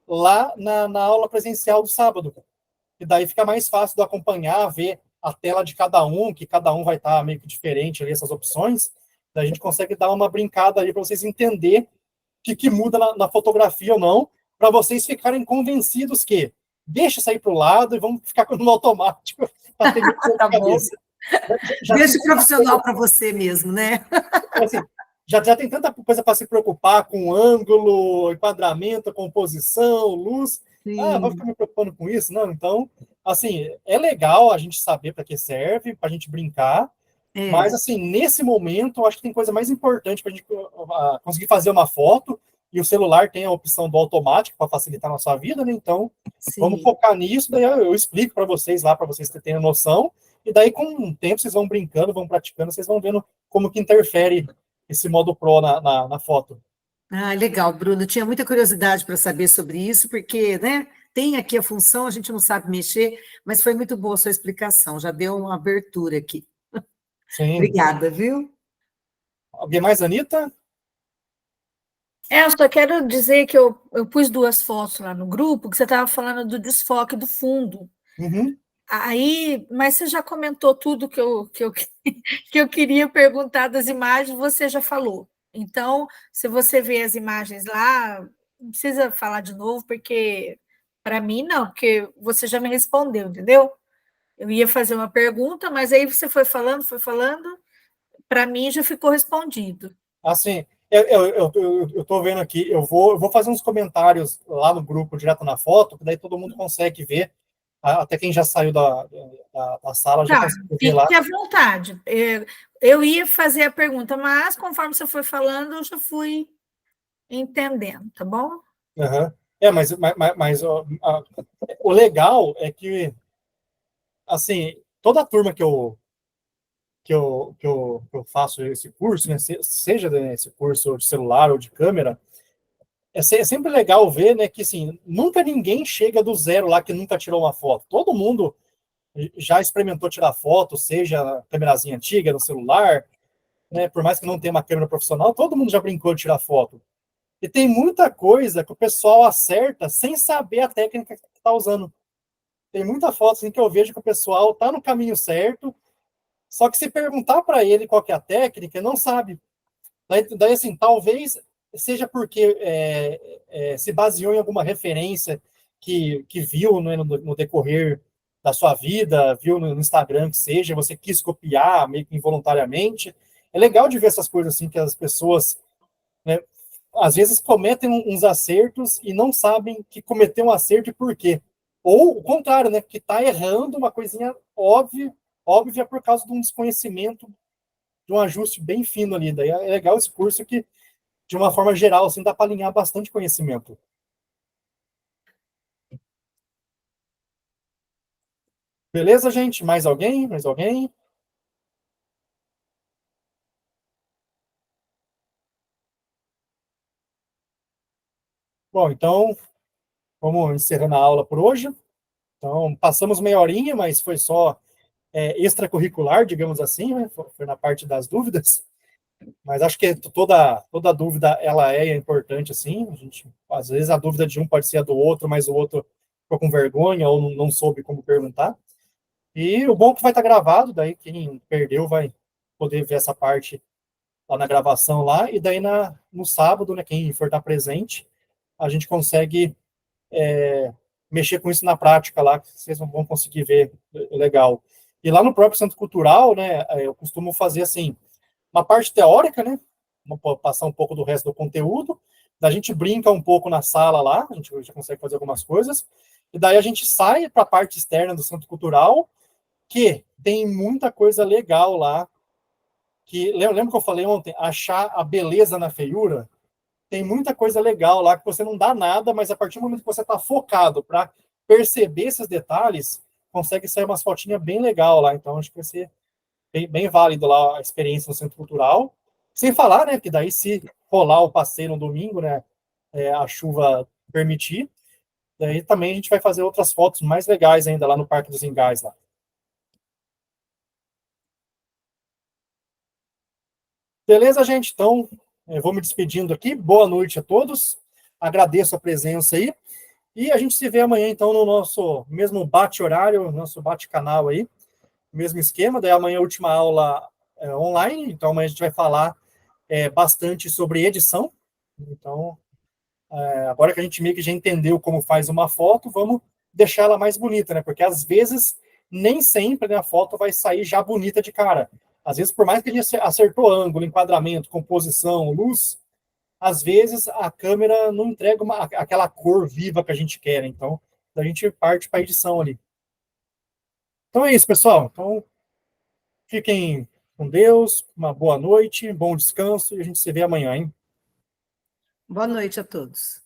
Speaker 2: lá na aula presencial do sábado. e daí fica mais fácil de acompanhar, ver a tela de cada um, que cada um vai estar meio que diferente ali, essas opções, daí a gente consegue dar uma brincada ali para vocês entenderem o que muda na fotografia ou não, para vocês ficarem convencidos que deixa sair para o lado e vamos ficar no automático para ter muito
Speaker 5: Tá bom.
Speaker 2: cabeça.
Speaker 5: Deixa o profissional para você mesmo, né?
Speaker 2: Assim, já tem tanta coisa para se preocupar com ângulo, enquadramento, composição, luz. Vou ficar me preocupando com isso? Não, então, assim, é legal a gente saber para que serve, para a gente brincar, mas, assim, nesse momento, eu acho que tem coisa mais importante para a gente conseguir fazer uma foto, e o celular tem a opção do automático para facilitar a nossa vida, né? Então, vamos focar nisso, daí eu explico para vocês lá, para vocês terem noção, e daí, com o tempo, vocês vão brincando, vão praticando, vocês vão vendo como que interfere esse modo Pro na foto.
Speaker 5: Legal, Bruno. Eu tinha muita curiosidade para saber sobre isso, porque, né, tem aqui a função, a gente não sabe mexer, mas foi muito boa a sua explicação, já deu uma abertura aqui.
Speaker 2: Sim.
Speaker 5: Obrigada, viu?
Speaker 2: Alguém mais, Anitta?
Speaker 4: Eu só quero dizer que eu pus 2 fotos lá no grupo, que você estava falando do desfoque do fundo.
Speaker 2: Uhum.
Speaker 4: Aí, mas você já comentou tudo que eu queria perguntar das imagens, você já falou. Então, se você vê as imagens lá, não precisa falar de novo, porque para mim não, porque você já me respondeu, entendeu? Eu ia fazer uma pergunta, mas aí você foi falando, para mim já ficou respondido.
Speaker 2: Assim, eu estou vendo aqui, eu vou fazer uns comentários lá no grupo, direto na foto, que daí todo mundo consegue ver. Até quem já saiu da sala já consegue ver lá.
Speaker 4: Fique à vontade. Eu ia fazer a pergunta, mas conforme você foi falando, eu já fui entendendo, tá bom?
Speaker 2: Uhum. Mas o legal é que, assim, toda a turma que eu faço esse curso, né, seja esse curso de celular ou de câmera, é sempre legal ver, né, que, assim, nunca ninguém chega do zero lá que nunca tirou uma foto. Todo mundo já experimentou tirar foto, seja câmerazinha antiga no celular, né, por mais que não tenha uma câmera profissional, todo mundo já brincou de tirar foto. E tem muita coisa que o pessoal acerta sem saber a técnica que está usando. Tem muita foto assim, que eu vejo que o pessoal está no caminho certo, só que se perguntar para ele qual que é a técnica, não sabe. Daí assim, talvez seja porque se baseou em alguma referência que viu, né, no decorrer da sua vida, viu no Instagram que seja, você quis copiar meio que involuntariamente. É legal de ver essas coisas assim, que as pessoas, né, às vezes cometem uns acertos e não sabem que cometeu um acerto e por quê. Ou o contrário, né, que está errando uma coisinha óbvia por causa de um desconhecimento, de um ajuste bem fino ali. Daí é legal esse curso que, de uma forma geral, assim, dá para alinhar bastante conhecimento. Beleza, gente? Mais alguém? Mais alguém? Bom, então, vamos encerrando a aula por hoje. Então, passamos meia horinha, mas foi só extracurricular, digamos assim, né? Foi na parte das dúvidas. Mas acho que toda dúvida ela é importante, assim. Às vezes a dúvida de um pode ser a do outro, mas o outro ficou com vergonha ou não soube como perguntar. E o bom é que vai estar gravado, daí quem perdeu vai poder ver essa parte lá na gravação lá, e daí no sábado, né, quem for estar presente, a gente consegue mexer com isso na prática lá, que vocês vão conseguir ver legal. E lá no próprio Centro Cultural, né, eu costumo fazer assim, uma parte teórica, né, vamos passar um pouco do resto do conteúdo, daí a gente brinca um pouco na sala lá, a gente já consegue fazer algumas coisas, e daí a gente sai para a parte externa do Centro Cultural, que tem muita coisa legal lá, que lembra que eu falei ontem, achar a beleza na feiura? Tem muita coisa legal lá que você não dá nada, mas a partir do momento que você está focado para perceber esses detalhes, consegue sair umas fotinhas bem legal lá. Então, acho que vai ser bem válido lá a experiência no Centro Cultural. Sem falar, né, que daí se rolar o passeio no domingo, né, a chuva permitir, daí também a gente vai fazer outras fotos mais legais ainda lá no Parque dos Engais lá. Beleza, gente? Então, eu vou me despedindo aqui. Boa noite a todos. Agradeço a presença aí. E a gente se vê amanhã, então, no nosso mesmo bate-horário, nosso bate-canal aí, mesmo esquema. Daí amanhã a última aula online, então amanhã a gente vai falar bastante sobre edição. Então, agora que a gente meio que já entendeu como faz uma foto, vamos deixar ela mais bonita, né? Porque às vezes, nem sempre, né, a foto vai sair já bonita de cara. Às vezes, por mais que a gente acertou ângulo, enquadramento, composição, luz, às vezes a câmera não entrega aquela cor viva que a gente quer. Então, a gente parte para a edição ali. Então é isso, pessoal. Então, fiquem com Deus, uma boa noite, bom descanso e a gente se vê amanhã, hein?
Speaker 5: Boa noite a todos.